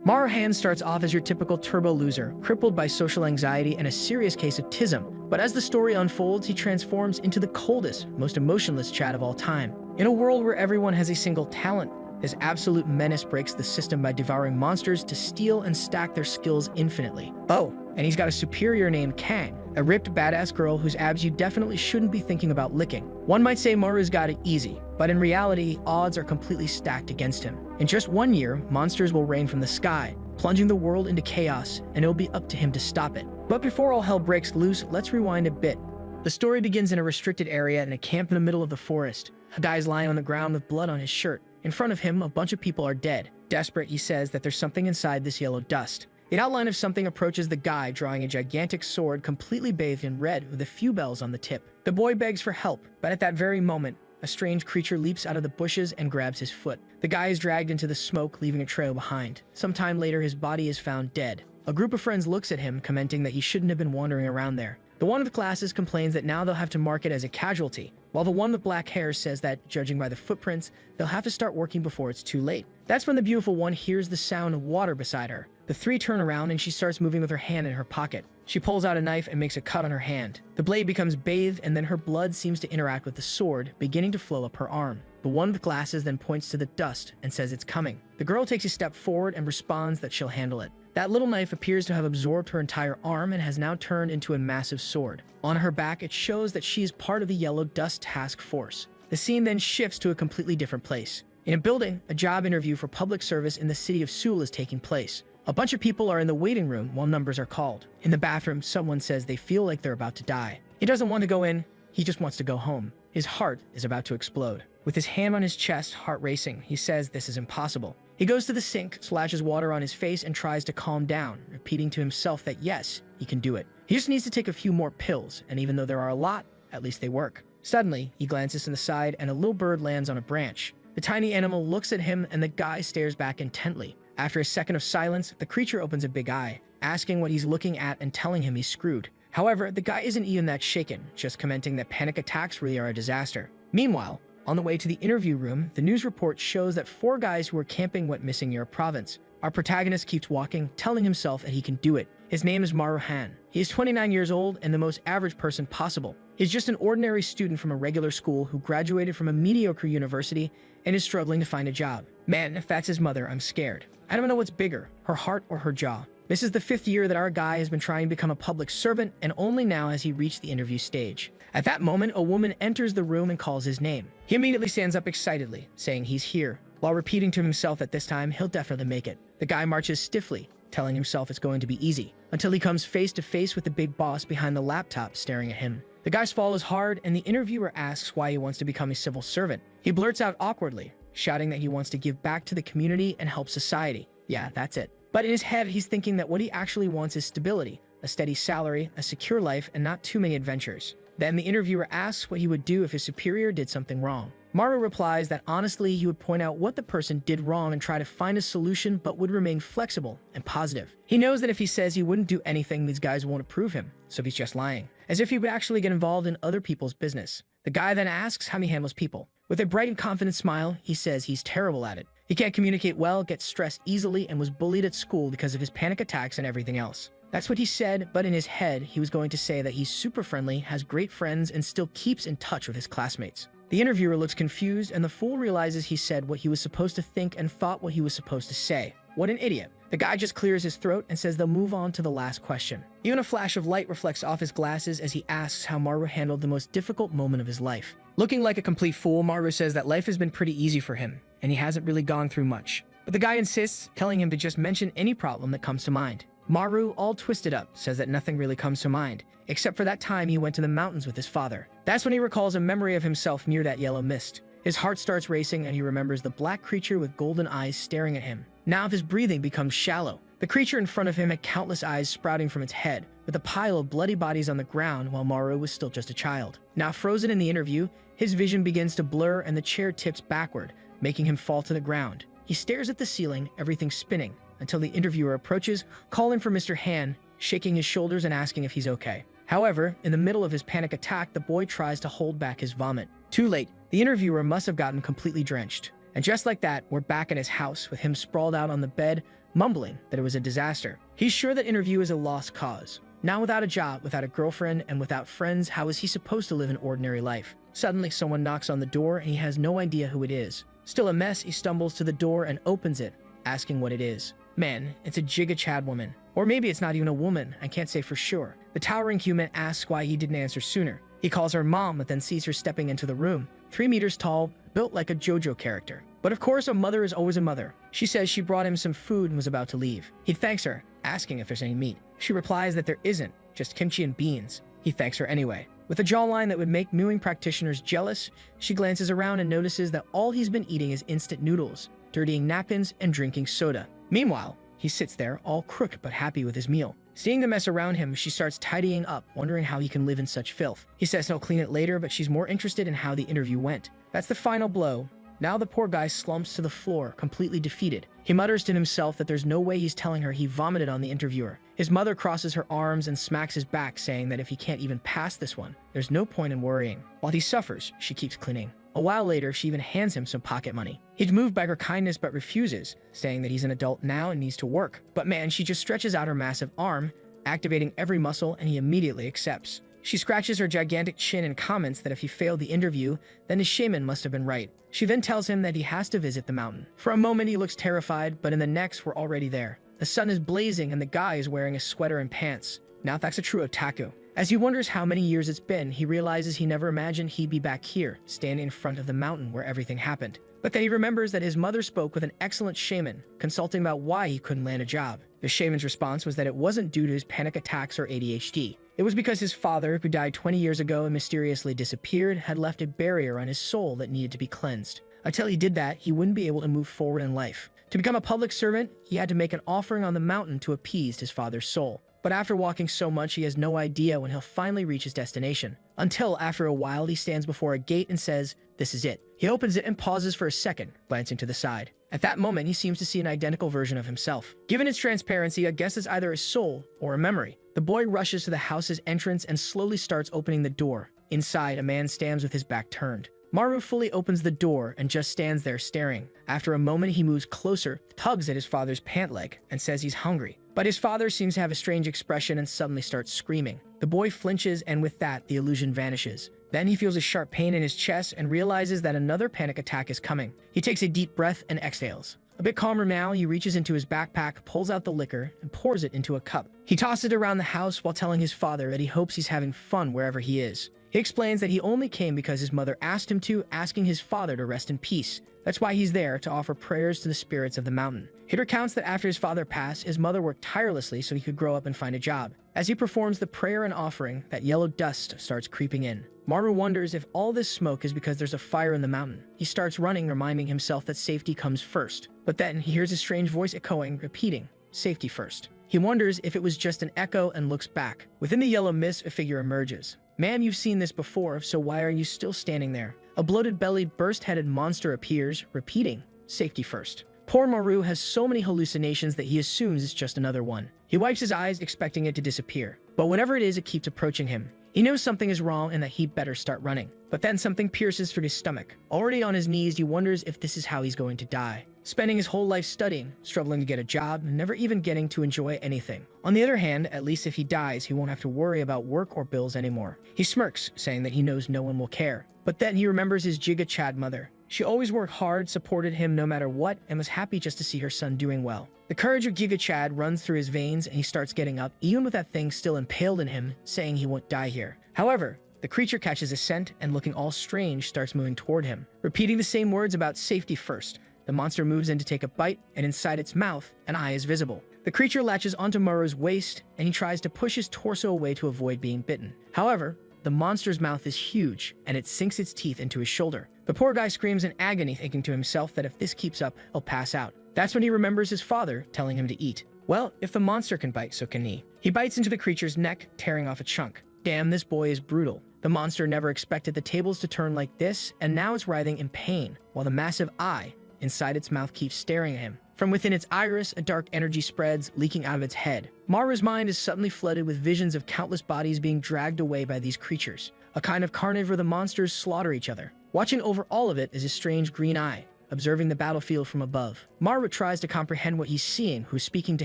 Han starts off as your typical turbo loser, crippled by social anxiety and a serious case of autism. But as the story unfolds, he transforms into the coldest, most emotionless Chad of all time. In a world where everyone has a single talent, his absolute menace breaks the system by devouring monsters to steal and stack their skills infinitely. Oh, and he's got a superior named Kang, a ripped badass girl whose abs you definitely shouldn't be thinking about licking. One might say Maru's got it easy, but in reality, odds are completely stacked against him. In just 1 year, monsters will rain from the sky, plunging the world into chaos, and it'll be up to him to stop it. But before all hell breaks loose, let's rewind a bit. The story begins in a restricted area in a camp in the middle of the forest. A guy's lying on the ground with blood on his shirt. In front of him, a bunch of people are dead. Desperate, he says that there's something inside this yellow dust. The outline of something approaches the guy, drawing a gigantic sword completely bathed in red with a few bells on the tip. The boy begs for help, but at that very moment, a strange creature leaps out of the bushes and grabs his foot. The guy is dragged into the smoke, leaving a trail behind. Sometime later, his body is found dead. A group of friends looks at him, commenting that he shouldn't have been wandering around there. The one with glasses complains that now they'll have to mark it as a casualty, while the one with black hair says that, judging by the footprints, they'll have to start working before it's too late. That's when the beautiful one hears the sound of water beside her. The three turn around and she starts moving with her hand in her pocket. She pulls out a knife and makes a cut on her hand. The blade becomes bathed and then her blood seems to interact with the sword, beginning to flow up her arm. The one with glasses then points to the dust and says it's coming. The girl takes a step forward and responds that she'll handle it. That little knife appears to have absorbed her entire arm and has now turned into a massive sword. On her back, it shows that she is part of the Yellow Dust Task Force. The scene then shifts to a completely different place. In a building, a job interview for public service in the city of Seoul is taking place. A bunch of people are in the waiting room while numbers are called. In the bathroom, someone says they feel like they're about to die. He doesn't want to go in, he just wants to go home. His heart is about to explode. With his hand on his chest, heart racing, he says this is impossible. He goes to the sink, splashes water on his face, and tries to calm down, repeating to himself that yes, he can do it. He just needs to take a few more pills, and even though there are a lot, at least they work. Suddenly, he glances to the side and a little bird lands on a branch. The tiny animal looks at him and the guy stares back intently. After a second of silence, the creature opens a big eye, asking what he's looking at and telling him he's screwed. However, the guy isn't even that shaken, just commenting that panic attacks really are a disaster. Meanwhile, on the way to the interview room, the news report shows that 4 guys who were camping went missing near a province. Our protagonist keeps walking, telling himself that he can do it. His name is Han. He is 29 years old and the most average person possible. He's just an ordinary student from a regular school who graduated from a mediocre university and is struggling to find a job. Man, if that's his mother, I'm scared. I don't know what's bigger, her heart or her jaw. This is the 5th year that our guy has been trying to become a public servant, and only now has he reached the interview stage. At that moment, a woman enters the room and calls his name. He immediately stands up excitedly, saying he's here, while repeating to himself that this time he'll definitely make it. The guy marches stiffly, telling himself it's going to be easy, until he comes face to face with the big boss behind the laptop staring at him. The guy's fall is hard, and the interviewer asks why he wants to become a civil servant. He blurts out awkwardly, shouting that he wants to give back to the community and help society. Yeah, that's it. But in his head, he's thinking that what he actually wants is stability, a steady salary, a secure life, and not too many adventures. Then the interviewer asks what he would do if his superior did something wrong. Maru replies that honestly, he would point out what the person did wrong and try to find a solution, but would remain flexible and positive. He knows that if he says he wouldn't do anything, these guys won't approve him, so he's just lying, as if he would actually get involved in other people's business. The guy then asks how he handles people. With a bright and confident smile, he says he's terrible at it. He can't communicate well, gets stressed easily, and was bullied at school because of his panic attacks and everything else. That's what he said, but in his head, he was going to say that he's super friendly, has great friends, and still keeps in touch with his classmates. The interviewer looks confused, and the fool realizes he said what he was supposed to think and thought what he was supposed to say. What an idiot. The guy just clears his throat and says they'll move on to the last question. Even a flash of light reflects off his glasses as he asks how Maru handled the most difficult moment of his life. Looking like a complete fool, Maru says that life has been pretty easy for him, and he hasn't really gone through much. But the guy insists, telling him to just mention any problem that comes to mind. Maru, all twisted up, says that nothing really comes to mind, except for that time he went to the mountains with his father. That's when he recalls a memory of himself near that yellow mist. His heart starts racing and he remembers the black creature with golden eyes staring at him. Now his breathing becomes shallow. The creature in front of him had countless eyes sprouting from its head, with a pile of bloody bodies on the ground while Maru was still just a child. Now frozen in the interview, his vision begins to blur and the chair tips backward, making him fall to the ground. He stares at the ceiling, everything spinning, until the interviewer approaches, calling for Mr. Han, shaking his shoulders and asking if he's okay. However, in the middle of his panic attack, the boy tries to hold back his vomit. Too late, the interviewer must have gotten completely drenched. And just like that, we're back at his house with him sprawled out on the bed, mumbling that it was a disaster. He's sure that interview is a lost cause. Now without a job, without a girlfriend, and without friends, how is he supposed to live an ordinary life? Suddenly, someone knocks on the door and he has no idea who it is. Still a mess, he stumbles to the door and opens it, asking what it is. Man, it's a Giga Chad woman. Or maybe it's not even a woman, I can't say for sure. The towering human asks why he didn't answer sooner. He calls her mom, but then sees her stepping into the room. 3 meters tall, built like a JoJo character. But of course, a mother is always a mother. She says she brought him some food and was about to leave. He thanks her, asking if there's any meat. She replies that there isn't, just kimchi and beans. He thanks her anyway. With a jawline that would make mewing practitioners jealous, she glances around and notices that all he's been eating is instant noodles, dirtying napkins, and drinking soda. Meanwhile, he sits there, all crooked but happy with his meal. Seeing the mess around him, she starts tidying up, wondering how he can live in such filth. He says he'll clean it later, but she's more interested in how the interview went. That's the final blow. Now the poor guy slumps to the floor, completely defeated. He mutters to himself that there's no way he's telling her he vomited on the interviewer. His mother crosses her arms and smacks his back, saying that if he can't even pass this one, there's no point in worrying. While he suffers, she keeps cleaning. A while later, she even hands him some pocket money. He's moved by her kindness but refuses, saying that he's an adult now and needs to work. But man, she just stretches out her massive arm, activating every muscle, and he immediately accepts. She scratches her gigantic chin and comments that if he failed the interview, then his shaman must have been right. She then tells him that he has to visit the mountain. For a moment, he looks terrified, but in the next, we're already there. The sun is blazing and the guy is wearing a sweater and pants. Now that's a true otaku. As he wonders how many years it's been, he realizes he never imagined he'd be back here, standing in front of the mountain where everything happened. But then he remembers that his mother spoke with an excellent shaman, consulting about why he couldn't land a job. The shaman's response was that it wasn't due to his panic attacks or ADHD. It was because his father, who died 20 years ago and mysteriously disappeared, had left a barrier on his soul that needed to be cleansed. Until he did that, he wouldn't be able to move forward in life. To become a public servant, he had to make an offering on the mountain to appease his father's soul. But after walking so much, he has no idea when he'll finally reach his destination. Until after a while, he stands before a gate and says, "This is it." He opens it and pauses for a second, glancing to the side. At that moment, he seems to see an identical version of himself. Given its transparency, I guess it's either a soul or a memory. The boy rushes to the house's entrance and slowly starts opening the door. Inside, a man stands with his back turned. Maru fully opens the door and just stands there staring. After a moment, he moves closer, tugs at his father's pant leg, and says he's hungry. But his father seems to have a strange expression and suddenly starts screaming. The boy flinches, and with that, the illusion vanishes. Then he feels a sharp pain in his chest and realizes that another panic attack is coming. He takes a deep breath and exhales. A bit calmer now, he reaches into his backpack, pulls out the liquor, and pours it into a cup. He tosses it around the house while telling his father that he hopes he's having fun wherever he is. He explains that he only came because his mother asked him to, asking his father to rest in peace. That's why he's there, to offer prayers to the spirits of the mountain. He recounts that after his father passed, his mother worked tirelessly so he could grow up and find a job. As he performs the prayer and offering, that yellow dust starts creeping in. Maru wonders if all this smoke is because there's a fire in the mountain. He starts running, reminding himself that safety comes first. But then he hears a strange voice echoing, repeating, "Safety first." He wonders if it was just an echo and looks back. Within the yellow mist, a figure emerges. "Ma'am, you've seen this before, so why are you still standing there?" A bloated-bellied, burst-headed monster appears, repeating, "Safety first." Poor Maru has so many hallucinations that he assumes it's just another one. He wipes his eyes, expecting it to disappear. But whatever it is, it keeps approaching him. He knows something is wrong and that he'd better start running. But then something pierces through his stomach. Already on his knees, he wonders if this is how he's going to die. Spending his whole life studying, struggling to get a job, never even getting to enjoy anything. On the other hand, at least if he dies, he won't have to worry about work or bills anymore. He smirks, saying that he knows no one will care. But then he remembers his Giga Chad mother. She always worked hard, supported him no matter what, and was happy just to see her son doing well. The courage of Giga Chad runs through his veins and he starts getting up, even with that thing still impaled in him, saying he won't die here. However, the creature catches a scent and, looking all strange, starts moving toward him. Repeating the same words about safety first, the monster moves in to take a bite, and inside its mouth, an eye is visible. The creature latches onto Maru's waist, and he tries to push his torso away to avoid being bitten. However, the monster's mouth is huge, and it sinks its teeth into his shoulder. The poor guy screams in agony, thinking to himself that if this keeps up, he'll pass out. That's when he remembers his father telling him to eat. Well, if the monster can bite, so can he. He bites into the creature's neck, tearing off a chunk. Damn, this boy is brutal. The monster never expected the tables to turn like this, and now it's writhing in pain, while the massive eye inside its mouth keeps staring at him. From within its iris, a dark energy spreads, leaking out of its head. Maru's mind is suddenly flooded with visions of countless bodies being dragged away by these creatures. A kind of carnage where the monsters slaughter each other. Watching over all of it is a strange green eye, observing the battlefield from above. Maru tries to comprehend what he's seeing, who's speaking to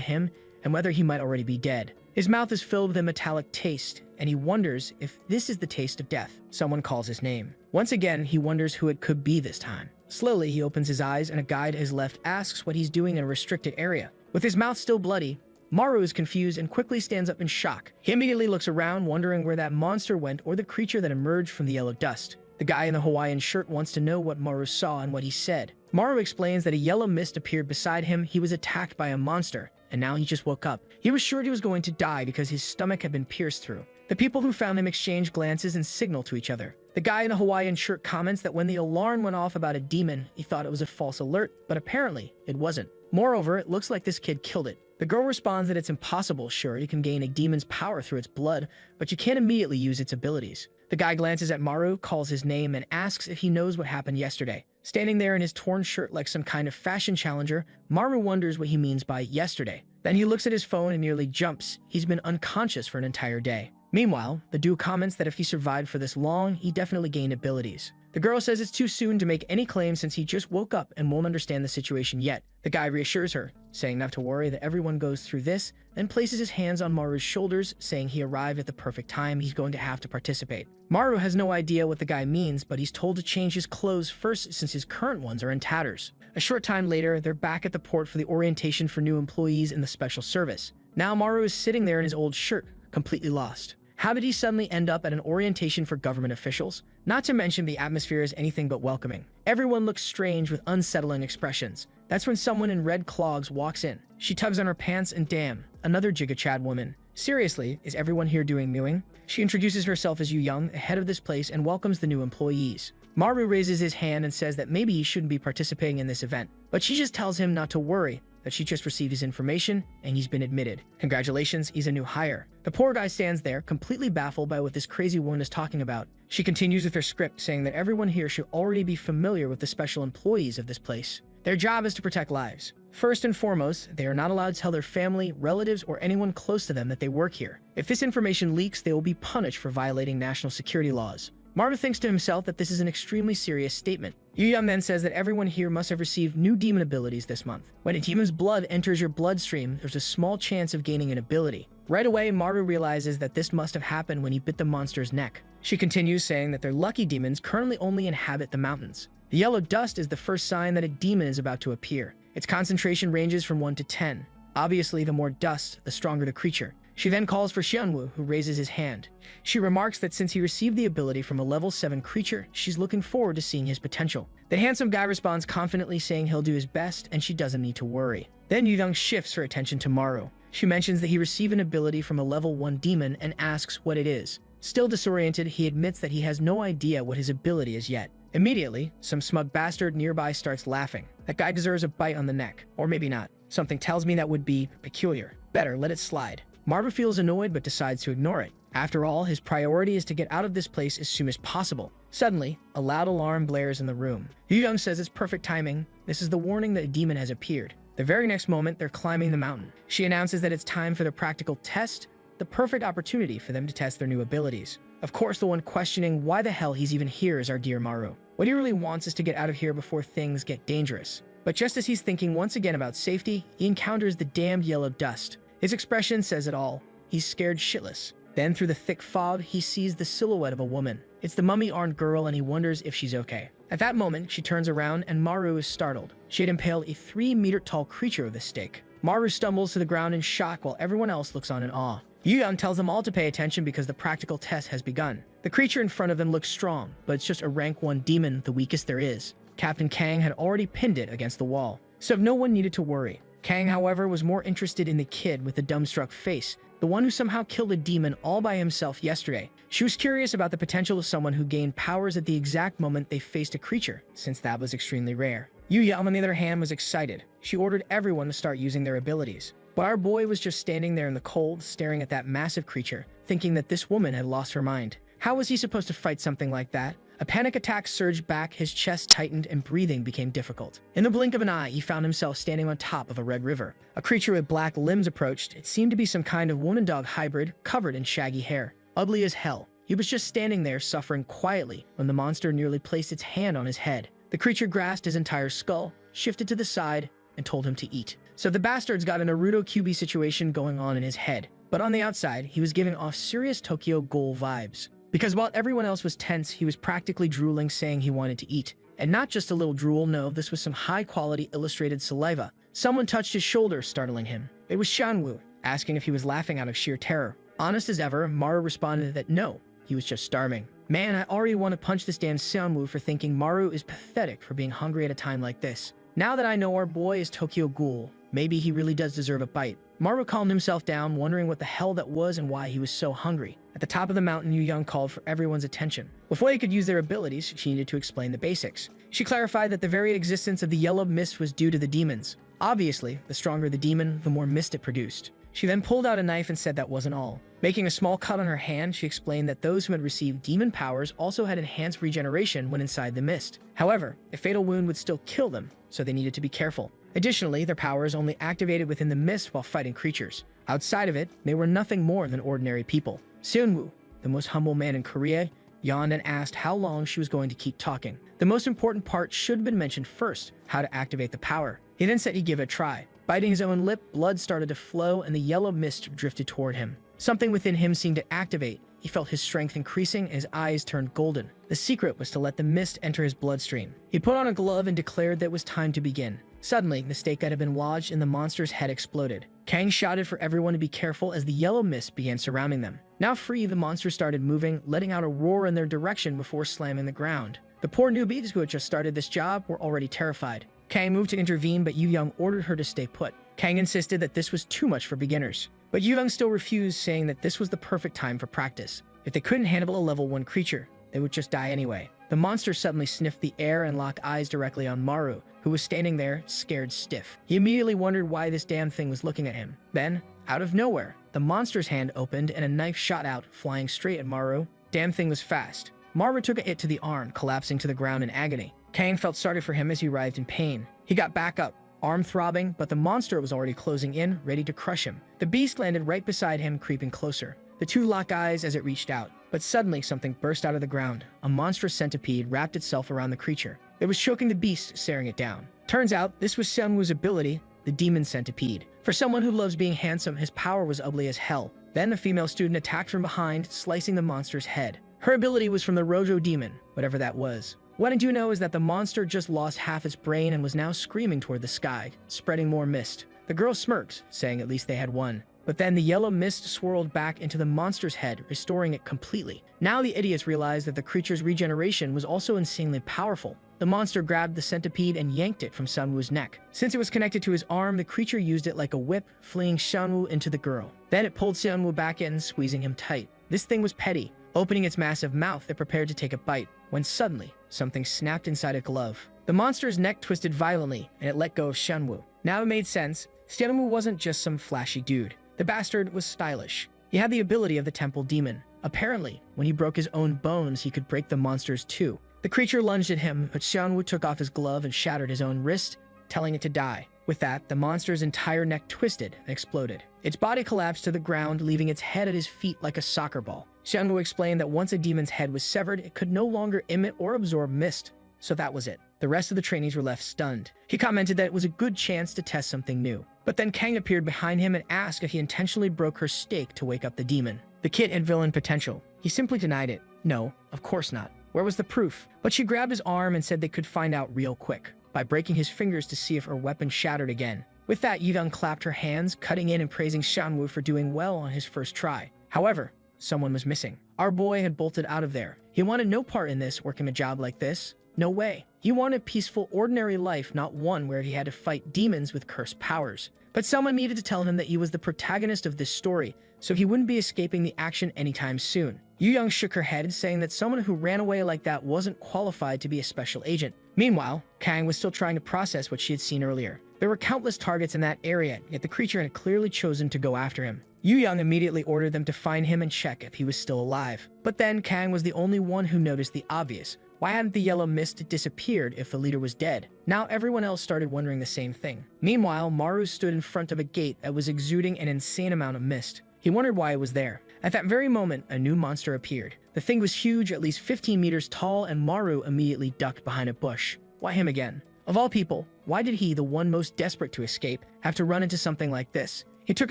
him, and whether he might already be dead. His mouth is filled with a metallic taste, and he wonders if this is the taste of death. Someone calls his name. Once again, he wonders who it could be this time. Slowly, he opens his eyes, and a guide at his left asks what he's doing in a restricted area. With his mouth still bloody, Maru is confused and quickly stands up in shock. He immediately looks around, wondering where that monster went or the creature that emerged from the yellow dust. The guy in the Hawaiian shirt wants to know what Maru saw and what he said. Maru explains that a yellow mist appeared beside him. He was attacked by a monster, and now he just woke up. He was sure he was going to die because his stomach had been pierced through. The people who found him exchange glances and signal to each other. The guy in the Hawaiian shirt comments that when the alarm went off about a demon, he thought it was a false alert, but apparently it wasn't. Moreover, it looks like this kid killed it. The girl responds that it's impossible. Sure, you can gain a demon's power through its blood, but you can't immediately use its abilities. The guy glances at Maru, calls his name, and asks if he knows what happened yesterday. Standing there in his torn shirt like some kind of fashion challenger, Maru wonders what he means by yesterday. Then he looks at his phone and nearly jumps. He's been unconscious for an entire day. Meanwhile, the dude comments that if he survived for this long, he definitely gained abilities. The girl says it's too soon to make any claim since he just woke up and won't understand the situation yet. The guy reassures her, saying not to worry, that everyone goes through this, then places his hands on Maru's shoulders, saying he arrived at the perfect time, he's going to have to participate. Maru has no idea what the guy means, but he's told to change his clothes first since his current ones are in tatters. A short time later, they're back at the port for the orientation for new employees in the special service. Now Maru is sitting there in his old shirt, completely lost. How did he suddenly end up at an orientation for government officials? Not to mention the atmosphere is anything but welcoming. Everyone looks strange with unsettling expressions. That's when someone in red clogs walks in. She tugs on her pants and damn, another Giga Chad woman. Seriously, is everyone here doing mewing? She introduces herself as Yu Young, head of this place, and welcomes the new employees. Maru raises his hand and says that maybe he shouldn't be participating in this event, but she just tells him not to worry, that she just received his information and he's been admitted. Congratulations, he's a new hire. The poor guy stands there, completely baffled by what this crazy woman is talking about. She continues with her script, saying that everyone here should already be familiar with the special employees of this place. Their job is to protect lives. First and foremost, they are not allowed to tell their family, relatives, or anyone close to them that they work here. If this information leaks, they will be punished for violating national security laws. Maru thinks to himself that this is an extremely serious statement. Yu Young then says that everyone here must have received new demon abilities this month. When a demon's blood enters your bloodstream, there's a small chance of gaining an ability. Right away, Maru realizes that this must have happened when he bit the monster's neck. She continues saying that their lucky demons currently only inhabit the mountains. The yellow dust is the first sign that a demon is about to appear. Its concentration ranges from 1 to 10. Obviously, the more dust, the stronger the creature. She then calls for Xianwu, who raises his hand. She remarks that since he received the ability from a level 7 creature, she's looking forward to seeing his potential. The handsome guy responds confidently, saying he'll do his best and she doesn't need to worry. Then Yu Young shifts her attention to Maru. She mentions that he received an ability from a level 1 demon and asks what it is. Still disoriented, he admits that he has no idea what his ability is yet. Immediately, some smug bastard nearby starts laughing. That guy deserves a bite on the neck. Or maybe not. Something tells me that would be peculiar. Better let it slide. Maru feels annoyed but decides to ignore it. After all, his priority is to get out of this place as soon as possible. Suddenly, a loud alarm blares in the room. Yu Young says it's perfect timing. This is the warning that a demon has appeared. The very next moment, they're climbing the mountain. She announces that it's time for the practical test, the perfect opportunity for them to test their new abilities. Of course, the one questioning why the hell he's even here is our dear Maru. What he really wants is to get out of here before things get dangerous. But just as he's thinking once again about safety, he encounters the damned yellow dust. His expression says it all. He's scared shitless. Then through the thick fog, he sees the silhouette of a woman. It's the mummy-armed girl and he wonders if she's okay. At that moment, she turns around and Maru is startled. She had impaled a 3-meter-tall creature with a stake. Maru stumbles to the ground in shock while everyone else looks on in awe. Yu Young tells them all to pay attention because the practical test has begun. The creature in front of them looks strong, but it's just a rank 1 demon, the weakest there is. Captain Kang had already pinned it against the wall, so no one needed to worry. Kang, however, was more interested in the kid with the dumbstruck face, the one who somehow killed a demon all by himself yesterday. She was curious about the potential of someone who gained powers at the exact moment they faced a creature, since that was extremely rare. Yu Young, on the other hand, was excited. She ordered everyone to start using their abilities. But our boy was just standing there in the cold, staring at that massive creature, thinking that this woman had lost her mind. How was he supposed to fight something like that? A panic attack surged back, his chest tightened, and breathing became difficult. In the blink of an eye, he found himself standing on top of a red river. A creature with black limbs approached. It seemed to be some kind of woman-dog hybrid, covered in shaggy hair. Ugly as hell. He was just standing there, suffering quietly, when the monster nearly placed its hand on his head. The creature grasped his entire skull, shifted to the side, and told him to eat. So the bastard's got a Naruto QB situation going on in his head. But on the outside, he was giving off serious Tokyo Ghoul vibes. Because while everyone else was tense, he was practically drooling, saying he wanted to eat. And not just a little drool, no, this was some high-quality illustrated saliva. Someone touched his shoulder, startling him. It was Shanwoo, asking if he was laughing out of sheer terror. Honest as ever, Maru responded that no, he was just starving. Man, I already want to punch this damn Shanwoo for thinking Maru is pathetic for being hungry at a time like this. Now that I know our boy is Tokyo Ghoul, maybe he really does deserve a bite. Maru calmed himself down, wondering what the hell that was and why he was so hungry. At the top of the mountain, Yu Young called for everyone's attention. Before they could use their abilities, she needed to explain the basics. She clarified that the very existence of the yellow mist was due to the demons. Obviously, the stronger the demon, the more mist it produced. She then pulled out a knife and said that wasn't all. Making a small cut on her hand, she explained that those who had received demon powers also had enhanced regeneration when inside the mist. However, a fatal wound would still kill them, so they needed to be careful. Additionally, their powers only activated within the mist while fighting creatures. Outside of it, they were nothing more than ordinary people. Seunwoo, the most humble man in Korea, yawned and asked how long she was going to keep talking. The most important part should have been mentioned first, how to activate the power. He then said he'd give it a try. Biting his own lip, blood started to flow and the yellow mist drifted toward him. Something within him seemed to activate. He felt his strength increasing and his eyes turned golden. The secret was to let the mist enter his bloodstream. He put on a glove and declared that it was time to begin. Suddenly, the stake that had been lodged in the monster's head exploded. Kang shouted for everyone to be careful as the yellow mist began surrounding them. Now free, the monster started moving, letting out a roar in their direction before slamming the ground. The poor newbies who had just started this job were already terrified. Kang moved to intervene, but Yu Young ordered her to stay put. Kang insisted that this was too much for beginners. But Yu Young still refused, saying that this was the perfect time for practice. If they couldn't handle a level 1 creature, they would just die anyway. The monster suddenly sniffed the air and locked eyes directly on Maru, who was standing there, scared stiff. He immediately wondered why this damn thing was looking at him. Then, out of nowhere, the monster's hand opened and a knife shot out, flying straight at Maru. Damn thing was fast. Maru took a hit to the arm, collapsing to the ground in agony. Kang felt sorry for him as he writhed in pain. He got back up, arm throbbing, but the monster was already closing in, ready to crush him. The beast landed right beside him, creeping closer. The two locked eyes as it reached out, but suddenly something burst out of the ground. A monstrous centipede wrapped itself around the creature. It was choking the beast, staring it down. Turns out, this was Seonwoo's ability, the demon centipede. For someone who loves being handsome, his power was ugly as hell. Then a female student attacked from behind, slicing the monster's head. Her ability was from the Rojo demon, whatever that was. What I do know is that the monster just lost half its brain and was now screaming toward the sky, spreading more mist. The girl smirked, saying at least they had won. But then the yellow mist swirled back into the monster's head, restoring it completely. Now the idiots realized that the creature's regeneration was also insanely powerful. The monster grabbed the centipede and yanked it from Seonwoo's neck. Since it was connected to his arm, the creature used it like a whip, flinging Seonwoo into the girl. Then it pulled Seonwoo back in, squeezing him tight. This thing was petty. Opening its massive mouth, it prepared to take a bite, when suddenly, something snapped inside a glove. The monster's neck twisted violently, and it let go of Seonwoo. Now it made sense. Seonwoo wasn't just some flashy dude. The bastard was stylish. He had the ability of the temple demon. Apparently, when he broke his own bones, he could break the monster's too. The creature lunged at him, but Seonwoo took off his glove and shattered his own wrist, telling it to die. With that, the monster's entire neck twisted and exploded. Its body collapsed to the ground, leaving its head at his feet like a soccer ball. Seonwoo explained that once a demon's head was severed, it could no longer emit or absorb mist. So that was it. The rest of the trainees were left stunned. He commented that it was a good chance to test something new. But then Kang appeared behind him and asked if he intentionally broke her stake to wake up the demon. The kid had villain potential. He simply denied it. No, of course not. Where was the proof? But she grabbed his arm and said they could find out real quick, by breaking his fingers to see if her weapon shattered again. With that, Yidong clapped her hands, cutting in and praising Seonwoo for doing well on his first try. However, someone was missing. Our boy had bolted out of there. He wanted no part in this, working a job like this. No way. He wanted a peaceful, ordinary life, not one where he had to fight demons with cursed powers. But someone needed to tell him that he was the protagonist of this story, so he wouldn't be escaping the action anytime soon. Yu Young shook her head, saying that someone who ran away like that wasn't qualified to be a special agent. Meanwhile, Kang was still trying to process what she had seen earlier. There were countless targets in that area, yet the creature had clearly chosen to go after him. Yu Young immediately ordered them to find him and check if he was still alive. But then Kang was the only one who noticed the obvious. Why hadn't the yellow mist disappeared if the leader was dead? Now everyone else started wondering the same thing. Meanwhile, Maru stood in front of a gate that was exuding an insane amount of mist. He wondered why it was there. At that very moment, a new monster appeared. The thing was huge, at least 15 meters tall, and Maru immediately ducked behind a bush. Why him again? Of all people, why did he, the one most desperate to escape, have to run into something like this? He took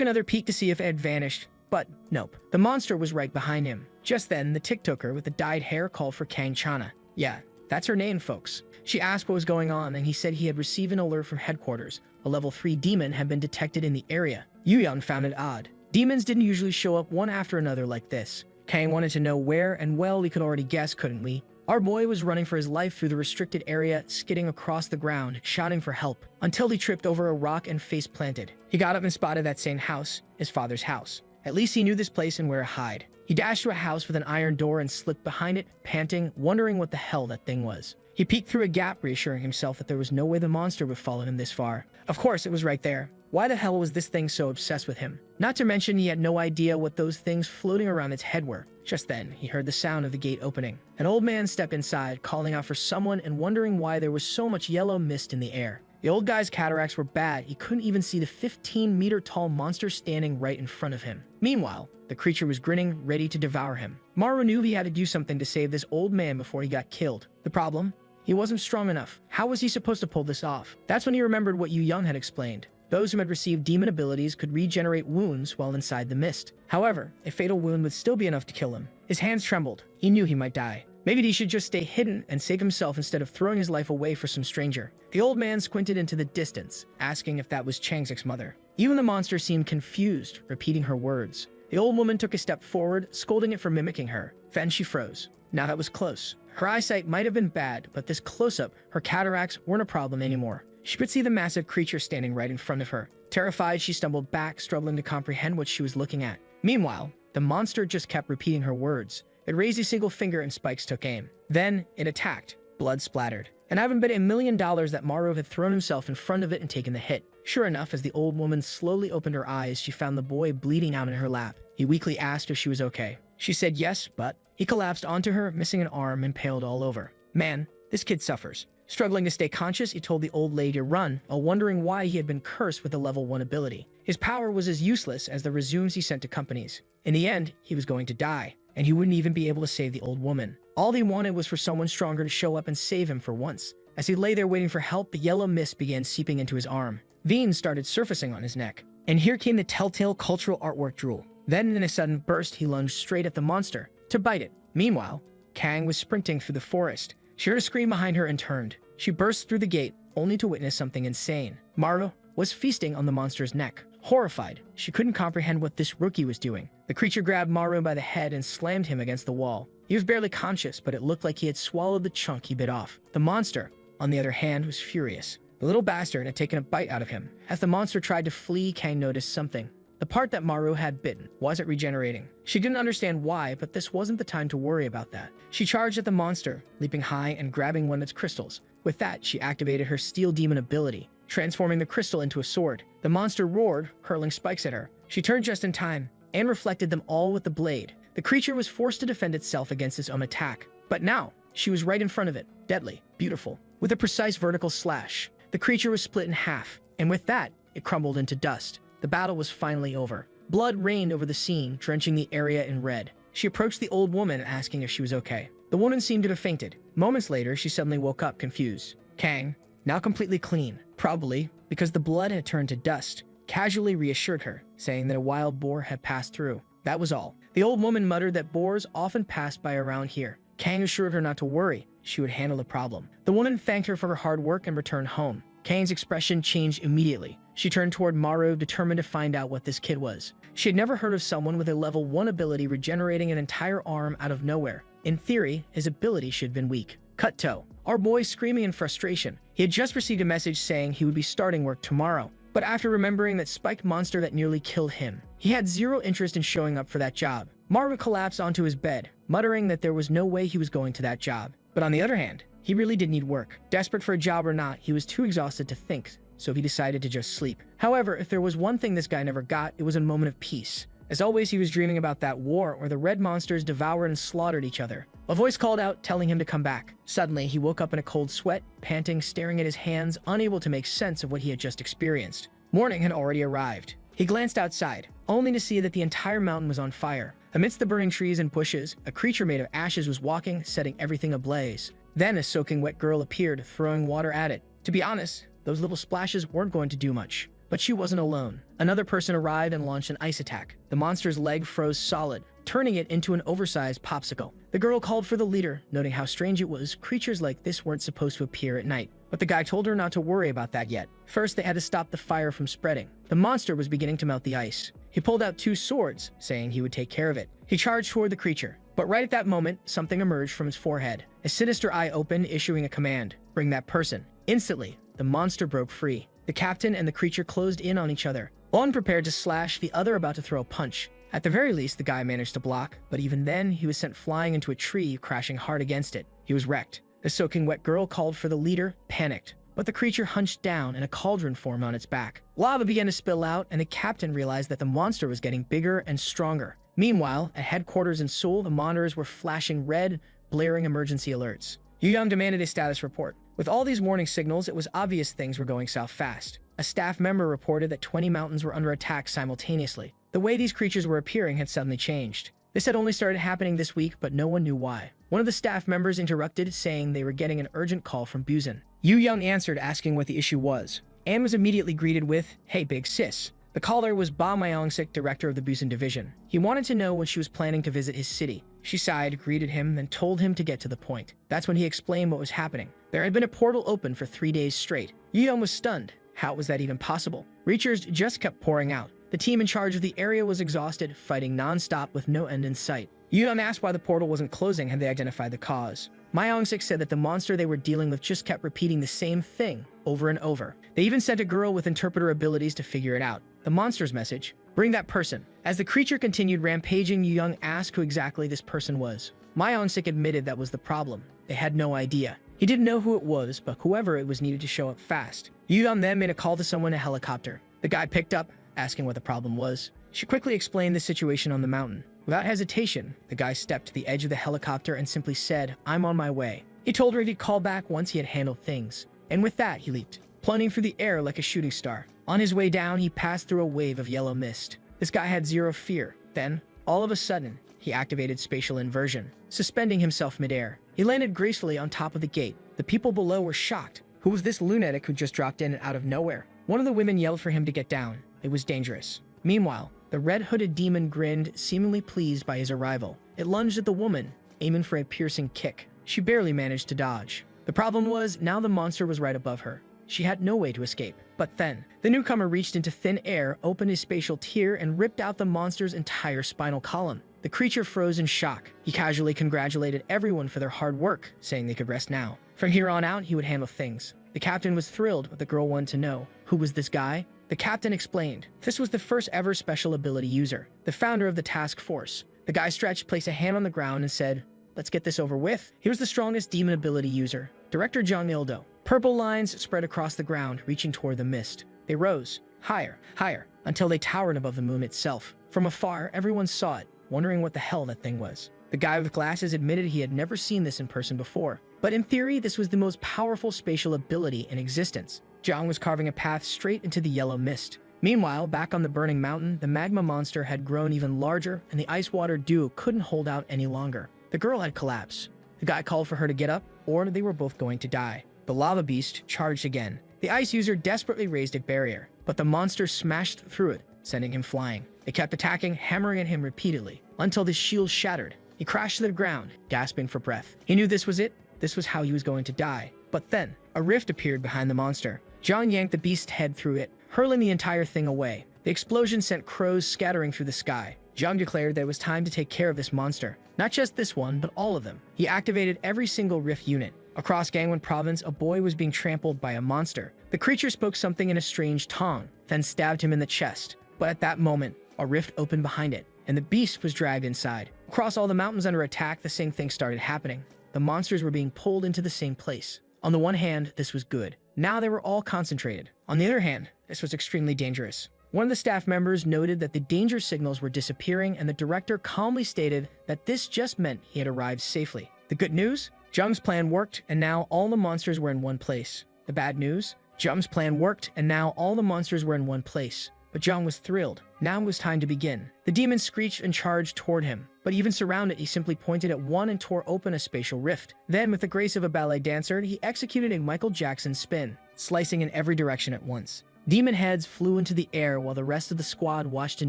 another peek to see if it had vanished, but nope. The monster was right behind him. Just then, the TikToker with the dyed hair called for Kang Chana. Yeah, that's her name, folks. She asked what was going on, and he said he had received an alert from headquarters. A level 3 demon had been detected in the area. Yuyeon found it odd. Demons didn't usually show up one after another like this. Kang wanted to know where, and well, we could already guess, couldn't we? Our boy was running for his life through the restricted area, skidding across the ground, shouting for help, until he tripped over a rock and face planted. He got up and spotted that same house, his father's house. At least he knew this place and where to hide. He dashed to a house with an iron door and slipped behind it, panting, wondering what the hell that thing was. He peeked through a gap, reassuring himself that there was no way the monster would follow him this far. Of course, it was right there. Why the hell was this thing so obsessed with him? Not to mention he had no idea what those things floating around its head were. Just then, he heard the sound of the gate opening. An old man stepped inside, calling out for someone and wondering why there was so much yellow mist in the air. The old guy's cataracts were bad. He couldn't even see the 15-meter-tall monster standing right in front of him. Meanwhile, the creature was grinning, ready to devour him. Maru knew he had to do something to save this old man before he got killed. The problem? He wasn't strong enough. How was he supposed to pull this off? That's when he remembered what Yuyeon had explained. Those who had received demon abilities could regenerate wounds while inside the mist. However, a fatal wound would still be enough to kill him. His hands trembled. He knew he might die. Maybe he should just stay hidden and save himself instead of throwing his life away for some stranger. The old man squinted into the distance, asking if that was Changsek's mother. Even the monster seemed confused, repeating her words. The old woman took a step forward, scolding it for mimicking her. Then she froze. Now that was close. Her eyesight might have been bad, but this close-up, her cataracts weren't a problem anymore. She could see the massive creature standing right in front of her. Terrified, she stumbled back, struggling to comprehend what she was looking at. Meanwhile, the monster just kept repeating her words. It raised a single finger and Spikes took aim. Then, it attacked. Blood splattered. And I haven't bet $1 million that Maru had thrown himself in front of it and taken the hit. Sure enough, as the old woman slowly opened her eyes, she found the boy bleeding out in her lap. He weakly asked if she was okay. She said yes, but he collapsed onto her, missing an arm, impaled all over. Man, this kid suffers. Struggling to stay conscious, he told the old lady to run, while wondering why he had been cursed with a level 1 ability. His power was as useless as the resumes he sent to companies. In the end, he was going to die, and he wouldn't even be able to save the old woman. All he wanted was for someone stronger to show up and save him for once. As he lay there waiting for help, the yellow mist began seeping into his arm. Veins started surfacing on his neck. And here came the telltale cultural artwork drool. Then, in a sudden burst, he lunged straight at the monster, to bite it. Meanwhile, Kang was sprinting through the forest. She heard a scream behind her and turned. She burst through the gate, only to witness something insane. Maru was feasting on the monster's neck. Horrified, she couldn't comprehend what this rookie was doing. The creature grabbed Maru by the head and slammed him against the wall. He was barely conscious, but it looked like he had swallowed the chunk he bit off. The monster, on the other hand, was furious. The little bastard had taken a bite out of him. As the monster tried to flee, Kang noticed something. The part that Maru had bitten wasn't regenerating. She didn't understand why, but this wasn't the time to worry about that. She charged at the monster, leaping high and grabbing one of its crystals. With that, she activated her Steel Demon ability, transforming the crystal into a sword. The monster roared, hurling spikes at her. She turned just in time, and reflected them all with the blade. The creature was forced to defend itself against its own attack. But now, she was right in front of it, deadly, beautiful. With a precise vertical slash, the creature was split in half, and with that, it crumbled into dust. The battle was finally over. Blood rained over the scene, drenching the area in red. She approached the old woman, asking if she was okay. The woman seemed to have fainted. Moments later, she suddenly woke up, confused. Kang, now completely clean, probably because the blood had turned to dust, casually reassured her, saying that a wild boar had passed through. That was all. The old woman muttered that boars often passed by around here. Kang assured her not to worry. She would handle the problem. The woman thanked her for her hard work and returned home. Kang's expression changed immediately. She turned toward Maru, determined to find out what this kid was. She had never heard of someone with a level 1 ability regenerating an entire arm out of nowhere. In theory, his ability should have been weak. Cut to our boy screaming in frustration. He had just received a message saying he would be starting work tomorrow. But after remembering that spiked monster that nearly killed him, he had zero interest in showing up for that job. Maru collapsed onto his bed, muttering that there was no way he was going to that job. But on the other hand, he really did need work. Desperate for a job or not, he was too exhausted to think, so he decided to just sleep. However, if there was one thing this guy never got, it was a moment of peace. As always, he was dreaming about that war where the red monsters devoured and slaughtered each other. A voice called out, telling him to come back. Suddenly, he woke up in a cold sweat, panting, staring at his hands, unable to make sense of what he had just experienced. Morning had already arrived. He glanced outside, only to see that the entire mountain was on fire. Amidst the burning trees and bushes, a creature made of ashes was walking, setting everything ablaze. Then a soaking wet girl appeared, throwing water at it. To be honest, those little splashes weren't going to do much. But she wasn't alone. Another person arrived and launched an ice attack. The monster's leg froze solid, turning it into an oversized popsicle. The girl called for the leader, noting how strange it was. Creatures like this weren't supposed to appear at night. But the guy told her not to worry about that yet. First, they had to stop the fire from spreading. The monster was beginning to melt the ice. He pulled out 2 swords, saying he would take care of it. He charged toward the creature. But right at that moment, something emerged from its forehead. A sinister eye opened, issuing a command. Bring that person. Instantly, the monster broke free. The captain and the creature closed in on each other. One prepared to slash, the other about to throw a punch. At the very least, the guy managed to block, but even then, he was sent flying into a tree, crashing hard against it. He was wrecked. The soaking wet girl called for the leader, panicked. But the creature hunched down and a cauldron formed on its back. Lava began to spill out, and the captain realized that the monster was getting bigger and stronger. Meanwhile, at headquarters in Seoul, the monitors were flashing red, blaring emergency alerts. Young demanded a status report. With all these warning signals, it was obvious things were going south fast. A staff member reported that 20 mountains were under attack simultaneously. The way these creatures were appearing had suddenly changed. This had only started happening this week, but no one knew why. One of the staff members interrupted, saying they were getting an urgent call from Busan. Yu Young answered, asking what the issue was. Anne was immediately greeted with, "Hey, big sis." The caller was Ba Myong-sik, director of the Busan division. He wanted to know when she was planning to visit his city. She sighed, greeted him, then told him to get to the point. That's when he explained what was happening. There had been a portal open for 3 days straight. Yu-young was stunned. How was that even possible? Reachers just kept pouring out. The team in charge of the area was exhausted, fighting non-stop with no end in sight. Yu-young asked why the portal wasn't closing. Had they identified the cause? Myong-sik said that the monster they were dealing with just kept repeating the same thing over and over. They even sent a girl with interpreter abilities to figure it out. The monster's message: bring that person. As the creature continued rampaging, Yu-young asked who exactly this person was. Myong-sik admitted that was the problem. They had no idea. He didn't know who it was, but whoever it was needed to show up fast. Yu-young then made a call to someone in a helicopter. The guy picked up, asking what the problem was. She quickly explained the situation on the mountain. Without hesitation, the guy stepped to the edge of the helicopter and simply said, "I'm on my way." He told her he'd call back once he had handled things. And with that, he leaped, plunging through the air like a shooting star. On his way down, he passed through a wave of yellow mist. This guy had zero fear. Then, all of a sudden, he activated spatial inversion, suspending himself midair. He landed gracefully on top of the gate. The people below were shocked. Who was this lunatic who just dropped in out of nowhere? One of the women yelled for him to get down. It was dangerous. Meanwhile, the red-hooded demon grinned, seemingly pleased by his arrival. It lunged at the woman, aiming for a piercing kick. She barely managed to dodge. The problem was, now the monster was right above her. She had no way to escape. But then, the newcomer reached into thin air, opened his spatial tear, and ripped out the monster's entire spinal column. The creature froze in shock. He casually congratulated everyone for their hard work, saying they could rest now. From here on out, he would handle things. The captain was thrilled, but the girl wanted to know, who was this guy? The captain explained. This was the first ever special ability user, the founder of the task force. The guy stretched, placed a hand on the ground, and said, "Let's get this over with." He was the strongest demon ability user, Director Jong Il-do. Purple lines spread across the ground, reaching toward the mist. They rose, higher, higher, until they towered above the moon itself. From afar, everyone saw it, wondering what the hell that thing was. The guy with glasses admitted he had never seen this in person before. But in theory, this was the most powerful spatial ability in existence. Jong was carving a path straight into the yellow mist. Meanwhile, back on the burning mountain, the magma monster had grown even larger, and the ice water duo couldn't hold out any longer. The girl had collapsed. The guy called for her to get up, or they were both going to die. The lava beast charged again. The ice user desperately raised a barrier, but the monster smashed through it, sending him flying. It kept attacking, hammering at him repeatedly, until the shield shattered. He crashed to the ground, gasping for breath. He knew this was it. This was how he was going to die. But then, a rift appeared behind the monster. John yanked the beast's head through it, hurling the entire thing away. The explosion sent crows scattering through the sky. Jung declared that it was time to take care of this monster. Not just this one, but all of them. He activated every single rift unit. Across Gangwon province, a boy was being trampled by a monster. The creature spoke something in a strange tongue, then stabbed him in the chest. But at that moment, a rift opened behind it, and the beast was dragged inside. Across all the mountains under attack, the same thing started happening. The monsters were being pulled into the same place. On the one hand, this was good. Now they were all concentrated. On the other hand, this was extremely dangerous. One of the staff members noted that the danger signals were disappearing, and the director calmly stated that this just meant he had arrived safely. The good news? Jung's plan worked, and now all the monsters were in one place. The bad news? Jung's plan worked, and now all the monsters were in one place. but Zhang was thrilled. Now it was time to begin. The demon screeched and charged toward him, but even surrounded, he simply pointed at one and tore open a spatial rift. Then, with the grace of a ballet dancer, he executed a Michael Jackson spin, slicing in every direction at once. Demon heads flew into the air while the rest of the squad watched in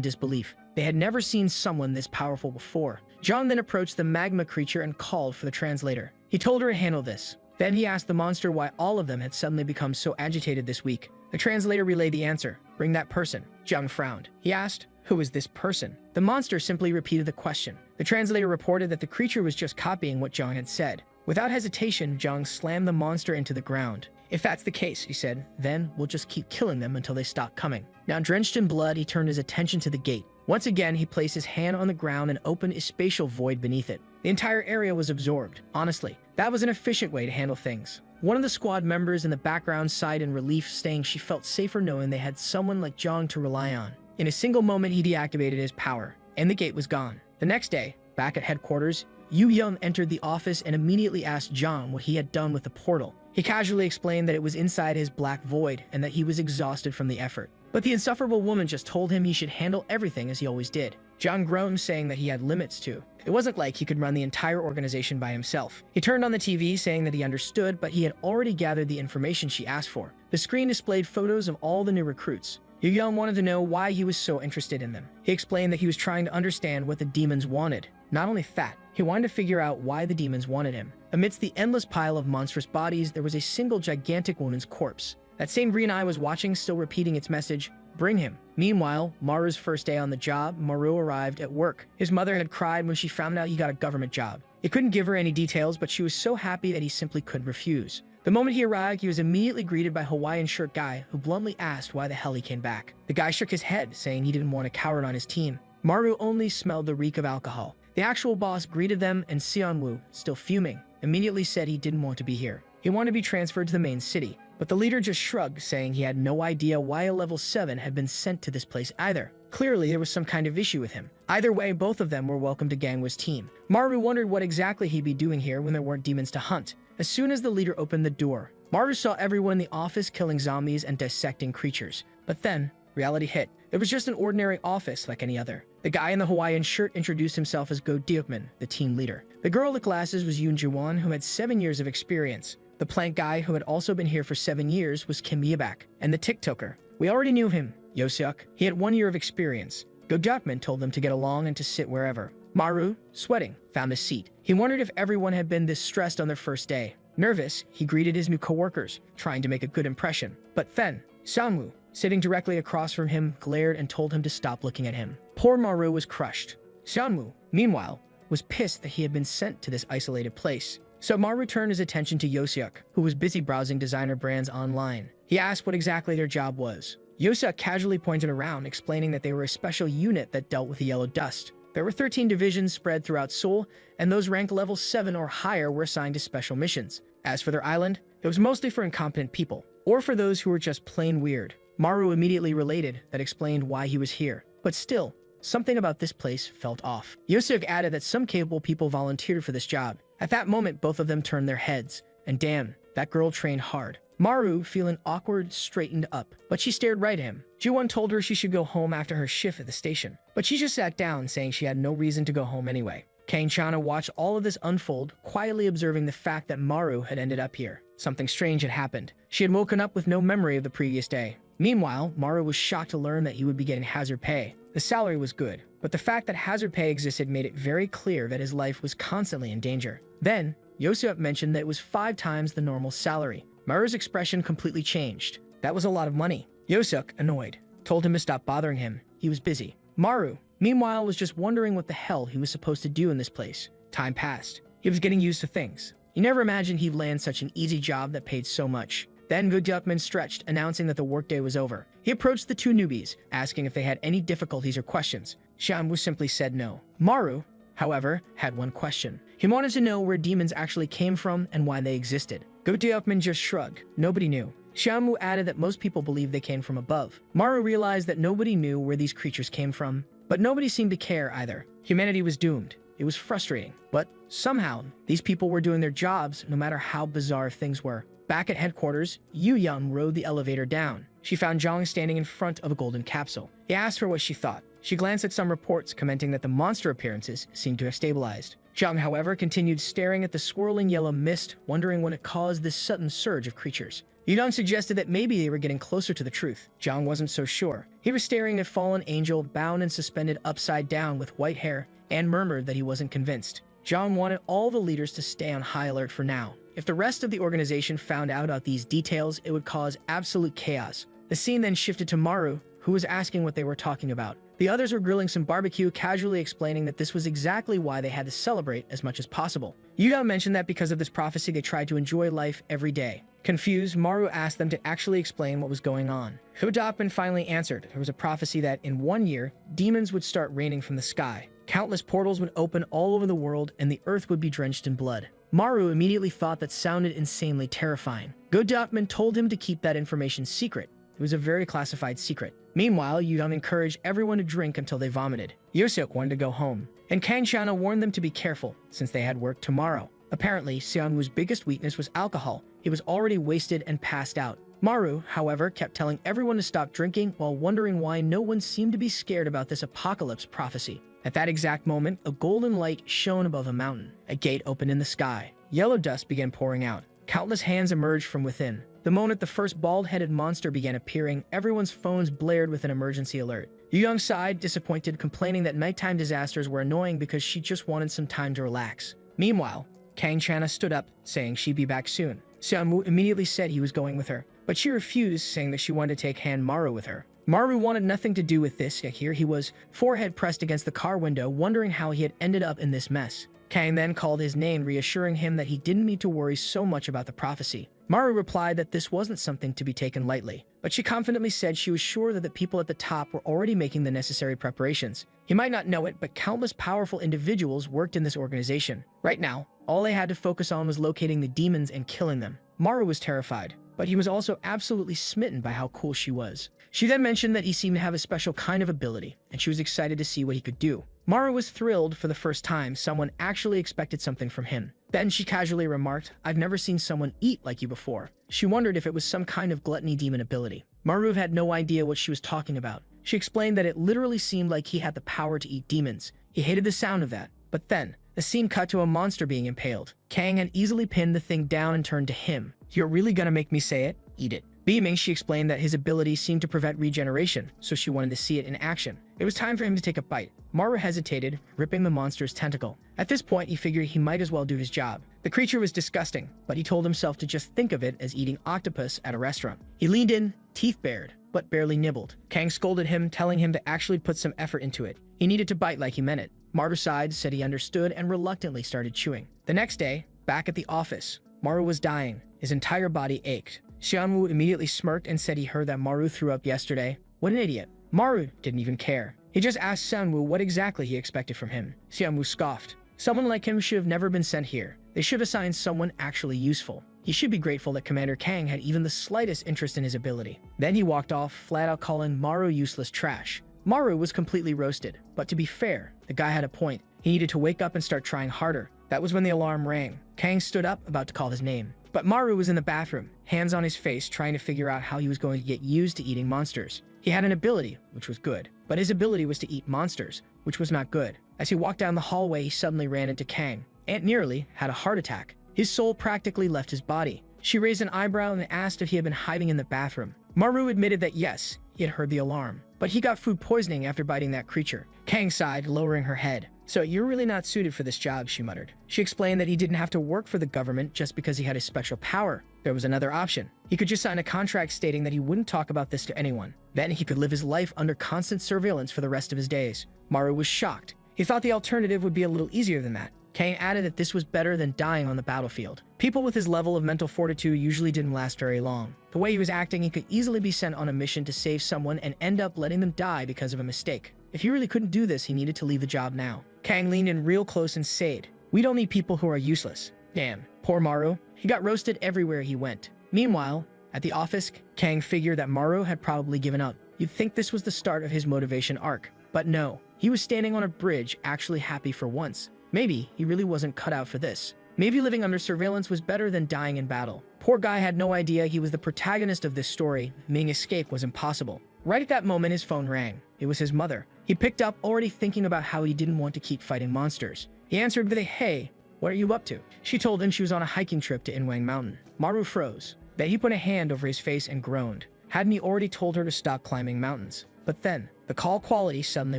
disbelief. They had never seen someone this powerful before. Zhang then approached the magma creature and called for the translator. He told her to handle this. Then he asked the monster why all of them had suddenly become so agitated this week. The translator relayed the answer. Bring that person. Zhang frowned. He asked, who is this person? The monster simply repeated the question. The translator reported that the creature was just copying what Zhang had said. Without hesitation, Zhang slammed the monster into the ground. If that's the case, he said, then we'll just keep killing them until they stop coming. Now drenched in blood, he turned his attention to the gate. Once again, he placed his hand on the ground and opened a spatial void beneath it. The entire area was absorbed. Honestly, that was an efficient way to handle things. One of the squad members in the background sighed in relief, saying she felt safer knowing they had someone like Zhang to rely on. In a single moment, he deactivated his power, and the gate was gone. The next day, back at headquarters, Yu Yun entered the office and immediately asked Zhang what he had done with the portal. He casually explained that it was inside his black void and that he was exhausted from the effort. But the insufferable woman just told him he should handle everything as he always did. Zhang groaned, saying that he had limits too. It wasn't like he could run the entire organization by himself. He turned on the TV, saying that he understood, but he had already gathered the information she asked for. The screen displayed photos of all the new recruits. Yu Yun wanted to know why he was so interested in them. He explained that he was trying to understand what the demons wanted. Not only that, he wanted to figure out why the demons wanted him. Amidst the endless pile of monstrous bodies, there was a single gigantic woman's corpse. That same green eye was watching, still repeating its message, bring him. Meanwhile, Maru's first day on the job, Maru arrived at work. His mother had cried when she found out he got a government job. He couldn't give her any details, but she was so happy that he simply couldn't refuse. The moment he arrived, he was immediately greeted by a Hawaiian shirt guy who bluntly asked why the hell he came back. The guy shook his head, saying he didn't want a coward on his team. Maru only smelled the reek of alcohol. The actual boss greeted them, and Xianwu, still fuming, immediately said he didn't want to be here. He wanted to be transferred to the main city, but the leader just shrugged, saying he had no idea why a level 7 had been sent to this place either. Clearly, there was some kind of issue with him. Either way, both of them were welcome to Gangwa's team. Maru wondered what exactly he'd be doing here when there weren't demons to hunt. As soon as the leader opened the door, Maru saw everyone in the office killing zombies and dissecting creatures. But then, reality hit. It was just an ordinary office like any other. The guy in the Hawaiian shirt introduced himself as Go Diokman, the team leader. The girl with glasses was Yoon Ji-won, who had 7 years of experience. The plank guy, who had also been here for 7 years, was Kim Yebak. And the TikToker. We already knew him, Yoseok. He had 1 year of experience. Go Diokman told them to get along and to sit wherever. Maru, sweating, found a seat. He wondered if everyone had been this stressed on their first day. Nervous, he greeted his new coworkers, trying to make a good impression. But then, Sanwoo, sitting directly across from him, glared and told him to stop looking at him. Poor Maru was crushed. Sanwoo, meanwhile, was pissed that he had been sent to this isolated place. So Maru turned his attention to Yoseok, who was busy browsing designer brands online. He asked what exactly their job was. Yoseok casually pointed around, explaining that they were a special unit that dealt with the yellow dust. There were 13 divisions spread throughout Seoul, and those ranked level 7 or higher were assigned to special missions. As for their island, it was mostly for incompetent people, or for those who were just plain weird. Maru immediately related that explained why he was here. But still, something about this place felt off. Yoseok added that some capable people volunteered for this job. At that moment, both of them turned their heads, and damn, that girl trained hard. Maru, feeling awkward, straightened up, but she stared right at him. Ji-won told her she should go home after her shift at the station, but she just sat down, saying she had no reason to go home anyway. Kang Chana watched all of this unfold, quietly observing the fact that Maru had ended up here. Something strange had happened. She had woken up with no memory of the previous day. Meanwhile, Maru was shocked to learn that he would be getting hazard pay. The salary was good, but the fact that hazard pay existed made it very clear that his life was constantly in danger. Then, Yoseok mentioned that it was 5 times the normal salary. Maru's expression completely changed. That was a lot of money. Yoseok, annoyed, told him to stop bothering him. He was busy. Maru, meanwhile, was just wondering what the hell he was supposed to do in this place. Time passed. He was getting used to things. He never imagined he'd land such an easy job that paid so much. Then Go Diokman stretched, announcing that the workday was over. He approached the 2 newbies, asking if they had any difficulties or questions. Xianwu simply said no. Maru, however, had one question. He wanted to know where demons actually came from and why they existed. Go Diokman just shrugged. Nobody knew. Xianwu added that most people believed they came from above. Maru realized that nobody knew where these creatures came from, but nobody seemed to care either. Humanity was doomed. It was frustrating, but somehow, these people were doing their jobs no matter how bizarre things were. Back at headquarters, Yu Young rode the elevator down. she found Zhang standing in front of a golden capsule. He asked her what she thought. She glanced at some reports commenting that the monster appearances seemed to have stabilized. Zhang, however, continued staring at the swirling yellow mist, wondering what had caused this sudden surge of creatures. Yudong suggested that maybe they were getting closer to the truth. Zhang wasn't so sure. He was staring at a fallen angel bound and suspended upside down with white hair and murmured that he wasn't convinced. Zhang wanted all the leaders to stay on high alert for now. If the rest of the organization found out about these details, it would cause absolute chaos. The scene then shifted to Maru, who was asking what they were talking about. The others were grilling some barbecue, casually explaining that this was exactly why they had to celebrate as much as possible. Yudong mentioned that because of this prophecy, they tried to enjoy life every day. Confused, Maru asked them to actually explain what was going on. Hudokman finally answered. There was a prophecy that in 1 year, demons would start raining from the sky. Countless portals would open all over the world, and the earth would be drenched in blood. Maru immediately thought that sounded insanely terrifying. Hudokman told him to keep that information secret. It was a very classified secret. Meanwhile, Yudong encouraged everyone to drink until they vomited. Yoseok wanted to go home, and Kang Chana warned them to be careful, since they had work tomorrow. Apparently, Seonwoo's biggest weakness was alcohol. He was already wasted and passed out. Maru, however, kept telling everyone to stop drinking while wondering why no one seemed to be scared about this apocalypse prophecy. At that exact moment, a golden light shone above a mountain. A gate opened in the sky. Yellow dust began pouring out. Countless hands emerged from within. The moment the first bald-headed monster began appearing, everyone's phones blared with an emergency alert. Yudong sighed, disappointed, complaining that nighttime disasters were annoying because she just wanted some time to relax. Meanwhile, Kang Chana stood up, saying she'd be back soon. Seonwoo immediately said he was going with her, but she refused, saying that she wanted to take Han Maru with her. Maru wanted nothing to do with this, yet here he was, forehead pressed against the car window, wondering how he had ended up in this mess. Kang then called his name, reassuring him that he didn't need to worry so much about the prophecy. Maru replied that this wasn't something to be taken lightly, but she confidently said she was sure that the people at the top were already making the necessary preparations. He might not know it, but countless powerful individuals worked in this organization. Right now, all they had to focus on was locating the demons and killing them. Maru was terrified, but he was also absolutely smitten by how cool she was. She then mentioned that he seemed to have a special kind of ability, and she was excited to see what he could do. Maru was thrilled for the first time someone actually expected something from him. Then she casually remarked, "I've never seen someone eat like you before." She wondered if it was some kind of gluttony demon ability. Maru had no idea what she was talking about. She explained that it literally seemed like he had the power to eat demons. He hated the sound of that. But then, the scene cut to a monster being impaled. Kang had easily pinned the thing down and turned to him. "You're really gonna make me say it? Eat it." Beaming, she explained that his ability seemed to prevent regeneration, so she wanted to see it in action. It was time for him to take a bite. Maru hesitated, ripping the monster's tentacle. At this point, he figured he might as well do his job. The creature was disgusting, but he told himself to just think of it as eating octopus at a restaurant. He leaned in, teeth bared, but barely nibbled. Kang scolded him, telling him to actually put some effort into it. He needed to bite like he meant it. Maru sighed, said he understood, and reluctantly started chewing. The next day, back at the office, Maru was dying. His entire body ached. Seonwoo immediately smirked and said he heard that Maru threw up yesterday. What an idiot. Maru didn't even care. He just asked Seonwoo what exactly he expected from him. Seonwoo scoffed. Someone like him should have never been sent here. They should assign someone actually useful. He should be grateful that Commander Kang had even the slightest interest in his ability. Then he walked off, flat out calling Maru useless trash. Maru was completely roasted, but to be fair, the guy had a point. He needed to wake up and start trying harder. That was when the alarm rang. Kang stood up, about to call his name. But Maru was in the bathroom, hands on his face, trying to figure out how he was going to get used to eating monsters. He had an ability, which was good, but his ability was to eat monsters, which was not good. As he walked down the hallway, he suddenly ran into Kang. Aunt nearly had a heart attack. His soul practically left his body. She raised an eyebrow and asked if he had been hiding in the bathroom. Maru admitted that yes, he had heard the alarm, but he got food poisoning after biting that creature. Kang sighed, lowering her head. "So you're really not suited for this job," she muttered. She explained that he didn't have to work for the government just because he had a special power. There was another option. He could just sign a contract stating that he wouldn't talk about this to anyone. Then he could live his life under constant surveillance for the rest of his days. Maru was shocked. He thought the alternative would be a little easier than that. Kang added that this was better than dying on the battlefield. People with his level of mental fortitude usually didn't last very long. The way he was acting, he could easily be sent on a mission to save someone and end up letting them die because of a mistake. If he really couldn't do this, he needed to leave the job now. Kang leaned in real close and said, "We don't need people who are useless." Damn, poor Maru. He got roasted everywhere he went. Meanwhile, at the office, Kang figured that Maru had probably given up. You'd think this was the start of his motivation arc. But no, he was standing on a bridge, actually happy for once. Maybe he really wasn't cut out for this. Maybe living under surveillance was better than dying in battle. Poor guy had no idea he was the protagonist of this story, meaning escape was impossible. Right at that moment, his phone rang. It was his mother. He picked up, already thinking about how he didn't want to keep fighting monsters. He answered with a, "Hey, what are you up to?" She told him she was on a hiking trip to Inwang Mountain. Maru froze. Then he put a hand over his face and groaned. Hadn't he already told her to stop climbing mountains? But then, the call quality suddenly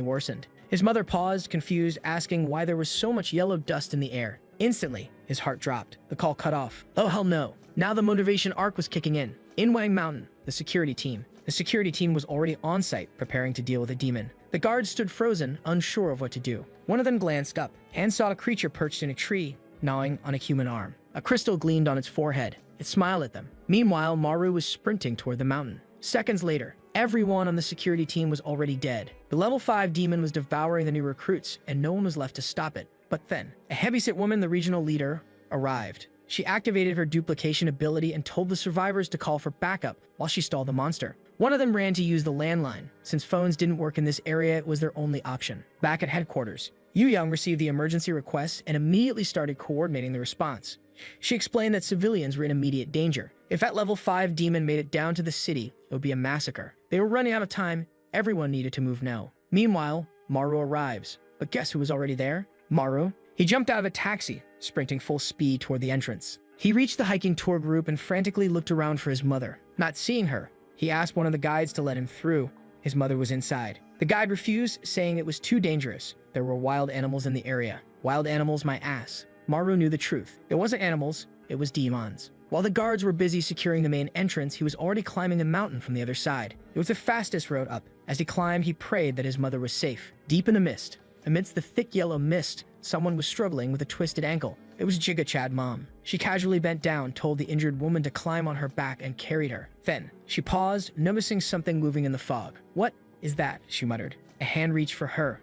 worsened. His mother paused, confused, asking why there was so much yellow dust in the air. Instantly, his heart dropped. The call cut off. Oh hell no. Now the motivation arc was kicking in. Inwang Mountain, the security team. The security team was already on site, preparing to deal with a demon. The guards stood frozen, unsure of what to do. One of them glanced up and saw a creature perched in a tree, gnawing on a human arm. A crystal gleamed on its forehead. It smiled at them. Meanwhile, Maru was sprinting toward the mountain. Seconds later, everyone on the security team was already dead. The level 5 demon was devouring the new recruits, and no one was left to stop it. But then, a heavyset woman, the regional leader, arrived. She activated her duplication ability and told the survivors to call for backup while she stalled the monster. One of them ran to use the landline. Since phones didn't work in this area, it was their only option. Back at headquarters, Yu Young received the emergency request and immediately started coordinating the response. She explained that civilians were in immediate danger. If that level 5 demon made it down to the city, it would be a massacre. They were running out of time. Everyone needed to move now. Meanwhile, Maru arrives. But guess who was already there? Maru. He jumped out of a taxi, sprinting full speed toward the entrance. He reached the hiking tour group and frantically looked around for his mother. Not seeing her, he asked one of the guides to let him through. His mother was inside. The guide refused, saying it was too dangerous. There were wild animals in the area. Wild animals, my ass. Maru knew the truth. It wasn't animals, it was demons. While the guards were busy securing the main entrance, he was already climbing the mountain from the other side. It was the fastest road up. As he climbed, he prayed that his mother was safe. Deep in the mist, amidst the thick yellow mist, someone was struggling with a twisted ankle. It was Chad's mom. She casually bent down, told the injured woman to climb on her back, and carried her. Then, she paused, noticing something moving in the fog. "What is that?" she muttered. A hand reached for her.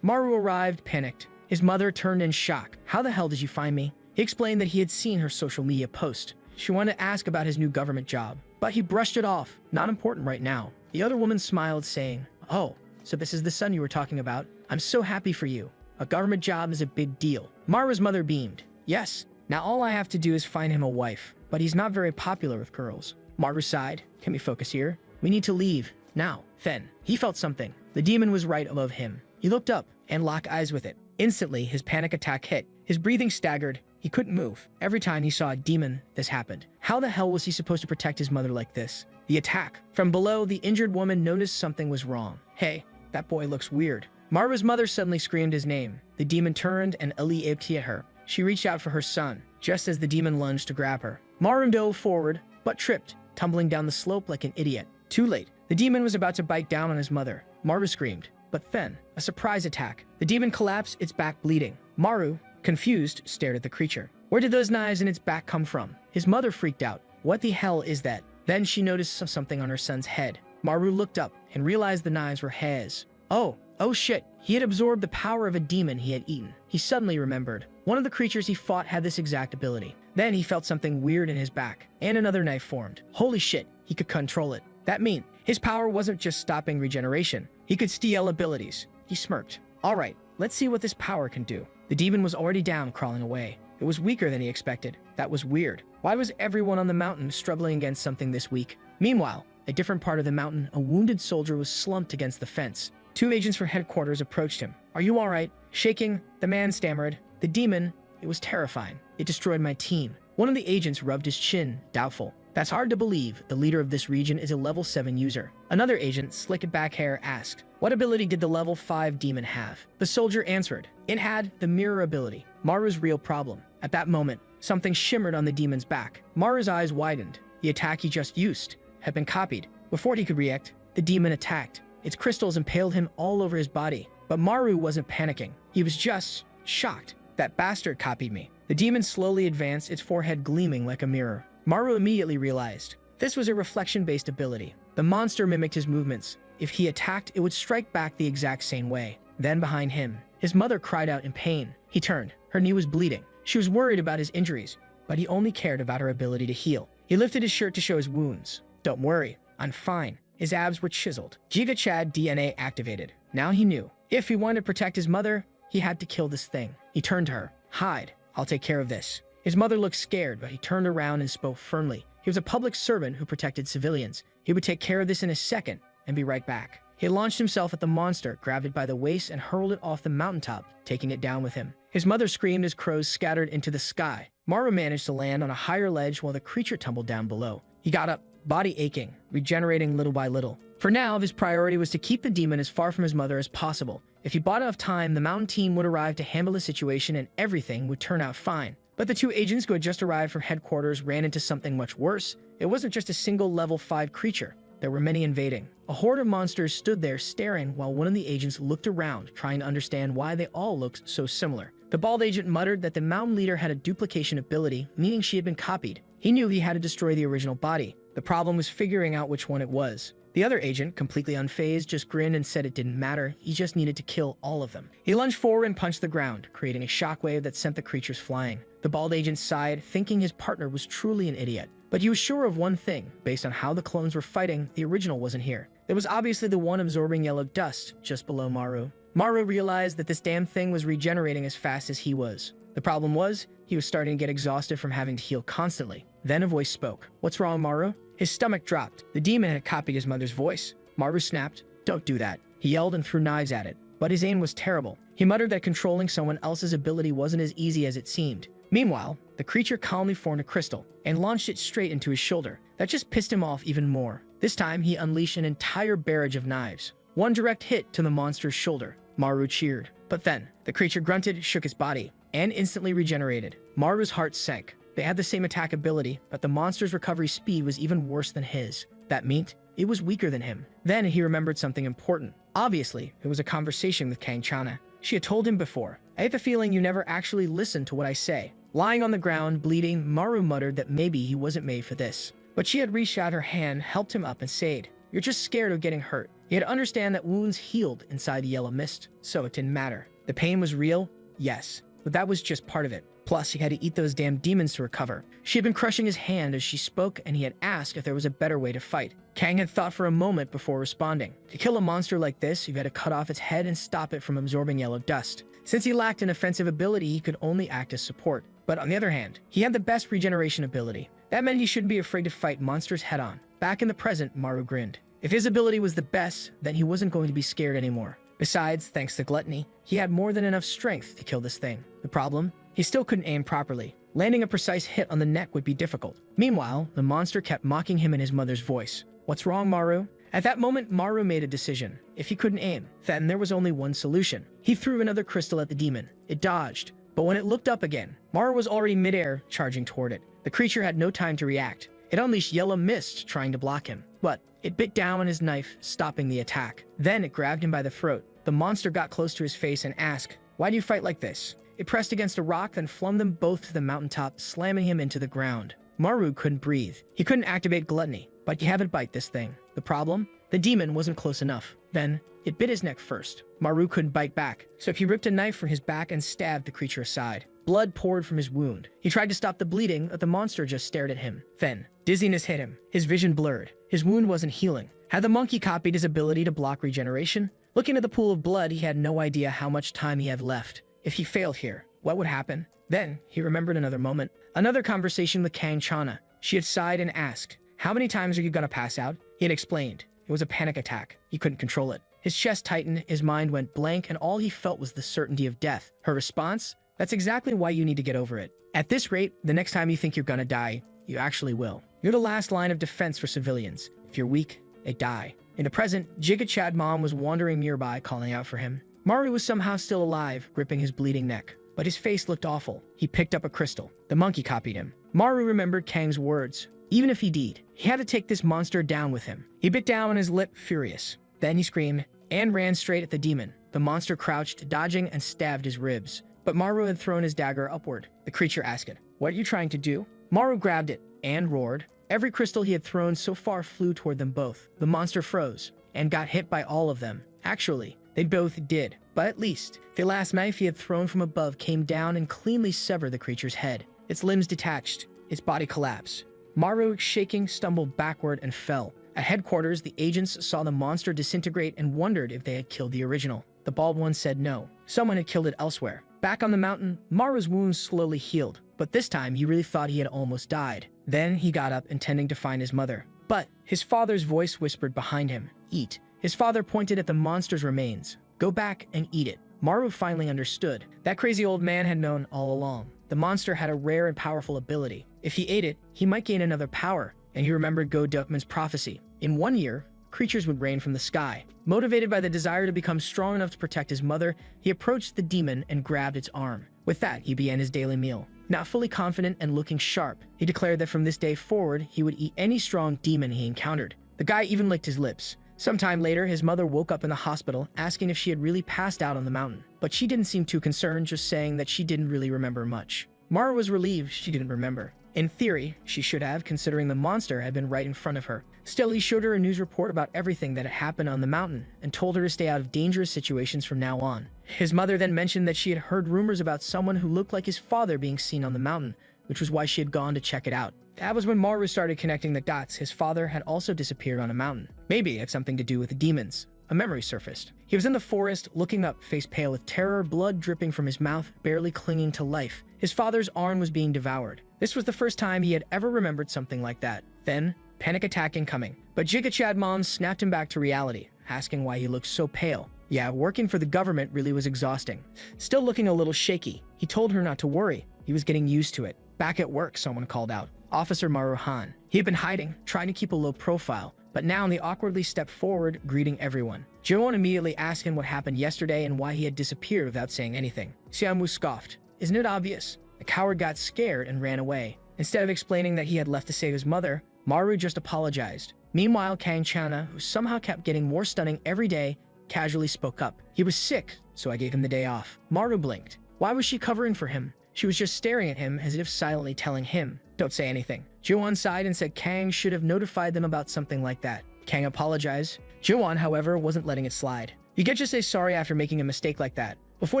Maru arrived, panicked. His mother turned in shock. "How the hell did you find me?" He explained that he had seen her social media post. She wanted to ask about his new government job, but he brushed it off. Not important right now. The other woman smiled, saying, "Oh, so this is the son you were talking about? I'm so happy for you. A government job is a big deal." Maru's mother beamed. "Yes, now all I have to do is find him a wife, but he's not very popular with girls." Maru sighed. "Can we focus here? We need to leave. Now." Then, he felt something. The demon was right above him. He looked up and locked eyes with it. Instantly, his panic attack hit. His breathing staggered. He couldn't move. Every time he saw a demon, this happened. How the hell was he supposed to protect his mother like this? The attack. From below, the injured woman noticed something was wrong. "Hey, that boy looks weird." Maru's mother suddenly screamed his name. The demon turned and leaped at her. She reached out for her son, just as the demon lunged to grab her. Maru dove forward, but tripped, tumbling down the slope like an idiot. Too late. The demon was about to bite down on his mother. Maru screamed. But then, a surprise attack. The demon collapsed, its back bleeding. Maru, confused, stared at the creature. Where did those knives in its back come from? His mother freaked out. What the hell is that? Then she noticed something on her son's head. Maru looked up and realized the knives were his. Oh shit. He had absorbed the power of a demon he had eaten. He suddenly remembered. One of the creatures he fought had this exact ability. Then he felt something weird in his back, and another knife formed. Holy shit, he could control it. That meant his power wasn't just stopping regeneration. He could steal abilities. He smirked. Alright, let's see what this power can do. The demon was already down, crawling away. It was weaker than he expected. That was weird. Why was everyone on the mountain struggling against something this weak? Meanwhile, a different part of the mountain, a wounded soldier was slumped against the fence. 2 agents from headquarters approached him. "Are you alright?" Shaking, the man stammered. "The demon, it was terrifying. It destroyed my team." One of the agents rubbed his chin, doubtful. "That's hard to believe. The leader of this region is a level 7 user." Another agent, slicked back hair, asked, "What ability did the level 5 demon have?" The soldier answered, "It had the mirror ability." Maru's real problem. At that moment, something shimmered on the demon's back. Maru's eyes widened. The attack he just used had been copied. Before he could react, the demon attacked. Its crystals impaled him all over his body. But Maru wasn't panicking. He was just shocked. "That bastard copied me." The demon slowly advanced, its forehead gleaming like a mirror. Maru immediately realized this was a reflection-based ability. The monster mimicked his movements. If he attacked, it would strike back the exact same way. Then behind him, his mother cried out in pain. He turned. Her knee was bleeding. She was worried about his injuries, but he only cared about her ability to heal. He lifted his shirt to show his wounds. "Don't worry, I'm fine." His abs were chiseled. Chad DNA activated. Now he knew. If he wanted to protect his mother, he had to kill this thing. He turned to her. "Hide. I'll take care of this." His mother looked scared, but he turned around and spoke firmly. He was a public servant who protected civilians. He would take care of this in a second and be right back. He launched himself at the monster, grabbed it by the waist, and hurled it off the mountaintop, taking it down with him. His mother screamed as crows scattered into the sky. Maru managed to land on a higher ledge while the creature tumbled down below. He got up, body aching, regenerating little by little. For now, his priority was to keep the demon as far from his mother as possible. If he bought enough time, the mountain team would arrive to handle the situation and everything would turn out fine. But the two agents who had just arrived from headquarters ran into something much worse. It wasn't just a single level 5 creature. There were many invading. A horde of monsters stood there staring while one of the agents looked around, trying to understand why they all looked so similar. The bald agent muttered that the mountain leader had a duplication ability, meaning she had been copied. He knew he had to destroy the original body. The problem was figuring out which one it was. The other agent, completely unfazed, just grinned and said it didn't matter. He just needed to kill all of them. He lunged forward and punched the ground, creating a shockwave that sent the creatures flying. The bald agent sighed, thinking his partner was truly an idiot. But he was sure of one thing. Based on how the clones were fighting, the original wasn't here. There was obviously the one absorbing yellow dust just below Maru. Maru realized that this damn thing was regenerating as fast as he was. The problem was, he was starting to get exhausted from having to heal constantly. Then a voice spoke. "What's wrong, Maru?" His stomach dropped. The demon had copied his mother's voice. Maru snapped. "Don't do that." He yelled and threw knives at it. But his aim was terrible. He muttered that controlling someone else's ability wasn't as easy as it seemed. Meanwhile, the creature calmly formed a crystal and launched it straight into his shoulder. That just pissed him off even more. This time, he unleashed an entire barrage of knives. One direct hit to the monster's shoulder. Maru cheered. But then, the creature grunted, shook his body, and instantly regenerated. Maru's heart sank. They had the same attack ability, but the monster's recovery speed was even worse than his. That meant it was weaker than him. Then he remembered something important. Obviously, it was a conversation with Kang Chana. She had told him before, "I have the feeling you never actually listened to what I say." Lying on the ground, bleeding, Maru muttered that maybe he wasn't made for this. But she had reached out her hand, helped him up, and said, "You're just scared of getting hurt." He had to understand that wounds healed inside the yellow mist, so it didn't matter. The pain was real, yes, but that was just part of it. Plus, he had to eat those damn demons to recover. She had been crushing his hand as she spoke, and he had asked if there was a better way to fight. Kang had thought for a moment before responding. To kill a monster like this, you had to cut off its head and stop it from absorbing yellow dust. Since he lacked an offensive ability, he could only act as support. But on the other hand, he had the best regeneration ability. That meant he shouldn't be afraid to fight monsters head-on. Back in the present, Maru grinned. If his ability was the best, then he wasn't going to be scared anymore. Besides, thanks to gluttony, he had more than enough strength to kill this thing. The problem? He still couldn't aim properly. Landing a precise hit on the neck would be difficult. Meanwhile, the monster kept mocking him in his mother's voice. "What's wrong, Maru?" At that moment, Maru made a decision. If he couldn't aim, then there was only one solution. He threw another crystal at the demon. It dodged. But when it looked up again, Maru was already midair, charging toward it. The creature had no time to react. It unleashed yellow mist, trying to block him. But it bit down on his knife, stopping the attack. Then it grabbed him by the throat. The monster got close to his face and asked, "Why do you fight like this?" It pressed against a rock, then flung them both to the mountaintop, slamming him into the ground. Maru couldn't breathe. He couldn't activate gluttony, but you haven't bite this thing. The problem? The demon wasn't close enough. Then, it bit his neck first. Maru couldn't bite back, so he ripped a knife from his back and stabbed the creature aside. Blood poured from his wound. He tried to stop the bleeding, but the monster just stared at him. Then, dizziness hit him. His vision blurred. His wound wasn't healing. Had the monkey copied his ability to block regeneration? Looking at the pool of blood, he had no idea how much time he had left. If he failed here, what would happen? Then, he remembered another moment. Another conversation with Kang Chana. She had sighed and asked, "How many times are you gonna pass out?" He had explained. It was a panic attack. He couldn't control it. His chest tightened, his mind went blank, and all he felt was the certainty of death. Her response? "That's exactly why you need to get over it. At this rate, the next time you think you're gonna die, you actually will. You're the last line of defense for civilians. If you're weak, they die." In the present, Jigga Chad Mom was wandering nearby, calling out for him. Maru was somehow still alive, gripping his bleeding neck. But his face looked awful. He picked up a crystal. The monkey copied him. Maru remembered Kang's words. Even if he did, he had to take this monster down with him. He bit down on his lip, furious. Then he screamed and ran straight at the demon. The monster crouched, dodging, and stabbed his ribs. But Maru had thrown his dagger upward. The creature asked, "What are you trying to do?" Maru grabbed it and roared. Every crystal he had thrown so far flew toward them both. The monster froze and got hit by all of them. Actually, they both did. But at least, the last knife he had thrown from above came down and cleanly severed the creature's head. Its limbs detached. Its body collapsed. Maru, shaking, stumbled backward and fell. At headquarters, the agents saw the monster disintegrate and wondered if they had killed the original. The bald one said no. Someone had killed it elsewhere. Back on the mountain, Maru's wounds slowly healed. but this time he really thought he had almost died. Then he got up, intending to find his mother. But his father's voice whispered behind him, "Eat." His father pointed at the monster's remains. "Go back and eat it." Maru finally understood. That crazy old man had known all along. The monster had a rare and powerful ability. If he ate it, he might gain another power, and he remembered Go-Dukman's prophecy. In 1 year, creatures would rain from the sky. Motivated by the desire to become strong enough to protect his mother, he approached the demon and grabbed its arm. With that, he began his daily meal. Not fully confident and looking sharp, he declared that from this day forward, he would eat any strong demon he encountered. The guy even licked his lips. Sometime later, his mother woke up in the hospital, asking if she had really passed out on the mountain. But she didn't seem too concerned, just saying that she didn't really remember much. Mara was relieved she didn't remember. In theory, she should have, considering the monster had been right in front of her. Still, he showed her a news report about everything that had happened on the mountain and told her to stay out of dangerous situations from now on. His mother then mentioned that she had heard rumors about someone who looked like his father being seen on the mountain, which was why she had gone to check it out. That was when Maru started connecting the dots. His father had also disappeared on a mountain. Maybe it had something to do with the demons. A memory surfaced. He was in the forest, looking up, face pale with terror, blood dripping from his mouth, barely clinging to life. His father's arm was being devoured. This was the first time he had ever remembered something like that. Then, panic attack incoming. But Jigachad Mom snapped him back to reality, asking why he looked so pale. Yeah, working for the government really was exhausting. Still looking a little shaky, he told her not to worry. He was getting used to it. Back at work, someone called out. Officer Maruhan. He had been hiding, trying to keep a low profile, but now they awkwardly stepped forward, greeting everyone. Joon immediately asked him what happened yesterday and why he had disappeared without saying anything. Xiaomu scoffed. Isn't it obvious? The coward got scared and ran away. Instead of explaining that he had left to save his mother, Maru just apologized. Meanwhile, Kang Chana, who somehow kept getting more stunning every day, casually spoke up. He was sick, so I gave him the day off. Maru blinked. Why was she covering for him? She was just staring at him as if silently telling him, "Don't say anything." Joon sighed and said Kang should have notified them about something like that. Kang apologized. Joon, however, wasn't letting it slide. You get to say sorry after making a mistake like that. Before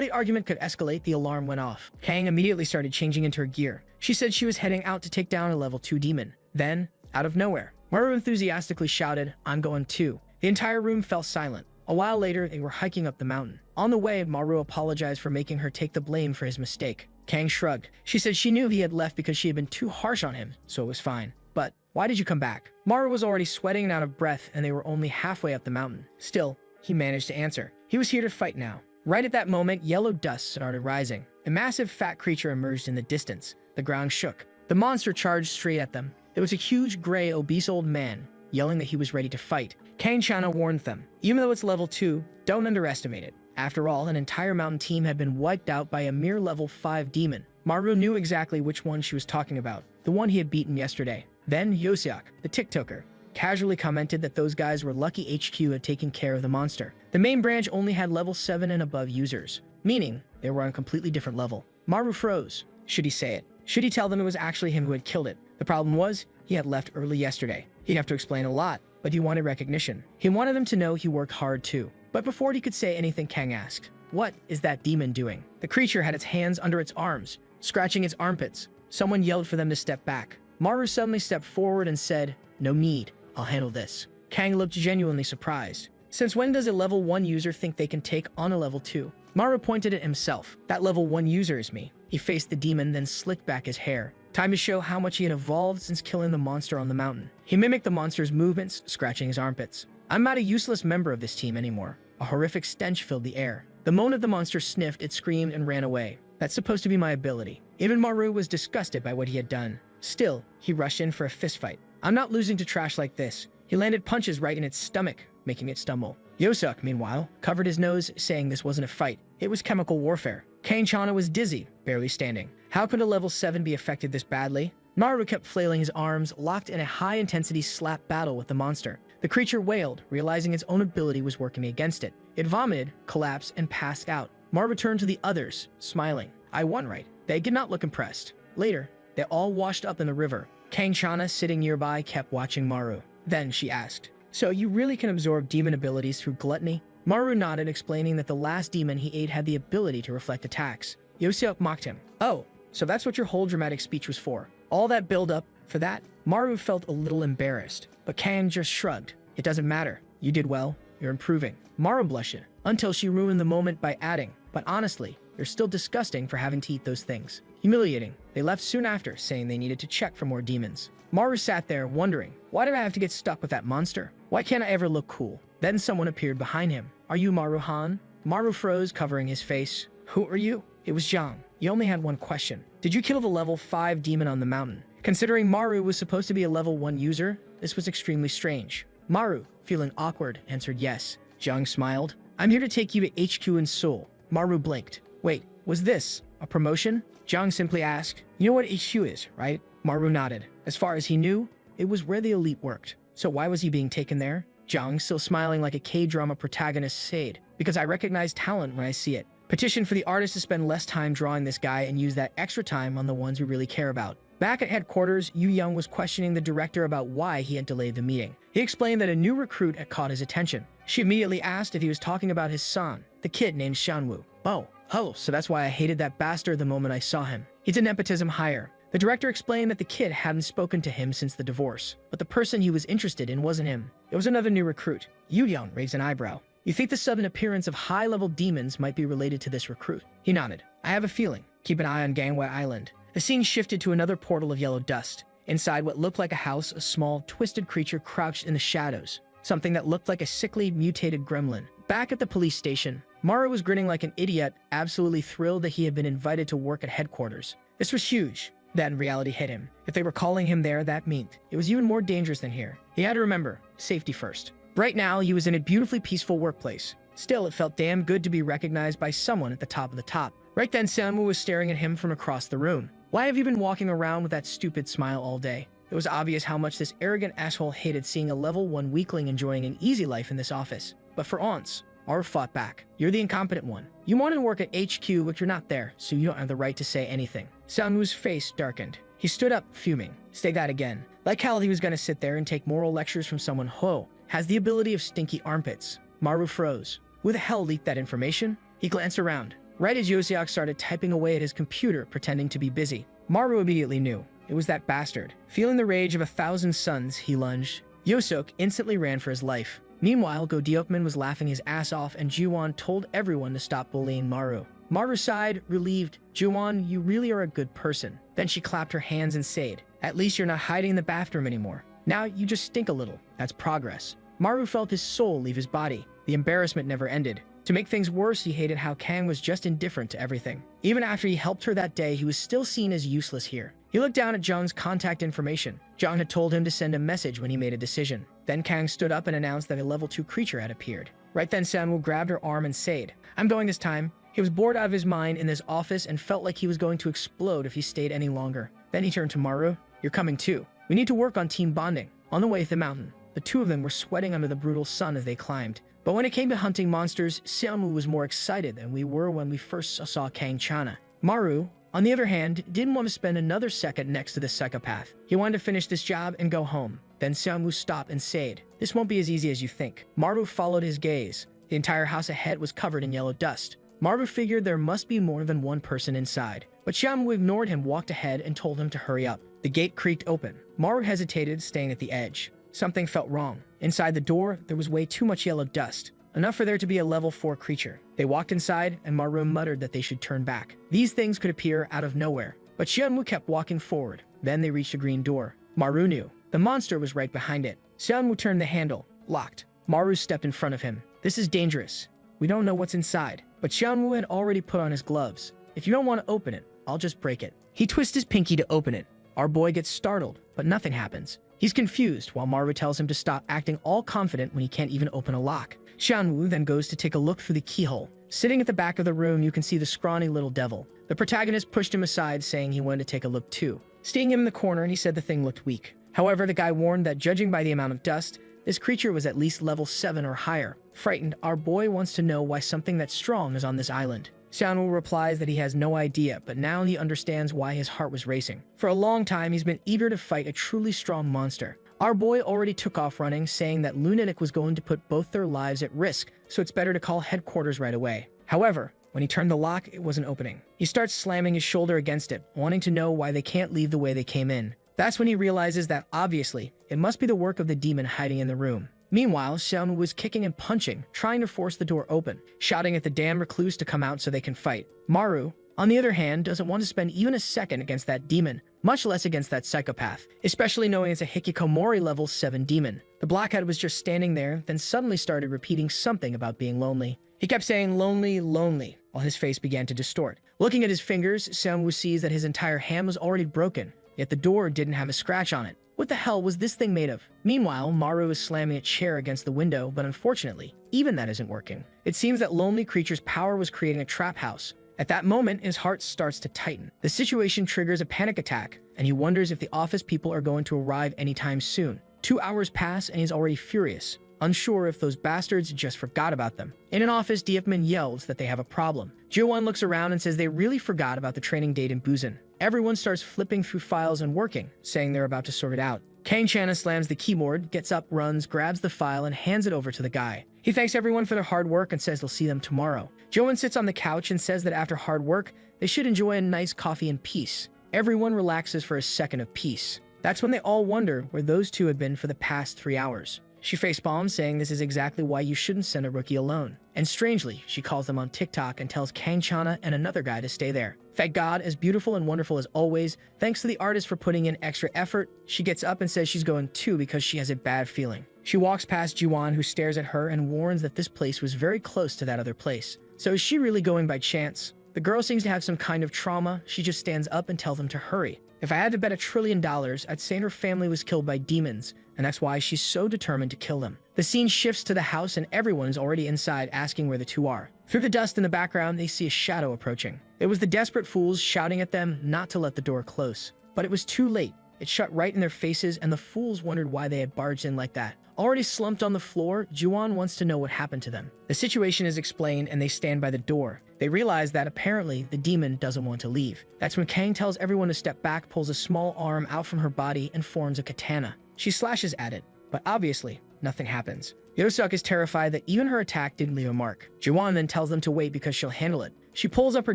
the argument could escalate, the alarm went off. Kang immediately started changing into her gear. She said she was heading out to take down a level 2 demon. Then, out of nowhere, Maru enthusiastically shouted, "I'm going too." The entire room fell silent. A while later, they were hiking up the mountain. On the way, Maru apologized for making her take the blame for his mistake. Kang shrugged. She said she knew he had left because she had been too harsh on him, so it was fine. But why did you come back? Maru was already sweating and out of breath, and they were only halfway up the mountain. Still, he managed to answer. He was here to fight now. Right at that moment, yellow dust started rising. A massive fat creature emerged in the distance. The ground shook. The monster charged straight at them. It was a huge, gray, obese old man, yelling that he was ready to fight. Kang Chana warned them, even though it's level 2, don't underestimate it. After all, an entire mountain team had been wiped out by a mere level 5 demon. Maru knew exactly which one she was talking about, the one he had beaten yesterday. Then Yosiak, the TikToker, casually commented that those guys were lucky HQ had taken care of the monster. The main branch only had level 7 and above users, meaning they were on a completely different level. Maru froze. Should he say it? Should he tell them it was actually him who had killed it? The problem was, he had left early yesterday. He'd have to explain a lot, but he wanted recognition. He wanted them to know he worked hard too. But before he could say anything, Kang asked, "What is that demon doing?" The creature had its hands under its arms, scratching its armpits. Someone yelled for them to step back. Maru suddenly stepped forward and said, "No need, I'll handle this." Kang looked genuinely surprised. Since when does a level 1 user think they can take on a level 2? Maru pointed at himself. That level 1 user is me. He faced the demon, then slicked back his hair. Time to show how much he had evolved since killing the monster on the mountain. He mimicked the monster's movements, scratching his armpits. I'm not a useless member of this team anymore. A horrific stench filled the air. The moment the monster sniffed, it screamed and ran away. That's supposed to be my ability. Even Maru was disgusted by what he had done. Still, he rushed in for a fistfight. I'm not losing to trash like this. He landed punches right in its stomach, making it stumble. Yosak, meanwhile, covered his nose, saying this wasn't a fight. It was chemical warfare. Kang Chana was dizzy, barely standing. How could a level 7 be affected this badly? Maru kept flailing his arms, locked in a high-intensity slap battle with the monster. The creature wailed, realizing its own ability was working against it. It vomited, collapsed, and passed out. Maru turned to the others, smiling. I won, right? They did not look impressed. Later, they all washed up in the river. Kang Chana, sitting nearby, kept watching Maru. Then she asked, "So you really can absorb demon abilities through gluttony?" Maru nodded, explaining that the last demon he ate had the ability to reflect attacks. Yoseok mocked him. "Oh, so that's what your whole dramatic speech was for? All that build-up for that?" Maru felt a little embarrassed, but Kang just shrugged. "It doesn't matter. You did well. You're improving." Maru blushed, until she ruined the moment by adding, "But honestly, They're still disgusting for having to eat those things. Humiliating. They left soon after, saying they needed to check for more demons. Maru sat there, wondering, why did I have to get stuck with that monster? Why can't I ever look cool? Then someone appeared behind him. Are you Maru-han? Maru froze, covering his face. Who are you? It was Zhang. He only had one question. Did you kill the level 5 demon on the mountain? Considering Maru was supposed to be a level 1 user, this was extremely strange. Maru, feeling awkward, answered yes. Zhang smiled. I'm here to take you to HQ in Seoul. Maru blinked. Wait, was this a promotion? Zhang simply asked. You know what HQ is, right? Maru nodded. As far as he knew, it was where the elite worked. So why was he being taken there? Zhang, still smiling like a K-drama protagonist, said, because I recognize talent when I see it. Petition for the artist to spend less time drawing this guy and use that extra time on the ones we really care about. Back at headquarters, Yu Young was questioning the director about why he had delayed the meeting. He explained that a new recruit had caught his attention. She immediately asked if he was talking about his son, the kid named Shanwu. Oh, so that's why I hated that bastard the moment I saw him. He's a nepotism hire. The director explained that the kid hadn't spoken to him since the divorce, but the person he was interested in wasn't him. It was another new recruit. Yu Young raised an eyebrow. You think the sudden appearance of high-level demons might be related to this recruit? He nodded. I have a feeling. Keep an eye on Gangwei Island. The scene shifted to another portal of yellow dust. Inside what looked like a house, a small, twisted creature crouched in the shadows. Something that looked like a sickly, mutated gremlin. Back at the police station, Maru was grinning like an idiot, absolutely thrilled that he had been invited to work at headquarters. This was huge. Then reality hit him. If they were calling him there, that meant it was even more dangerous than here. He had to remember, safety first. Right now, he was in a beautifully peaceful workplace. Still, it felt damn good to be recognized by someone at the top of the top. Right then, Sanmu was staring at him from across the room. Why have you been walking around with that stupid smile all day? It was obvious how much this arrogant asshole hated seeing a level 1 weakling enjoying an easy life in this office. But for once, Maru fought back. You're the incompetent one. You wanted to work at HQ, but you're not there, so you don't have the right to say anything. Sanmu's face darkened. He stood up, fuming. Say that again. Like how he was going to sit there and take moral lectures from someone who has the ability of stinky armpits. Maru froze. Who the hell leaked that information? He glanced around. Right as Yosiak started typing away at his computer, pretending to be busy. Maru immediately knew. It was that bastard. Feeling the rage of 1,000 suns, he lunged. Yosok instantly ran for his life. Meanwhile, Go Diopman was laughing his ass off and Juwon told everyone to stop bullying Maru. Maru sighed, relieved. Juwon, you really are a good person. Then she clapped her hands and said, at least you're not hiding in the bathroom anymore. Now you just stink a little. That's progress. Maru felt his soul leave his body. The embarrassment never ended. To make things worse, he hated how Kang was just indifferent to everything. Even after he helped her that day, he was still seen as useless here. He looked down at Zhang's contact information. Zhang had told him to send a message when he made a decision. Then Kang stood up and announced that a level 2 creature had appeared. Right then, Sanwoo grabbed her arm and said, I'm going this time. He was bored out of his mind in this office and felt like he was going to explode if he stayed any longer. Then he turned to Maru. You're coming too. We need to work on team bonding. On the way to the mountain, the two of them were sweating under the brutal sun as they climbed. But when it came to hunting monsters, Seamu was more excited than we were when we first saw Kang Chana. Maru, on the other hand, didn't want to spend another second next to this psychopath. He wanted to finish this job and go home. Then Seamu stopped and said, this won't be as easy as you think. Maru followed his gaze. The entire house ahead was covered in yellow dust. Maru figured there must be more than one person inside. But Seamu ignored him, walked ahead, and told him to hurry up. The gate creaked open. Maru hesitated, staying at the edge. Something felt wrong. Inside the door, there was way too much yellow dust. Enough for there to be a level 4 creature. They walked inside, and Maru muttered that they should turn back. These things could appear out of nowhere. But Xianwu kept walking forward. Then they reached a green door. Maru knew. The monster was right behind it. Xianwu turned the handle. Locked. Maru stepped in front of him. This is dangerous. We don't know what's inside. But Xianwu had already put on his gloves. If you don't want to open it, I'll just break it. He twists his pinky to open it. Our boy gets startled, but nothing happens. He's confused while Maru tells him to stop acting all confident when he can't even open a lock. Xianwu then goes to take a look through the keyhole. Sitting at the back of the room, you can see the scrawny little devil. The protagonist pushed him aside, saying he wanted to take a look too. Seeing him in the corner, and he said the thing looked weak. However, the guy warned that judging by the amount of dust, this creature was at least level 7 or higher. Frightened, our boy wants to know why something that strong is on this island. Xianwu replies that he has no idea, but now he understands why his heart was racing. For a long time, he's been eager to fight a truly strong monster. Our boy already took off running, saying that Lunatic was going to put both their lives at risk, so it's better to call headquarters right away. However, when he turned the lock, it wasn't opening. He starts slamming his shoulder against it, wanting to know why they can't leave the way they came in. That's when he realizes that, obviously, it must be the work of the demon hiding in the room. Meanwhile, Seon was kicking and punching, trying to force the door open, shouting at the damn recluse to come out so they can fight. Maru, on the other hand, doesn't want to spend even a second against that demon, much less against that psychopath, especially knowing it's a Hikikomori level 7 demon. The blackhead was just standing there, then suddenly started repeating something about being lonely. He kept saying lonely, lonely, while his face began to distort. Looking at his fingers, Seon sees that his entire hand was already broken, yet the door didn't have a scratch on it. What the hell was this thing made of? Meanwhile, Maru is slamming a chair against the window, but unfortunately, even that isn't working. It seems that lonely creature's power was creating a trap house. At that moment, his heart starts to tighten. The situation triggers a panic attack, and he wonders if the office people are going to arrive anytime soon. 2 hours pass, and he's already furious, unsure if those bastards just forgot about them. In an office, DFman yells that they have a problem. Jiwon looks around and says they really forgot about the training date in Busan. Everyone starts flipping through files and working, saying they're about to sort it out. Kang Chana slams the keyboard, gets up, runs, grabs the file, and hands it over to the guy. He thanks everyone for their hard work and says he'll see them tomorrow. Jiwon sits on the couch and says that after hard work, they should enjoy a nice coffee in peace. Everyone relaxes for a second of peace. That's when they all wonder where those two had been for the past 3 hours. She facepalms, saying this is exactly why you shouldn't send a rookie alone. And strangely, she calls them on TikTok and tells Kang Chana and another guy to stay there. Thank God, as beautiful and wonderful as always, thanks to the artist for putting in extra effort, she gets up and says she's going too because she has a bad feeling. She walks past Jiwon, who stares at her and warns that this place was very close to that other place. So is she really going by chance? The girl seems to have some kind of trauma. She just stands up and tells them to hurry. If I had to bet $1 trillion, I'd say her family was killed by demons, and that's why she's so determined to kill them. The scene shifts to the house and everyone is already inside asking where the two are. Through the dust in the background, they see a shadow approaching. It was the desperate fools shouting at them not to let the door close. But it was too late. It shut right in their faces and the fools wondered why they had barged in like that. Already slumped on the floor, Jiwon wants to know what happened to them. The situation is explained and they stand by the door. They realize that apparently the demon doesn't want to leave. That's when Kang tells everyone to step back, pulls a small arm out from her body and forms a katana. She slashes at it, but obviously nothing happens. Yoseok is terrified that even her attack didn't leave a mark. Jiwon then tells them to wait because she'll handle it. She pulls up her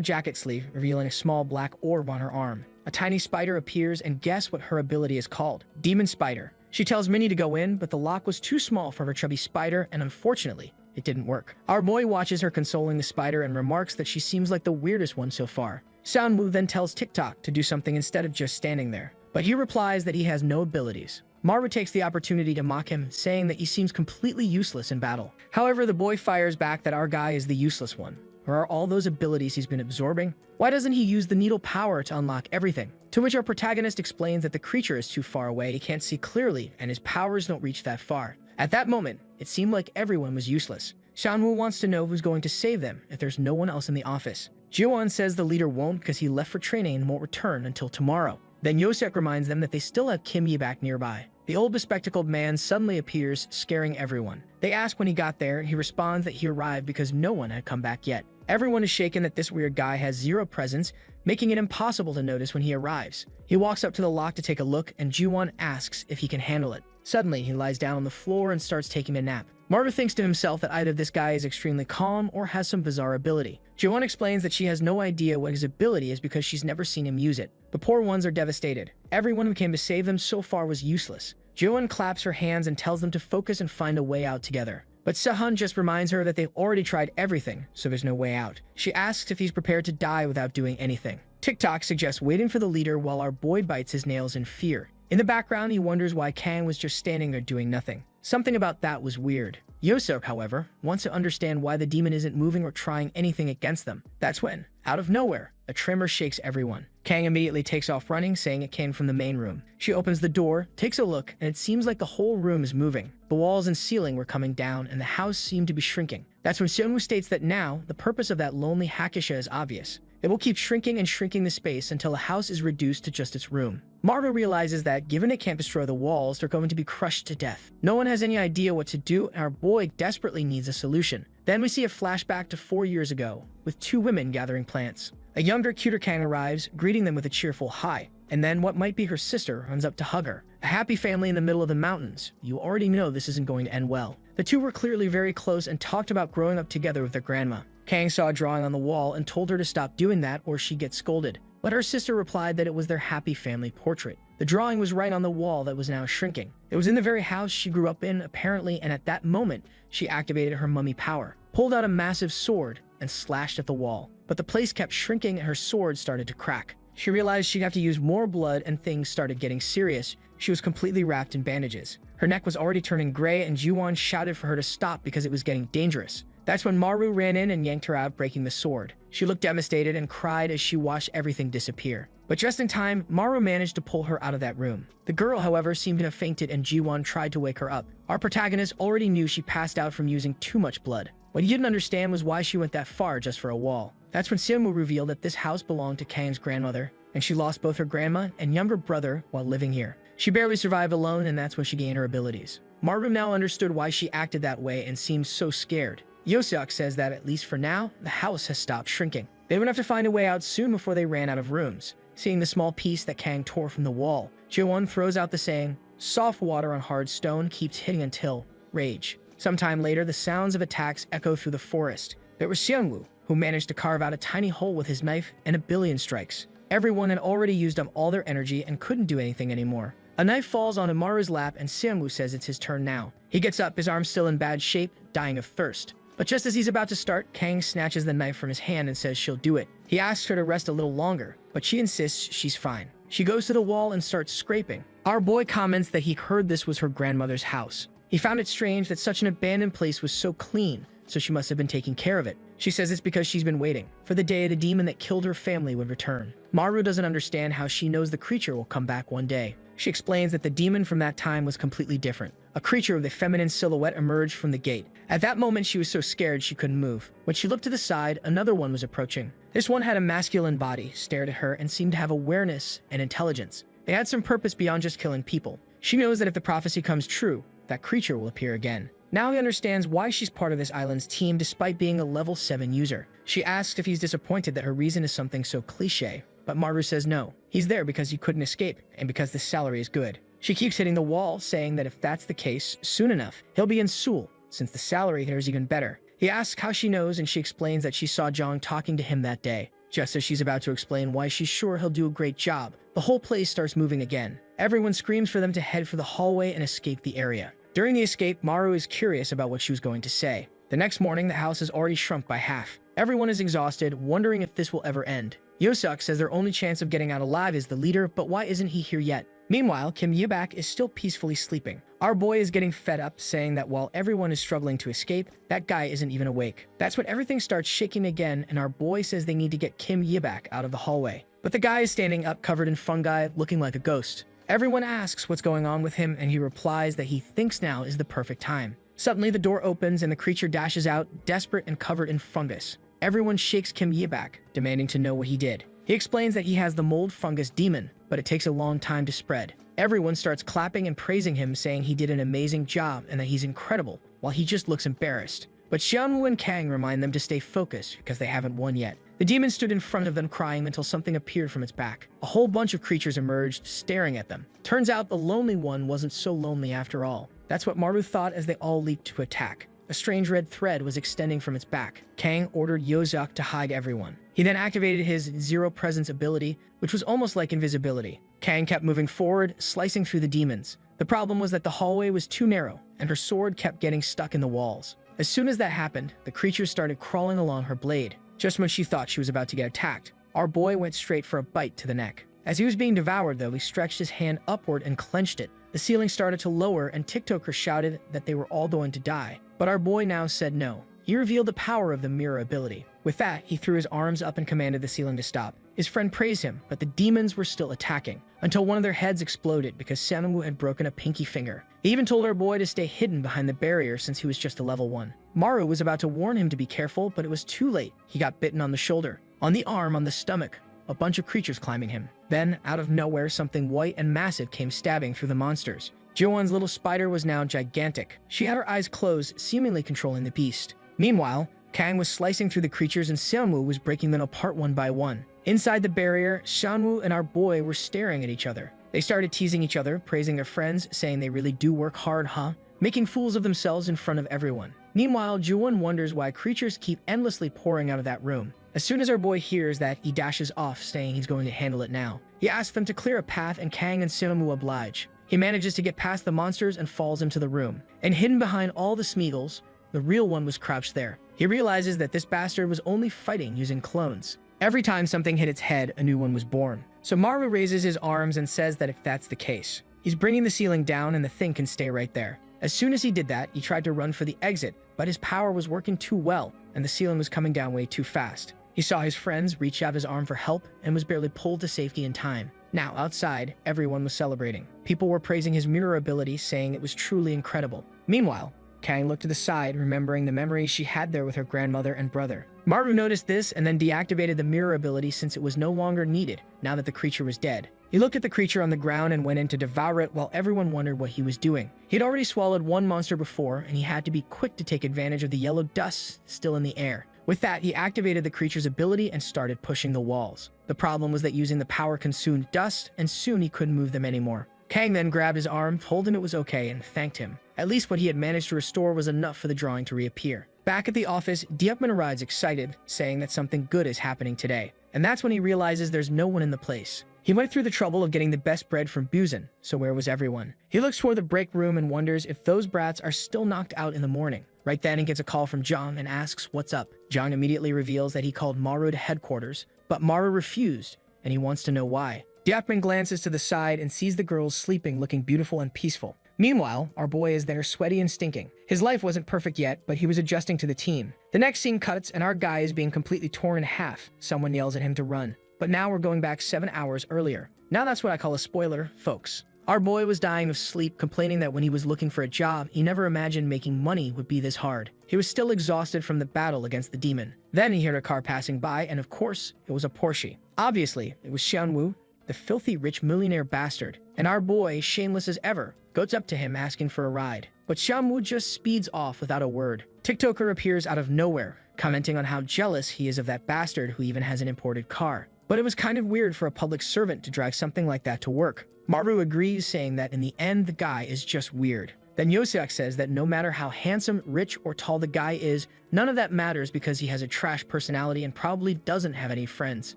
jacket sleeve, revealing a small black orb on her arm. A tiny spider appears and guess what her ability is called? Demon Spider. She tells Minnie to go in, but the lock was too small for her chubby spider and unfortunately, it didn't work. Our boy watches her consoling the spider and remarks that she seems like the weirdest one so far. Soundwoo then tells TikTok to do something instead of just standing there. But he replies that he has no abilities. Maru takes the opportunity to mock him, saying that he seems completely useless in battle. However, the boy fires back that our guy is the useless one. Or are all those abilities he's been absorbing? Why doesn't he use the needle power to unlock everything? To which our protagonist explains that the creature is too far away, he can't see clearly, and his powers don't reach that far. At that moment, it seemed like everyone was useless. Shanwoo wants to know who's going to save them if there's no one else in the office. Jiwon says the leader won't because he left for training and won't return until tomorrow. Then Yoseok reminds them that they still have Kim Yi back nearby. The old bespectacled man suddenly appears, scaring everyone. They ask when he got there, and he responds that he arrived because no one had come back yet. Everyone is shaken that this weird guy has zero presence, making it impossible to notice when he arrives. He walks up to the lock to take a look, and Jiwon asks if he can handle it. Suddenly, he lies down on the floor and starts taking a nap. Maru thinks to himself that either this guy is extremely calm or has some bizarre ability. Jiwon explains that she has no idea what his ability is because she's never seen him use it. The poor ones are devastated. Everyone who came to save them so far was useless. Jiwon claps her hands and tells them to focus and find a way out together. But Sehun just reminds her that they've already tried everything, so there's no way out. She asks if he's prepared to die without doing anything. TikTok suggests waiting for the leader while our boy bites his nails in fear. In the background, he wonders why Kang was just standing there doing nothing. Something about that was weird. Yoseok, however, wants to understand why the demon isn't moving or trying anything against them. That's when, out of nowhere, a tremor shakes everyone. Kang immediately takes off running, saying it came from the main room. She opens the door, takes a look, and it seems like the whole room is moving. The walls and ceiling were coming down, and the house seemed to be shrinking. That's when Seonwoo states that now, the purpose of that lonely Hakisha is obvious. It will keep shrinking and shrinking the space until the house is reduced to just its room. Maru realizes that, given it can't destroy the walls, they're going to be crushed to death. No one has any idea what to do, and our boy desperately needs a solution. Then we see a flashback to 4 years ago, with 2 women gathering plants. A younger, cuter Kang arrives, greeting them with a cheerful hi. And then what might be her sister runs up to hug her. A happy family in the middle of the mountains. You already know this isn't going to end well. The two were clearly very close and talked about growing up together with their grandma. Kang saw a drawing on the wall and told her to stop doing that or she'd get scolded. But her sister replied that it was their happy family portrait. The drawing was right on the wall that was now shrinking. It was in the very house she grew up in, apparently, and at that moment, she activated her mummy power, pulled out a massive sword, and slashed at the wall. But the place kept shrinking and her sword started to crack. She realized she'd have to use more blood and things started getting serious. She was completely wrapped in bandages. Her neck was already turning gray and Ju-won shouted for her to stop because it was getting dangerous. That's when Maru ran in and yanked her out, breaking the sword. She looked devastated and cried as she watched everything disappear. But just in time, Maru managed to pull her out of that room. The girl, however, seemed to have fainted and Ji-won tried to wake her up. Our protagonist already knew she passed out from using too much blood. What he didn't understand was why she went that far just for a wall. That's when Seung-woo revealed that this house belonged to Kang's grandmother, and she lost both her grandma and younger brother while living here. She barely survived alone, and that's when she gained her abilities. Maru now understood why she acted that way and seemed so scared. Yoseok says that, at least for now, the house has stopped shrinking. They would have to find a way out soon before they ran out of rooms. Seeing the small piece that Kang tore from the wall, Ji-won throws out the saying, "Soft water on hard stone keeps hitting until rage." Sometime later, the sounds of attacks echo through the forest. There was Seung-woo, who managed to carve out a tiny hole with his knife and a billion strikes. Everyone had already used up all their energy and couldn't do anything anymore. A knife falls on Amaru's lap and Seung-woo says it's his turn now. He gets up, his arm still in bad shape, dying of thirst. But just as he's about to start, Kang snatches the knife from his hand and says she'll do it. He asks her to rest a little longer, but she insists she's fine. She goes to the wall and starts scraping. Our boy comments that he heard this was her grandmother's house. He found it strange that such an abandoned place was so clean, so she must have been taking care of it. She says it's because she's been waiting for the day the demon that killed her family would return. Maru doesn't understand how she knows the creature will come back one day. She explains that the demon from that time was completely different. A creature with a feminine silhouette emerged from the gate. At that moment, she was so scared she couldn't move. When she looked to the side, another one was approaching. This one had a masculine body, stared at her, and seemed to have awareness and intelligence. They had some purpose beyond just killing people. She knows that if the prophecy comes true, that creature will appear again. Now he understands why she's part of this island's team despite being a level 7 user. She asks if he's disappointed that her reason is something so cliche, but Maru says no. He's there because he couldn't escape, and because the salary is good. She keeps hitting the wall, saying that if that's the case, soon enough, he'll be in Seoul, since the salary here is even better. He asks how she knows, and she explains that she saw Jong talking to him that day. Just as she's about to explain why she's sure he'll do a great job, the whole place starts moving again. Everyone screams for them to head for the hallway and escape the area. During the escape, Maru is curious about what she was going to say. The next morning, the house has already shrunk by half. Everyone is exhausted, wondering if this will ever end. Yoseok says their only chance of getting out alive is the leader, but why isn't he here yet? Meanwhile, Kim Yibak is still peacefully sleeping. Our boy is getting fed up, saying that while everyone is struggling to escape, that guy isn't even awake. That's when everything starts shaking again, and our boy says they need to get Kim Yibak out of the hallway. But the guy is standing up covered in fungi, looking like a ghost. Everyone asks what's going on with him, and he replies that he thinks now is the perfect time. Suddenly, the door opens and the creature dashes out, desperate and covered in fungus. Everyone shakes Kim Yibak, demanding to know what he did. He explains that he has the mold fungus demon, but it takes a long time to spread. Everyone starts clapping and praising him, saying he did an amazing job and that he's incredible, while he just looks embarrassed. But Xianwu and Kang remind them to stay focused because they haven't won yet. The demon stood in front of them crying until something appeared from its back. A whole bunch of creatures emerged, staring at them. Turns out the lonely one wasn't so lonely after all. That's what Maru thought as they all leaped to attack. A strange red thread was extending from its back. Kang ordered Yoseok to hide everyone. He then activated his Zero Presence ability, which was almost like invisibility. Kang kept moving forward, slicing through the demons. The problem was that the hallway was too narrow, and her sword kept getting stuck in the walls. As soon as that happened, the creature started crawling along her blade. Just when she thought she was about to get attacked, our boy went straight for a bite to the neck. As he was being devoured, though, he stretched his hand upward and clenched it. The ceiling started to lower, and TikTokers shouted that they were all going to die. But our boy now said no. He revealed the power of the mirror ability. With that, he threw his arms up and commanded the ceiling to stop. His friend praised him, but the demons were still attacking, until one of their heads exploded because Samungu had broken a pinky finger. He even told our boy to stay hidden behind the barrier since he was just a level 1. Maru was about to warn him to be careful, but it was too late. He got bitten on the shoulder, on the arm, on the stomach. A bunch of creatures climbing him. Then, out of nowhere, something white and massive came stabbing through the monsters. Jiwon's little spider was now gigantic. She had her eyes closed, seemingly controlling the beast. Meanwhile, Kang was slicing through the creatures and Seonwoo was breaking them apart one by one. Inside the barrier, Seonwoo and our boy were staring at each other. They started teasing each other, praising their friends, saying they really do work hard, huh? Making fools of themselves in front of everyone. Meanwhile, Jiwon wonders why creatures keep endlessly pouring out of that room. As soon as our boy hears that, he dashes off, saying he's going to handle it now. He asks them to clear a path, and Kang and Seomu oblige. He manages to get past the monsters and falls into the room. And hidden behind all the Smeagol's, the real one was crouched there. He realizes that this bastard was only fighting using clones. Every time something hit its head, a new one was born. So Maru raises his arms and says that if that's the case, he's bringing the ceiling down and the thing can stay right there. As soon as he did that, he tried to run for the exit, but his power was working too well, and the ceiling was coming down way too fast. He saw his friends reach out his arm for help and was barely pulled to safety in time. Now, outside, everyone was celebrating. People were praising his mirror ability, saying it was truly incredible. Meanwhile, Kang looked to the side, remembering the memories she had there with her grandmother and brother. Maru noticed this and then deactivated the mirror ability since it was no longer needed now that the creature was dead. He looked at the creature on the ground and went in to devour it while everyone wondered what he was doing. He had already swallowed one monster before, and he had to be quick to take advantage of the yellow dust still in the air. With that, he activated the creature's ability and started pushing the walls. The problem was that using the power consumed dust, and soon he couldn't move them anymore. Kang then grabbed his arm, told him it was okay, and thanked him. At least what he had managed to restore was enough for the drawing to reappear. Back at the office, Diepman arrives excited, saying that something good is happening today. And that's when he realizes there's no one in the place. He went through the trouble of getting the best bread from Busan, so where was everyone? He looks toward the break room and wonders if those brats are still knocked out in the morning. Right then, he gets a call from Jong and asks what's up. Jong immediately reveals that he called Maru to headquarters, but Maru refused, and he wants to know why. Diepman glances to the side and sees the girls sleeping, looking beautiful and peaceful. Meanwhile, our boy is there sweaty and stinking. His life wasn't perfect yet, but he was adjusting to the team. The next scene cuts and our guy is being completely torn in half. Someone yells at him to run. But now we're going back 7 hours earlier. Now that's what I call a spoiler, folks. Our boy was dying of sleep, complaining that when he was looking for a job, he never imagined making money would be this hard. He was still exhausted from the battle against the demon. Then he heard a car passing by, and of course, it was a Porsche. Obviously, it was Xianwu, the filthy rich millionaire bastard. And our boy, shameless as ever, goes up to him asking for a ride. But Xianwu just speeds off without a word. TikToker appears out of nowhere, commenting on how jealous he is of that bastard who even has an imported car. But it was kind of weird for a public servant to drag something like that to work. Maru agrees, saying that in the end, the guy is just weird. Then Yoseok says that no matter how handsome, rich, or tall the guy is, none of that matters because he has a trash personality and probably doesn't have any friends.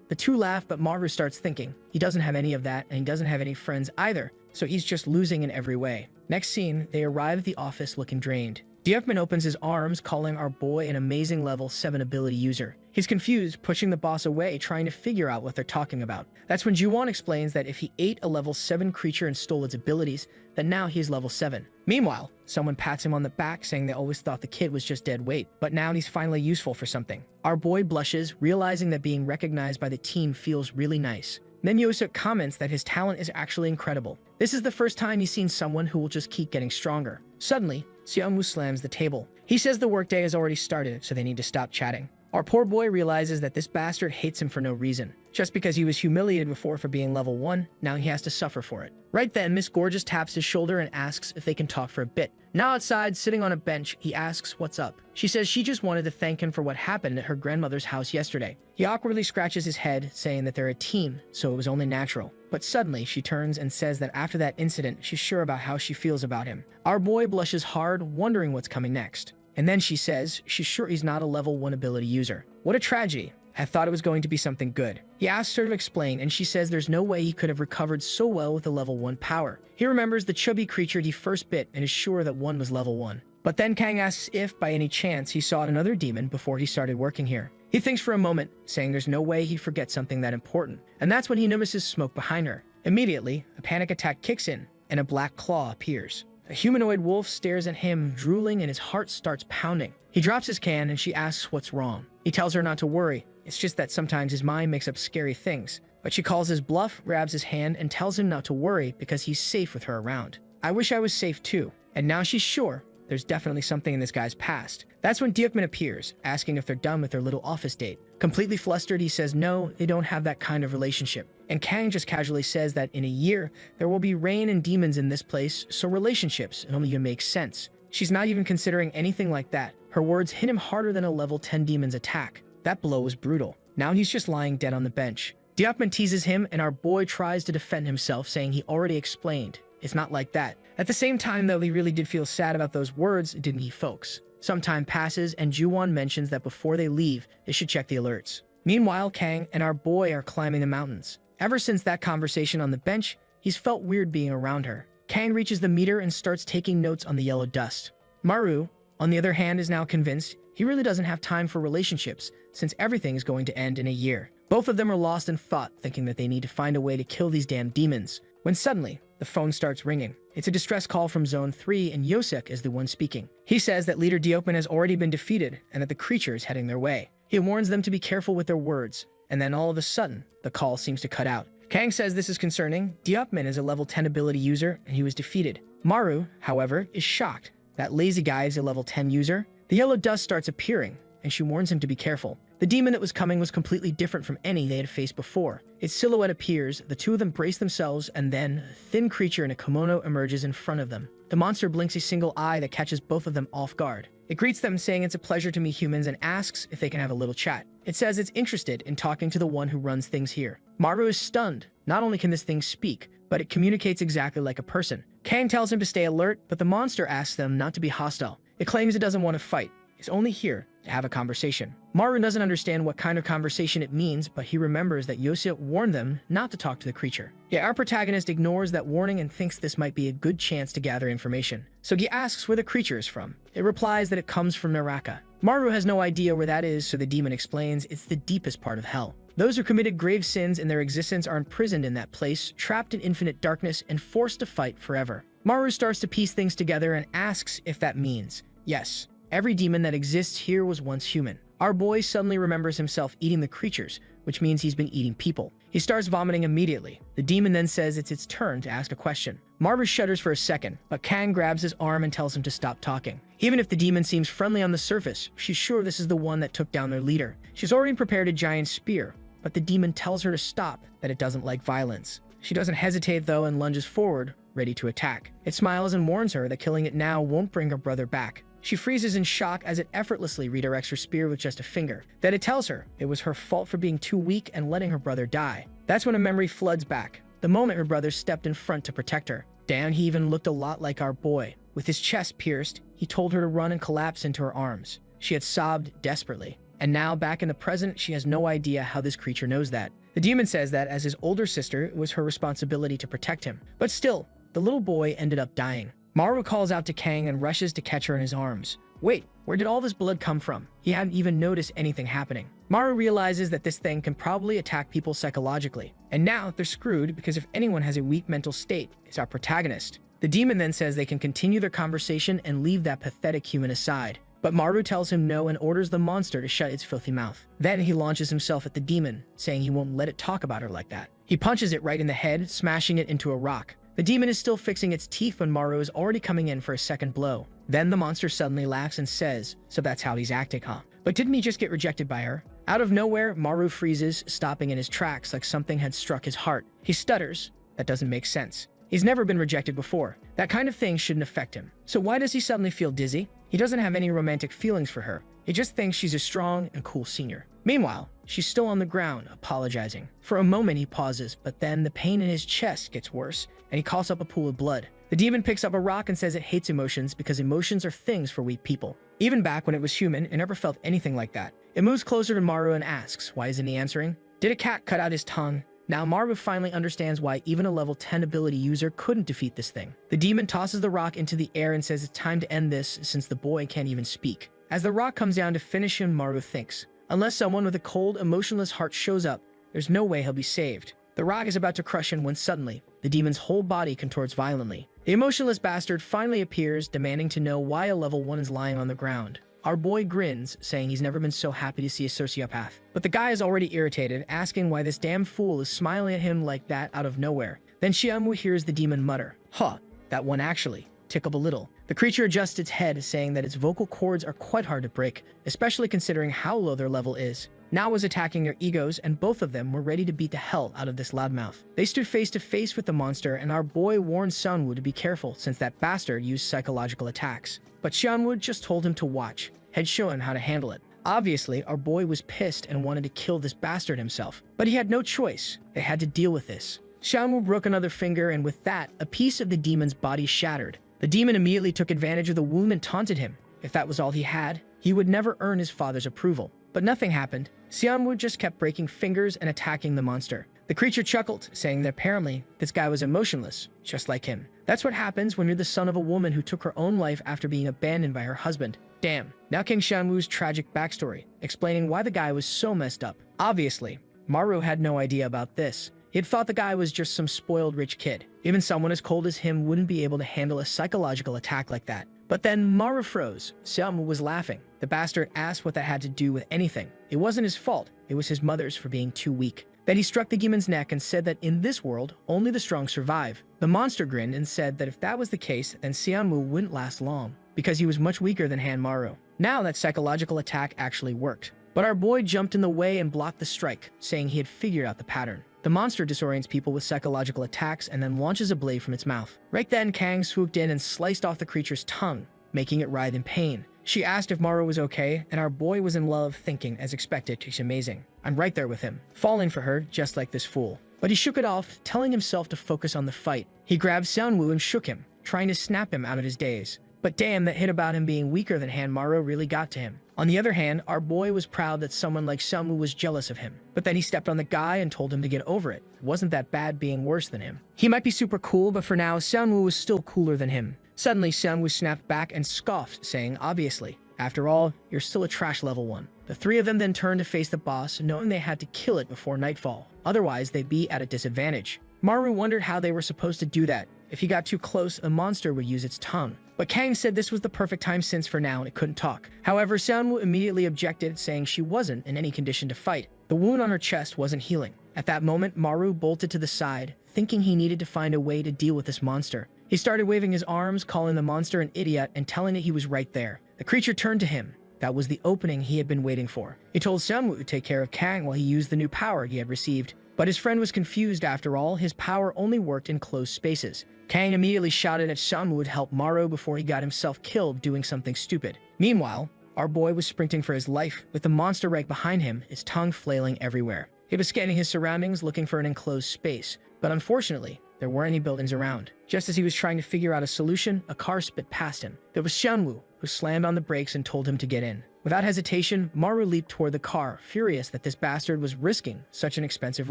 The two laugh, but Maru starts thinking he doesn't have any of that and he doesn't have any friends either, so he's just losing in every way. Next scene, they arrive at the office looking drained. Diepman opens his arms, calling our boy an amazing level 7 ability user. He's confused, pushing the boss away, trying to figure out what they're talking about. That's when Juwon explains that if he ate a level 7 creature and stole its abilities, then now he's level 7. Meanwhile, someone pats him on the back, saying they always thought the kid was just dead weight, but now he's finally useful for something. Our boy blushes, realizing that being recognized by the team feels really nice. Then Yoseok comments that his talent is actually incredible. This is the first time he's seen someone who will just keep getting stronger. Suddenly, Seomu slams the table. He says the workday has already started, so they need to stop chatting. Our poor boy realizes that this bastard hates him for no reason. Just because he was humiliated before for being level 1, now he has to suffer for it. Right then, Miss Gorgeous taps his shoulder and asks if they can talk for a bit. Now outside, sitting on a bench, he asks what's up. She says she just wanted to thank him for what happened at her grandmother's house yesterday. He awkwardly scratches his head, saying that they're a team, so it was only natural. But suddenly, she turns and says that after that incident, she's sure about how she feels about him. Our boy blushes hard, wondering what's coming next. And then she says she's sure he's not a level 1 ability user. What a tragedy. I thought it was going to be something good. He asks her to explain, and she says there's no way he could have recovered so well with a level 1 power. He remembers the chubby creature he first bit and is sure that one was level 1. But then Kang asks if, by any chance, he saw another demon before he started working here. He thinks for a moment, saying there's no way he'd forget something that important. And that's when he notices smoke behind her. Immediately, a panic attack kicks in, and a black claw appears. A humanoid wolf stares at him, drooling, and his heart starts pounding. He drops his can, and she asks what's wrong. He tells her not to worry. It's just that sometimes his mind makes up scary things. But she calls his bluff, grabs his hand, and tells him not to worry because he's safe with her around. I wish I was safe too. And now she's sure there's definitely something in this guy's past. That's when Diekman appears, asking if they're done with their little office date. Completely flustered, he says no, they don't have that kind of relationship. And Kang just casually says that in a year, there will be rain and demons in this place, so relationships, it only even makes sense. She's not even considering anything like that. Her words hit him harder than a level 10 demon's attack. That blow was brutal. Now he's just lying dead on the bench. Diekman teases him, and our boy tries to defend himself, saying he already explained. It's not like that. At the same time, though, he really did feel sad about those words, didn't he, folks? Some time passes, and Juwon mentions that before they leave, they should check the alerts. Meanwhile, Kang and our boy are climbing the mountains. Ever since that conversation on the bench, he's felt weird being around her. Kang reaches the meter and starts taking notes on the yellow dust. Maru, on the other hand, is now convinced he really doesn't have time for relationships since everything is going to end in a year. Both of them are lost in thought, thinking that they need to find a way to kill these damn demons, when suddenly, the phone starts ringing. It's a distress call from Zone 3 and Yosek is the one speaking. He says that leader Diopman has already been defeated and that the creature is heading their way. He warns them to be careful with their words, and then all of a sudden, the call seems to cut out. Kang says this is concerning. Diopman is a level 10 ability user and he was defeated. Maru, however, is shocked. That lazy guy is a level 10 user. The yellow dust starts appearing, and she warns him to be careful. The demon that was coming was completely different from any they had faced before. Its silhouette appears, the two of them brace themselves, and then a thin creature in a kimono emerges in front of them. The monster blinks a single eye that catches both of them off guard. It greets them, saying it's a pleasure to meet humans, and asks if they can have a little chat. It says it's interested in talking to the one who runs things here. Maru is stunned. Not only can this thing speak, but it communicates exactly like a person. Kang tells him to stay alert, but the monster asks them not to be hostile. It claims it doesn't want to fight. It's only here to have a conversation. Maru doesn't understand what kind of conversation it means, but he remembers that Yosef warned them not to talk to the creature. Yet our protagonist ignores that warning and thinks this might be a good chance to gather information. So he asks where the creature is from. It replies that it comes from Naraka. Maru has no idea where that is, so the demon explains it's the deepest part of hell. Those who committed grave sins in their existence are imprisoned in that place, trapped in infinite darkness, and forced to fight forever. Maru starts to piece things together and asks if that means, yes, every demon that exists here was once human. Our boy suddenly remembers himself eating the creatures, which means he's been eating people. He starts vomiting immediately. The demon then says it's its turn to ask a question. Maru shudders for a second, but Kang grabs his arm and tells him to stop talking. Even if the demon seems friendly on the surface, she's sure this is the one that took down their leader. She's already prepared a giant spear, but the demon tells her to stop, that it doesn't like violence. She doesn't hesitate though and lunges forward, ready to attack. It smiles and warns her that killing it now won't bring her brother back. She freezes in shock as it effortlessly redirects her spear with just a finger. Then it tells her it was her fault for being too weak and letting her brother die. That's when a memory floods back, the moment her brother stepped in front to protect her. Damn, he even looked a lot like our boy. With his chest pierced, he told her to run and collapse into her arms. She had sobbed desperately. And now, back in the present, she has no idea how this creature knows that. The demon says that as his older sister, it was her responsibility to protect him. But still, the little boy ended up dying. Maru calls out to Kang and rushes to catch her in his arms. Wait, where did all this blood come from? He hadn't even noticed anything happening. Maru realizes that this thing can probably attack people psychologically. And now they're screwed because if anyone has a weak mental state, it's our protagonist. The demon then says they can continue their conversation and leave that pathetic human aside. But Maru tells him no and orders the monster to shut its filthy mouth. Then he launches himself at the demon, saying he won't let it talk about her like that. He punches it right in the head, smashing it into a rock. The demon is still fixing its teeth when Maru is already coming in for a second blow. Then the monster suddenly laughs and says, so that's how he's acting, huh? But didn't he just get rejected by her? Out of nowhere, Maru freezes, stopping in his tracks like something had struck his heart. He stutters. That doesn't make sense. He's never been rejected before. That kind of thing shouldn't affect him. So why does he suddenly feel dizzy? He doesn't have any romantic feelings for her. He just thinks she's a strong and cool senior. Meanwhile, she's still on the ground, apologizing. For a moment he pauses, but then the pain in his chest gets worse, and he coughs up a pool of blood. The demon picks up a rock and says it hates emotions because emotions are things for weak people. Even back when it was human, it never felt anything like that. It moves closer to Maru and asks, why isn't he answering? Did a cat cut out his tongue? Now Maru finally understands why even a level 10 ability user couldn't defeat this thing. The demon tosses the rock into the air and says it's time to end this since the boy can't even speak. As the rock comes down to finish him, Maru thinks, unless someone with a cold, emotionless heart shows up, there's no way he'll be saved. The rock is about to crush him when suddenly, the demon's whole body contorts violently. The emotionless bastard finally appears, demanding to know why a level 1 is lying on the ground. Our boy grins, saying he's never been so happy to see a sociopath. But the guy is already irritated, asking why this damn fool is smiling at him like that out of nowhere. Then Xiaomu hears the demon mutter, huh, that one actually tickled a little. The creature adjusts its head, saying that its vocal cords are quite hard to break, especially considering how low their level is. Now was attacking their egos, and both of them were ready to beat the hell out of this loudmouth. They stood face to face with the monster, and our boy warned Sunwoo to be careful since that bastard used psychological attacks. But Xianwoo just told him to watch, had shown him how to handle it. Obviously, our boy was pissed and wanted to kill this bastard himself, but he had no choice. They had to deal with this. Xianwoo broke another finger, and with that, a piece of the demon's body shattered. The demon immediately took advantage of the wound and taunted him. If that was all he had, he would never earn his father's approval. But nothing happened. Xianwu just kept breaking fingers and attacking the monster. The creature chuckled, saying that apparently this guy was emotionless, just like him. That's what happens when you're the son of a woman who took her own life after being abandoned by her husband. Damn. Now King Xianwu's tragic backstory, explaining why the guy was so messed up. Obviously, Maru had no idea about this. He had thought the guy was just some spoiled rich kid. Even someone as cold as him wouldn't be able to handle a psychological attack like that. But then Maru froze. Xianwu was laughing. The bastard asked what that had to do with anything. It wasn't his fault. It was his mother's for being too weak. Then he struck the demon's neck and said that in this world, only the strong survive. The monster grinned and said that if that was the case, then Xianwu wouldn't last long, because he was much weaker than Han Maru. Now that psychological attack actually worked. But our boy jumped in the way and blocked the strike, saying he had figured out the pattern. The monster disorients people with psychological attacks and then launches a blade from its mouth. Right then, Kang swooped in and sliced off the creature's tongue, making it writhe in pain. She asked if Maru was okay, and our boy was in love, thinking, as expected, she's amazing. I'm right there with him, falling for her just like this fool. But he shook it off, telling himself to focus on the fight. He grabbed Xianwu and shook him, trying to snap him out of his daze. But damn, that hit about him being weaker than Han Maru really got to him. On the other hand, our boy was proud that someone like Xianwu was jealous of him. But then he stepped on the guy and told him to get over it. It wasn't that bad being worse than him. He might be super cool, but for now, Xianwu was still cooler than him. Suddenly, Xianwu snapped back and scoffed, saying, obviously, after all, you're still a trash level 1. The three of them then turned to face the boss, knowing they had to kill it before nightfall. Otherwise, they'd be at a disadvantage. Maru wondered how they were supposed to do that. If he got too close, the monster would use its tongue. But Kang said this was the perfect time since for now it couldn't talk. However, Xianwu immediately objected, saying she wasn't in any condition to fight. The wound on her chest wasn't healing. At that moment, Maru bolted to the side, thinking he needed to find a way to deal with this monster. He started waving his arms, calling the monster an idiot and telling it he was right there. The creature turned to him. That was the opening he had been waiting for. He told Xianwu to take care of Kang while he used the new power he had received. But his friend was confused. After all, his power only worked in closed spaces. Kang immediately shouted at Xianwu would help Maru before he got himself killed doing something stupid. Meanwhile, our boy was sprinting for his life, with the monster right behind him, his tongue flailing everywhere. He was scanning his surroundings, looking for an enclosed space. But unfortunately, there weren't any buildings around. Just as he was trying to figure out a solution, a car sped past him. There was Xianwu, who slammed on the brakes and told him to get in. Without hesitation, Maru leaped toward the car, furious that this bastard was risking such an expensive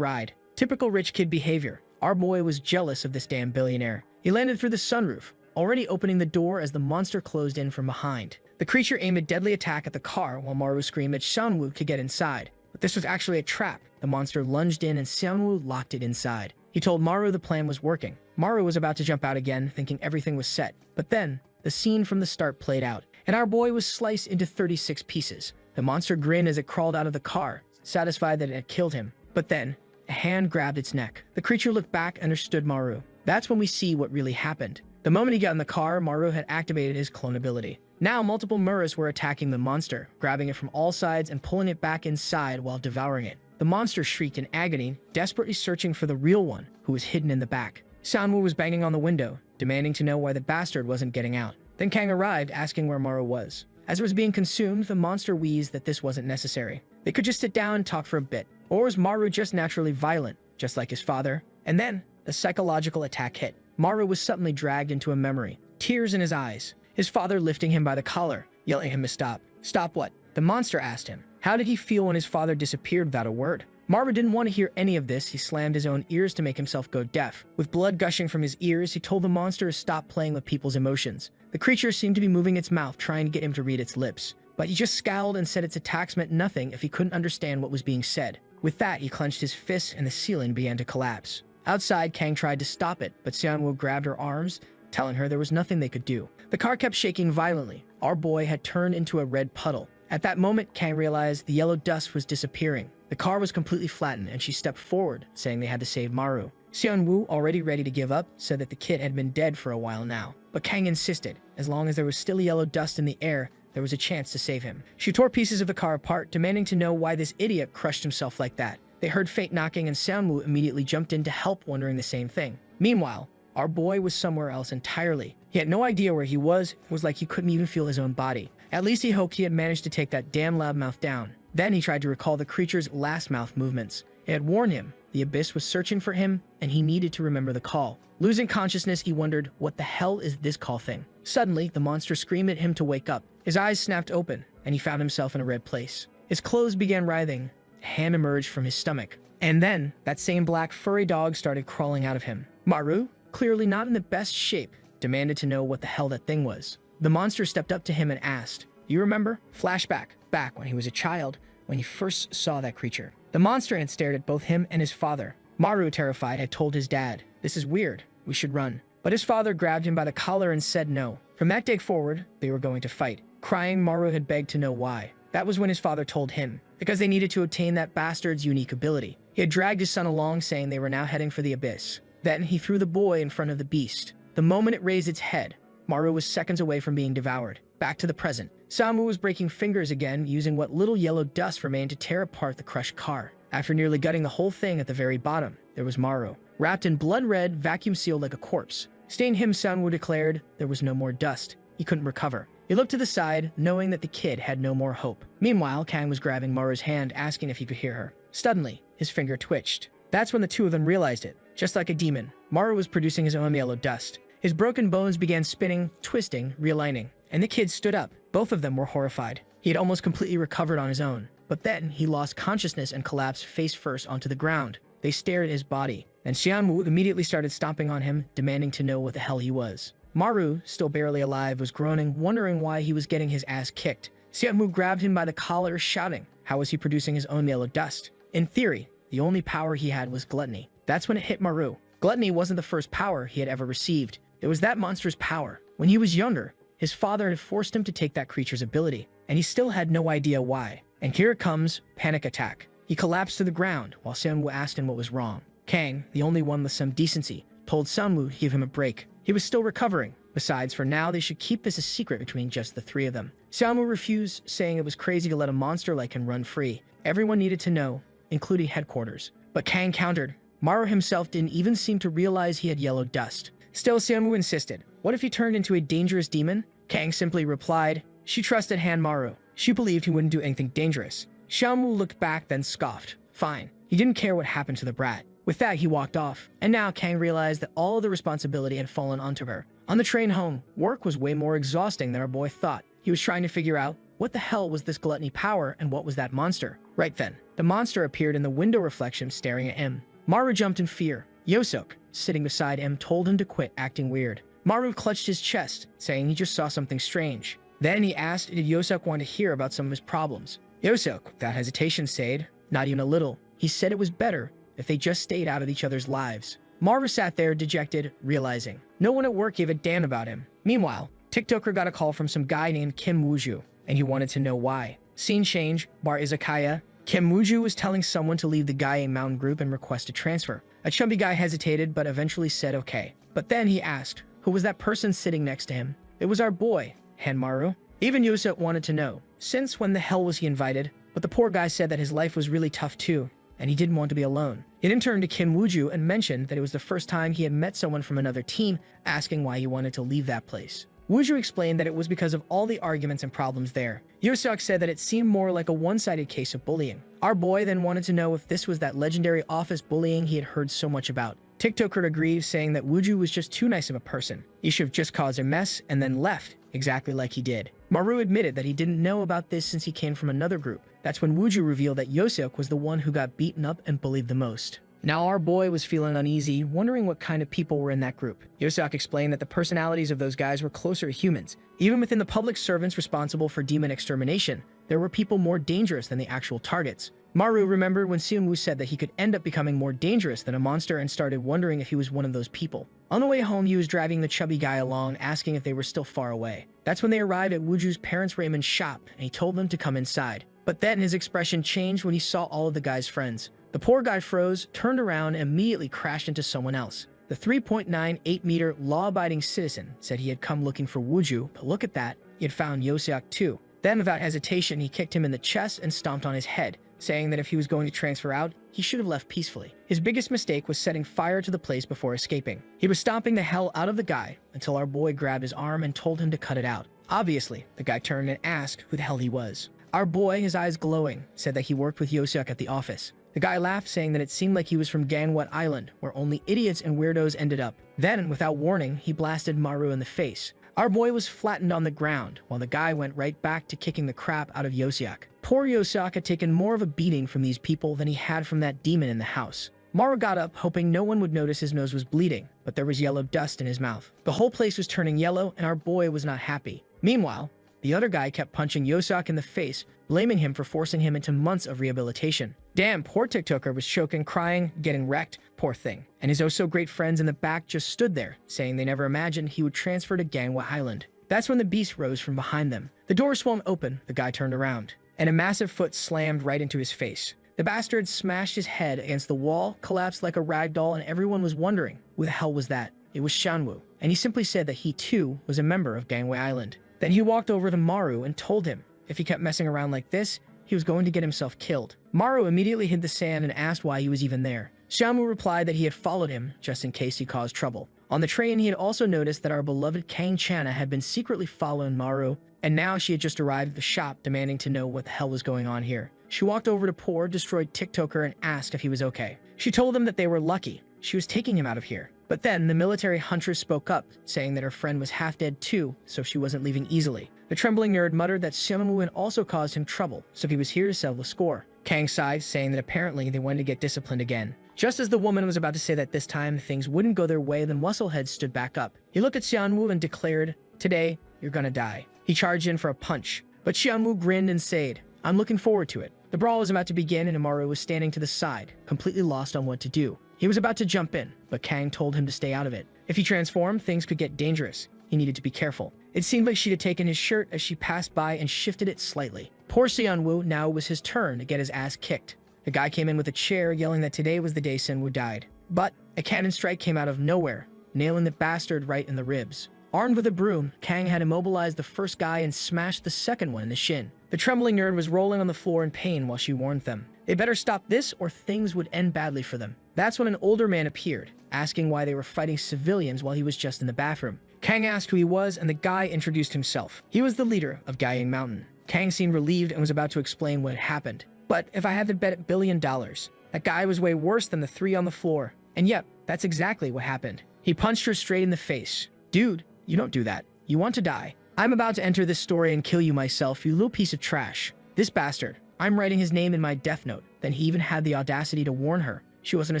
ride. Typical rich kid behavior. Our boy was jealous of this damn billionaire. He landed through the sunroof, already opening the door as the monster closed in from behind. The creature aimed a deadly attack at the car while Maru screamed that Xianwu could get inside. But this was actually a trap. The monster lunged in and Xianwu locked it inside. He told Maru the plan was working. Maru was about to jump out again, thinking everything was set. But then, the scene from the start played out, and our boy was sliced into 36 pieces. The monster grinned as it crawled out of the car, satisfied that it had killed him. But then, a hand grabbed its neck. The creature looked back and understood Maru. That's when we see what really happened. The moment he got in the car, Maru had activated his clone ability. Now, multiple Muras were attacking the monster, grabbing it from all sides and pulling it back inside while devouring it. The monster shrieked in agony, desperately searching for the real one, who was hidden in the back. Xianwu was banging on the window, demanding to know why the bastard wasn't getting out. Then Kang arrived, asking where Maru was. As it was being consumed, the monster wheezed that this wasn't necessary. They could just sit down and talk for a bit. Or was Maru just naturally violent, just like his father? And then, the psychological attack hit. Maru was suddenly dragged into a memory, tears in his eyes. His father lifting him by the collar, yelling at him to stop. Stop what? The monster asked him. How did he feel when his father disappeared without a word? Maru didn't want to hear any of this. He slammed his own ears to make himself go deaf. With blood gushing from his ears, he told the monster to stop playing with people's emotions. The creature seemed to be moving its mouth, trying to get him to read its lips. But he just scowled and said its attacks meant nothing if he couldn't understand what was being said. With that, he clenched his fists and the ceiling began to collapse. Outside, Kang tried to stop it, but Xianwu grabbed her arms, telling her there was nothing they could do. The car kept shaking violently. Our boy had turned into a red puddle. At that moment, Kang realized the yellow dust was disappearing. The car was completely flattened, and she stepped forward, saying they had to save Maru. Xianwu, already ready to give up, said that the kid had been dead for a while now. But Kang insisted. As long as there was still yellow dust in the air, there was a chance to save him. She tore pieces of the car apart, demanding to know why this idiot crushed himself like that. They heard faint knocking, and Xianwu immediately jumped in to help, wondering the same thing. Meanwhile, our boy was somewhere else entirely. He had no idea where he was. It was like he couldn't even feel his own body. At least he hoped he had managed to take that damn loudmouth down. Then he tried to recall the creature's last mouth movements. It had warned him. The abyss was searching for him, and he needed to remember the call. Losing consciousness, he wondered, what the hell is this call thing? Suddenly, the monster screamed at him to wake up. His eyes snapped open, and he found himself in a red place. His clothes began writhing, a hand emerged from his stomach. And then, that same black furry dog started crawling out of him. Maru, clearly not in the best shape, demanded to know what the hell that thing was. The monster stepped up to him and asked, "Do you remember?" Flashback, back when he was a child, when he first saw that creature. The monster had stared at both him and his father. Maru, terrified, had told his dad, "This is weird, we should run." But his father grabbed him by the collar and said no. From that day forward, they were going to fight. Crying, Maru had begged to know why. That was when his father told him, because they needed to obtain that bastard's unique ability. He had dragged his son along, saying they were now heading for the abyss. Then he threw the boy in front of the beast. The moment it raised its head, Maru was seconds away from being devoured. Back to the present. Samu was breaking fingers again, using what little yellow dust remained to tear apart the crushed car. After nearly gutting the whole thing at the very bottom, there was Maru, wrapped in blood red, vacuum-sealed like a corpse. Staying him, Samu declared there was no more dust. He couldn't recover. He looked to the side, knowing that the kid had no more hope. Meanwhile, Kang was grabbing Maru's hand, asking if he could hear her. Suddenly, his finger twitched. That's when the two of them realized it. Just like a demon, Maru was producing his own yellow dust. His broken bones began spinning, twisting, realigning. And the kid stood up. Both of them were horrified. He had almost completely recovered on his own. But then, he lost consciousness and collapsed face first onto the ground. They stared at his body. And Xianwu immediately started stomping on him, demanding to know what the hell he was. Maru, still barely alive, was groaning, wondering why he was getting his ass kicked. Xianwu grabbed him by the collar, shouting, how was he producing his own yellow dust? In theory, the only power he had was gluttony. That's when it hit Maru. Gluttony wasn't the first power he had ever received. It was that monster's power. When he was younger, his father had forced him to take that creature's ability, and he still had no idea why. And here it comes, panic attack. He collapsed to the ground while Xianwu asked him what was wrong. Kang, the only one with some decency, told Xianwu to give him a break. He was still recovering. Besides, for now, they should keep this a secret between just the three of them. Xianwu refused, saying it was crazy to let a monster like him run free. Everyone needed to know, including headquarters. But Kang countered. Maru himself didn't even seem to realize he had yellow dust. Still, Xianwu insisted. What if he turned into a dangerous demon? Kang simply replied, she trusted Han Maru. She believed he wouldn't do anything dangerous. Xianwu looked back, then scoffed. Fine. He didn't care what happened to the brat. With that, he walked off. And now Kang realized that all of the responsibility had fallen onto her. On the train home, work was way more exhausting than our boy thought. He was trying to figure out what the hell was this gluttony power and what was that monster. Right then, the monster appeared in the window reflection staring at him. Maru jumped in fear. Yosok, sitting beside him, told him to quit acting weird. Maru clutched his chest, saying he just saw something strange. Then he asked did Yosok want to hear about some of his problems. Yosok, without hesitation, said, not even a little. He said it was better if they just stayed out of each other's lives. Maru sat there dejected, realizing no one at work gave a damn about him. Meanwhile, TikToker got a call from some guy named Kim Wooju, and he wanted to know why. Scene change, bar izakaya. Kim Wooju was telling someone to leave the Gaia Mountain group and request a transfer. A chubby guy hesitated, but eventually said okay. But then he asked, who was that person sitting next to him? It was our boy, Hanmaru. Even Yusa wanted to know, since when the hell was he invited? But the poor guy said that his life was really tough too, and he didn't want to be alone. He then turned to Kim Wooju and mentioned that it was the first time he had met someone from another team, asking why he wanted to leave that place. Wooju explained that it was because of all the arguments and problems there. Yosok said that it seemed more like a one-sided case of bullying. Our boy then wanted to know if this was that legendary office bullying he had heard so much about. TikToker agreed, saying that Wooju was just too nice of a person. He should have just caused a mess and then left, exactly like he did. Maru admitted that he didn't know about this since he came from another group. That's when Wooju revealed that Yosok was the one who got beaten up and bullied the most. Now our boy was feeling uneasy, wondering what kind of people were in that group. Yosok explained that the personalities of those guys were closer to humans. Even within the public servants responsible for demon extermination, there were people more dangerous than the actual targets. Maru remembered when Seonwoo said that he could end up becoming more dangerous than a monster and started wondering if he was one of those people. On the way home, he was dragging the chubby guy along, asking if they were still far away. That's when they arrived at Wooju's parents' Raymond's shop, and he told them to come inside. But then his expression changed when he saw all of the guy's friends. The poor guy froze, turned around, and immediately crashed into someone else. The 3.98-meter law-abiding citizen said he had come looking for Wooju, but look at that, he had found Yoseok too. Then, without hesitation, he kicked him in the chest and stomped on his head, saying that if he was going to transfer out, he should have left peacefully. His biggest mistake was setting fire to the place before escaping. He was stomping the hell out of the guy until our boy grabbed his arm and told him to cut it out. Obviously, the guy turned and asked who the hell he was. Our boy, his eyes glowing, said that he worked with Yoseok at the office. The guy laughed, saying that it seemed like he was from Ganwet Island, where only idiots and weirdos ended up. Then, without warning, he blasted Maru in the face. Our boy was flattened on the ground, while the guy went right back to kicking the crap out of Yosiak. Poor Yosiak had taken more of a beating from these people than he had from that demon in the house. Maru got up, hoping no one would notice his nose was bleeding, but there was yellow dust in his mouth. The whole place was turning yellow, and our boy was not happy. Meanwhile, the other guy kept punching Yosiak in the face, blaming him for forcing him into months of rehabilitation. Damn, poor TikToker was choking, crying, getting wrecked, poor thing. And his oh-so-great friends in the back just stood there, saying they never imagined he would transfer to Gangwa Island. That's when the beast rose from behind them. The door swung open, the guy turned around, and a massive foot slammed right into his face. The bastard smashed his head against the wall, collapsed like a rag doll, and everyone was wondering, who the hell was that? It was Shanwoo, and he simply said that he too was a member of Gangway Island. Then he walked over to Maru and told him, if he kept messing around like this, he was going to get himself killed. Maru immediately hid the sand and asked why he was even there. Shanwoo replied that he had followed him, just in case he caused trouble. On the train, he had also noticed that our beloved Kang Chana had been secretly following Maru, and now she had just arrived at the shop demanding to know what the hell was going on here. She walked over to poor, destroyed TikToker and asked if he was okay. She told him that they were lucky. She was taking him out of here. But then the military huntress spoke up, saying that her friend was half dead too, so she wasn't leaving easily. The trembling nerd muttered that Xiaomu had also caused him trouble, so he was here to settle the score. Kang sighed, saying that apparently they wanted to get disciplined again. Just as the woman was about to say that this time things wouldn't go their way, then Musclehead stood back up. He looked at Xianwu and declared, "Today, you're gonna die." He charged in for a punch, but Xianwu grinned and said, "I'm looking forward to it." The brawl was about to begin and Amaru was standing to the side, completely lost on what to do. He was about to jump in, but Kang told him to stay out of it. If he transformed, things could get dangerous. He needed to be careful. It seemed like she had taken his shirt as she passed by and shifted it slightly. Poor Xianwu, now it was his turn to get his ass kicked. The guy came in with a chair, yelling that today was the day Senwu died. But a cannon strike came out of nowhere, nailing the bastard right in the ribs. Armed with a broom, Kang had immobilized the first guy and smashed the second one in the shin. The trembling nerd was rolling on the floor in pain while she warned them. They better stop this or things would end badly for them. That's when an older man appeared, asking why they were fighting civilians while he was just in the bathroom. Kang asked who he was, and the guy introduced himself. He was the leader of Gaiyang Mountain. Kang seemed relieved and was about to explain what had happened. But if I had to bet $1 billion, that guy was way worse than the three on the floor. And yep, that's exactly what happened. He punched her straight in the face. Dude, you don't do that. You want to die. I'm about to enter this story and kill you myself, you little piece of trash. This bastard. I'm writing his name in my death note. Then he even had the audacity to warn her. She wasn't a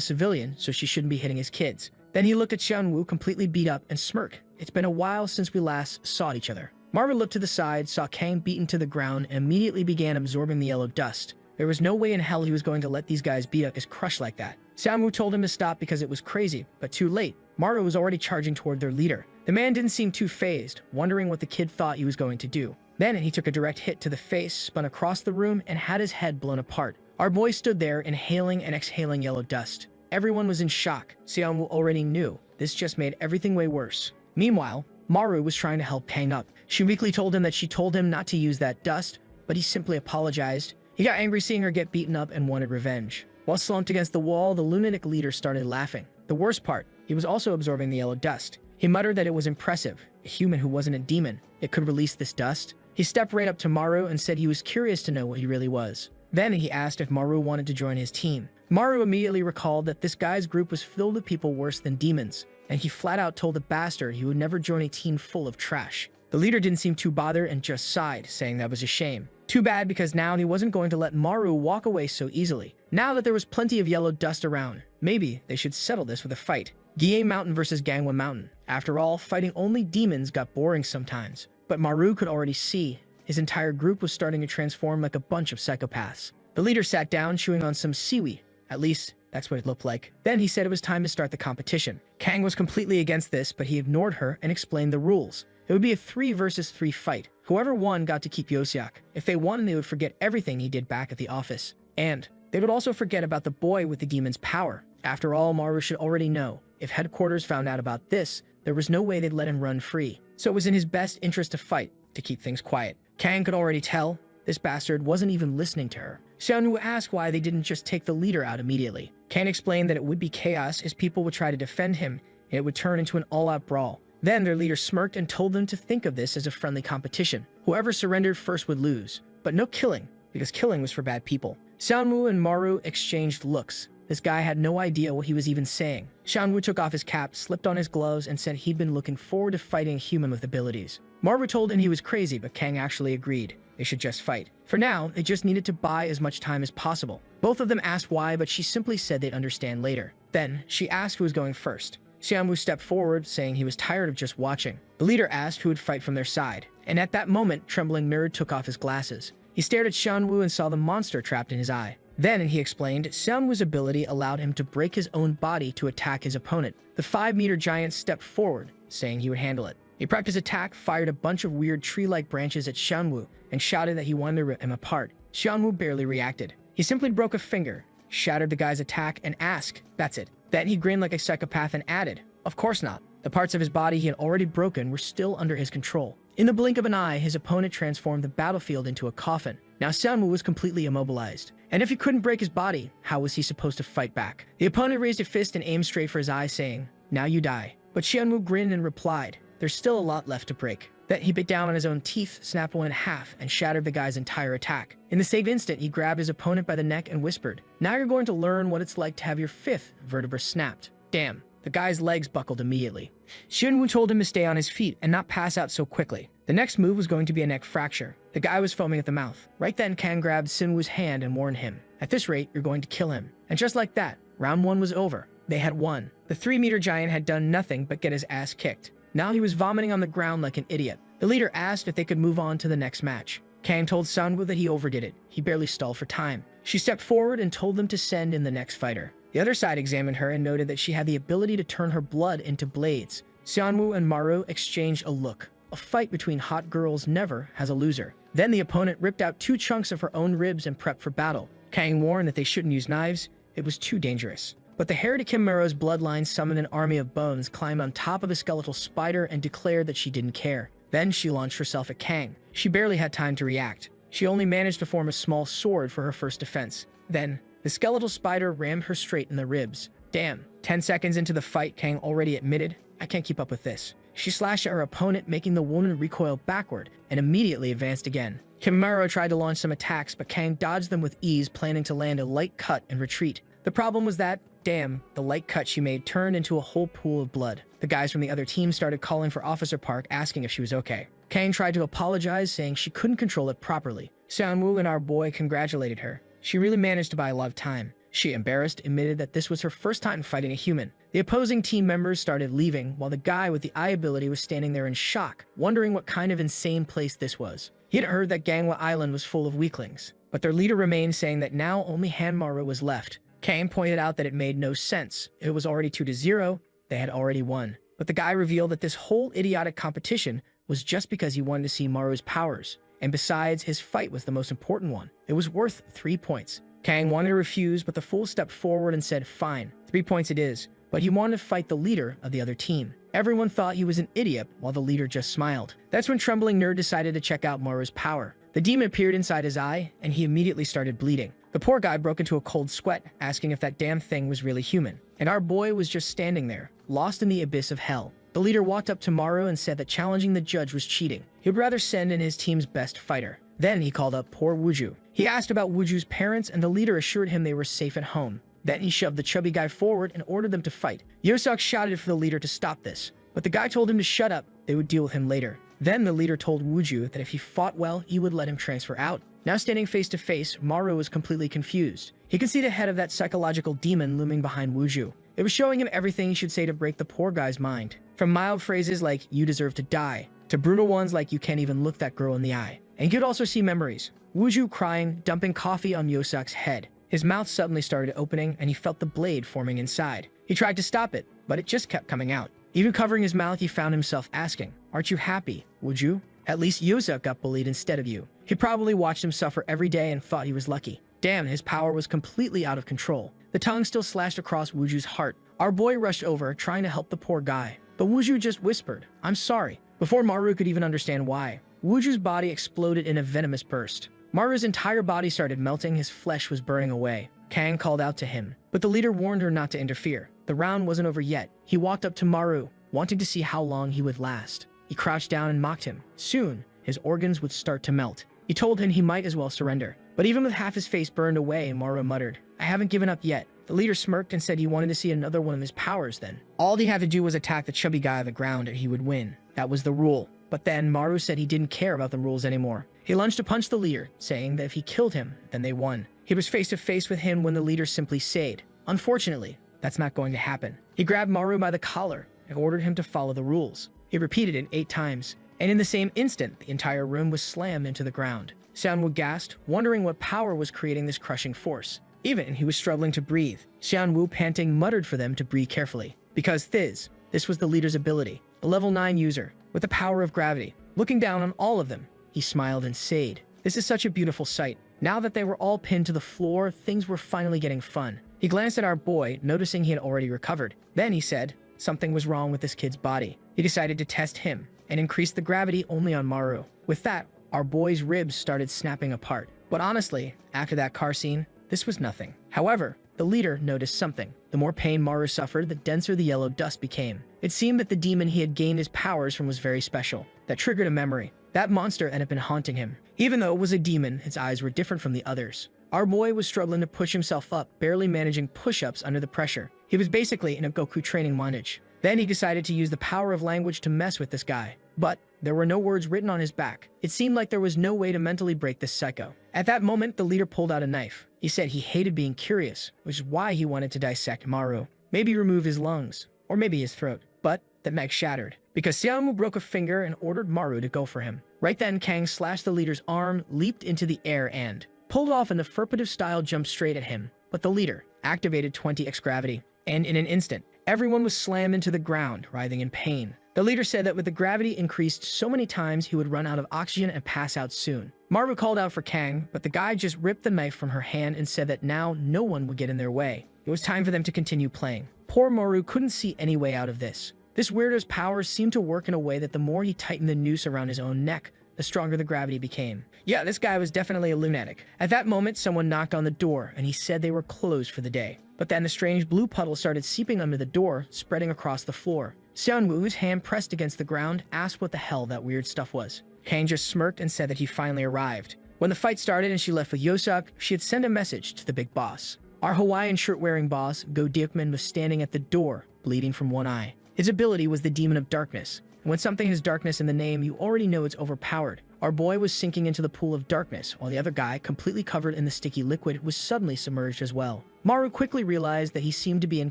civilian, so she shouldn't be hitting his kids. Then he looked at Xianwu completely beat up and smirked. It's been a while since we last saw each other. Marva looked to the side, saw Kang beaten to the ground, and immediately began absorbing the yellow dust. There was no way in hell he was going to let these guys beat up his crush like that. Xianwu told him to stop because it was crazy, but too late. Marva was already charging toward their leader. The man didn't seem too fazed, wondering what the kid thought he was going to do. Then he took a direct hit to the face, spun across the room, and had his head blown apart. Our boy stood there, inhaling and exhaling yellow dust. Everyone was in shock. Xianwu already knew. This just made everything way worse. Meanwhile, Maru was trying to help Kang up. She weakly told him that she told him not to use that dust, but he simply apologized. He got angry seeing her get beaten up and wanted revenge. While slumped against the wall, the lunatic leader started laughing. The worst part, he was also absorbing the yellow dust. He muttered that it was impressive. A human who wasn't a demon, it could release this dust. He stepped right up to Maru and said he was curious to know what he really was. Then he asked if Maru wanted to join his team. Maru immediately recalled that this guy's group was filled with people worse than demons, and he flat out told the bastard he would never join a team full of trash. The leader didn't seem too bothered and just sighed, saying that was a shame. Too bad, because now he wasn't going to let Maru walk away so easily. Now that there was plenty of yellow dust around, maybe they should settle this with a fight. Gaiyang Mountain versus Gangwon Mountain. After all, fighting only demons got boring sometimes. But Maru could already see his entire group was starting to transform like a bunch of psychopaths. The leader sat down, chewing on some seaweed. At least, that's what it looked like. Then he said it was time to start the competition. Kang was completely against this, but he ignored her and explained the rules. It would be a 3 versus 3 fight. Whoever won got to keep Yosiak. If they won, they would forget everything he did back at the office. And they would also forget about the boy with the demon's power. After all, Maru should already know. If headquarters found out about this, there was no way they'd let him run free. So it was in his best interest to fight, to keep things quiet. Kang could already tell this bastard wasn't even listening to her. Xianwu asked why they didn't just take the leader out immediately. Kang explained that it would be chaos as people would try to defend him, and it would turn into an all-out brawl. Then their leader smirked and told them to think of this as a friendly competition. Whoever surrendered first would lose, but no killing, because killing was for bad people. Xianwu and Maru exchanged looks. This guy had no idea what he was even saying. Xianwu took off his cap, slipped on his gloves, and said he'd been looking forward to fighting a human with abilities. Maru told him he was crazy, but Kang actually agreed. They should just fight. For now, they just needed to buy as much time as possible. Both of them asked why, but she simply said they'd understand later. Then, she asked who was going first. Xianwu stepped forward, saying he was tired of just watching. The leader asked who would fight from their side, and at that moment, Trembling Nerd took off his glasses. He stared at Xianwu and saw the monster trapped in his eye. Then, he explained, Xianwu's ability allowed him to break his own body to attack his opponent. The 5-meter giant stepped forward, saying he would handle it. He prepped his attack, fired a bunch of weird tree-like branches at Xianwu, and shouted that he wanted to rip him apart. Xianwu barely reacted. He simply broke a finger, shattered the guy's attack, and asked, "That's it." Then he grinned like a psychopath and added, "Of course not." The parts of his body he had already broken were still under his control. In the blink of an eye, his opponent transformed the battlefield into a coffin. Now Xianwu was completely immobilized. And if he couldn't break his body, how was he supposed to fight back? The opponent raised a fist and aimed straight for his eye, saying, "Now you die." But Xianwu grinned and replied, "There's still a lot left to break." Then he bit down on his own teeth, snapped one in half, and shattered the guy's entire attack. In the same instant, he grabbed his opponent by the neck and whispered, "Now you're going to learn what it's like to have your 5th vertebra snapped." Damn. The guy's legs buckled immediately. Xianwu told him to stay on his feet and not pass out so quickly. The next move was going to be a neck fracture. The guy was foaming at the mouth. Right then, Kang grabbed Sinwu's hand and warned him, "At this rate, you're going to kill him." And just like that, round 1 was over. They had won. The 3-meter giant had done nothing but get his ass kicked. Now he was vomiting on the ground like an idiot. The leader asked if they could move on to the next match. Kang told Sanwu that he overdid it. He barely stalled for time. She stepped forward and told them to send in the next fighter. The other side examined her and noted that she had the ability to turn her blood into blades. Xianwu and Maru exchanged a look. A fight between hot girls never has a loser. Then the opponent ripped out 2 chunks of her own ribs and prepped for battle. Kang warned that they shouldn't use knives. It was too dangerous. But the Hera Kimero's bloodline summoned an army of bones, climbed on top of a skeletal spider, and declared that she didn't care. Then she launched herself at Kang. She barely had time to react. She only managed to form a small sword for her first defense. Then, the skeletal spider rammed her straight in the ribs. Damn. 10 seconds into the fight, Kang already admitted, "I can't keep up with this." She slashed at her opponent, making the woman recoil backward, and immediately advanced again. Kimimaro tried to launch some attacks, but Kang dodged them with ease, planning to land a light cut and retreat. The problem was that, damn, the light cut she made turned into a whole pool of blood. The guys from the other team started calling for Officer Park, asking if she was okay. Kang tried to apologize, saying she couldn't control it properly. Xianwu and our boy congratulated her. She really managed to buy a lot of time. She, embarrassed, admitted that this was her first time fighting a human. The opposing team members started leaving, while the guy with the eye ability was standing there in shock, wondering what kind of insane place this was. He had heard that Gangwa Island was full of weaklings, but their leader remained, saying that now only Hanmaru was left. Kang pointed out that it made no sense. It was already 2-0, they had already won. But the guy revealed that this whole idiotic competition was just because he wanted to see Maru's powers. And besides, his fight was the most important one. It was worth 3 points. Kang wanted to refuse, but the fool stepped forward and said, "Fine, 3 points it is." But he wanted to fight the leader of the other team. Everyone thought he was an idiot, while the leader just smiled. That's when Trembling Nerd decided to check out Maru's power. The demon appeared inside his eye, and he immediately started bleeding. The poor guy broke into a cold sweat, asking if that damn thing was really human. And our boy was just standing there, lost in the abyss of hell. The leader walked up to Maru and said that challenging the judge was cheating. He would rather send in his team's best fighter. Then he called up poor Wuju. He asked about Wuju's parents, and the leader assured him they were safe at home. Then he shoved the chubby guy forward and ordered them to fight. Yosak shouted for the leader to stop this, but the guy told him to shut up, they would deal with him later. Then the leader told Wuju that if he fought well, he would let him transfer out. Now standing face to face, Maru was completely confused. He could see the head of that psychological demon looming behind Wuju. It was showing him everything he should say to break the poor guy's mind. From mild phrases like, "You deserve to die," to brutal ones like, "You can't even look that girl in the eye." And he could also see memories. Wuju crying, dumping coffee on Yosak's head. His mouth suddenly started opening, and he felt the blade forming inside. He tried to stop it, but it just kept coming out. Even covering his mouth, he found himself asking, "Aren't you happy, Wuju? At least Yosak got bullied instead of you." He probably watched him suffer every day and thought he was lucky. Damn, his power was completely out of control. The tongue still slashed across Wuju's heart. Our boy rushed over, trying to help the poor guy. But Wuju just whispered, "I'm sorry." Before Maru could even understand why, Wuju's body exploded in a venomous burst. Maru's entire body started melting, his flesh was burning away. Kang called out to him, but the leader warned her not to interfere. The round wasn't over yet. He walked up to Maru, wanting to see how long he would last. He crouched down and mocked him. Soon, his organs would start to melt. He told him he might as well surrender. But even with half his face burned away, Maru muttered, "I haven't given up yet." The The leader smirked and said he wanted to see another one of his powers then. All he had to do was attack the chubby guy on the ground and he would win. That was the rule. But then Maru said he didn't care about the rules anymore. He lunged to punch the leader, saying that if he killed him, then they won. He was face to face with him when the leader simply said, "Unfortunately, that's not going to happen." He grabbed Maru by the collar and ordered him to follow the rules. He repeated it 8 times, and in the same instant, the entire room was slammed into the ground. Xianwu gasped, wondering what power was creating this crushing force. Even he was struggling to breathe. Xianwu, panting, muttered for them to breathe carefully. Because this was the leader's ability, a level 9 user, with the power of gravity. Looking down on all of them, he smiled and said, "This is such a beautiful sight." Now that they were all pinned to the floor, things were finally getting fun. He glanced at our boy, noticing he had already recovered. Then he said, something was wrong with this kid's body. He decided to test him and increase the gravity only on Maru. With that, our boy's ribs started snapping apart. But honestly, after that car scene, this was nothing. However, the leader noticed something. The more pain Maru suffered, the denser the yellow dust became. It seemed that the demon he had gained his powers from was very special. That triggered a memory. That monster had been haunting him. Even though it was a demon, its eyes were different from the others. Our boy was struggling to push himself up, barely managing push-ups under the pressure. He was basically in a Goku training montage. Then he decided to use the power of language to mess with this guy. But there were no words written on his back. It seemed like there was no way to mentally break this psycho. At that moment, the leader pulled out a knife. He said he hated being curious, which is why he wanted to dissect Maru. Maybe remove his lungs, or maybe his throat. But that mech shattered, because Xiaomu broke a finger and ordered Maru to go for him. Right then, Kang slashed the leader's arm, leaped into the air and pulled off an affirmative-style jump straight at him. But the leader activated 20x gravity, and in an instant, everyone was slammed into the ground, writhing in pain. The leader said that with the gravity increased so many times, he would run out of oxygen and pass out soon. Maru called out for Kang, but the guy just ripped the knife from her hand and said that now no one would get in their way. It was time for them to continue playing. Poor Maru couldn't see any way out of this. This weirdo's powers seemed to work in a way that the more he tightened the noose around his own neck, the stronger the gravity became. Yeah, this guy was definitely a lunatic. At that moment, someone knocked on the door, and he said they were closed for the day. But then the strange blue puddle started seeping under the door, spreading across the floor. Xianwu's hand pressed against the ground, asked what the hell that weird stuff was. Kang just smirked and said that he finally arrived. When the fight started and she left with Yosak, she had sent a message to the big boss. Our Hawaiian shirt-wearing boss, Go Diekman, was standing at the door, bleeding from one eye. His ability was the Demon of Darkness. And when something has darkness in the name, you already know it's overpowered. Our boy was sinking into the pool of darkness, while the other guy, completely covered in the sticky liquid, was suddenly submerged as well. Maru quickly realized that he seemed to be in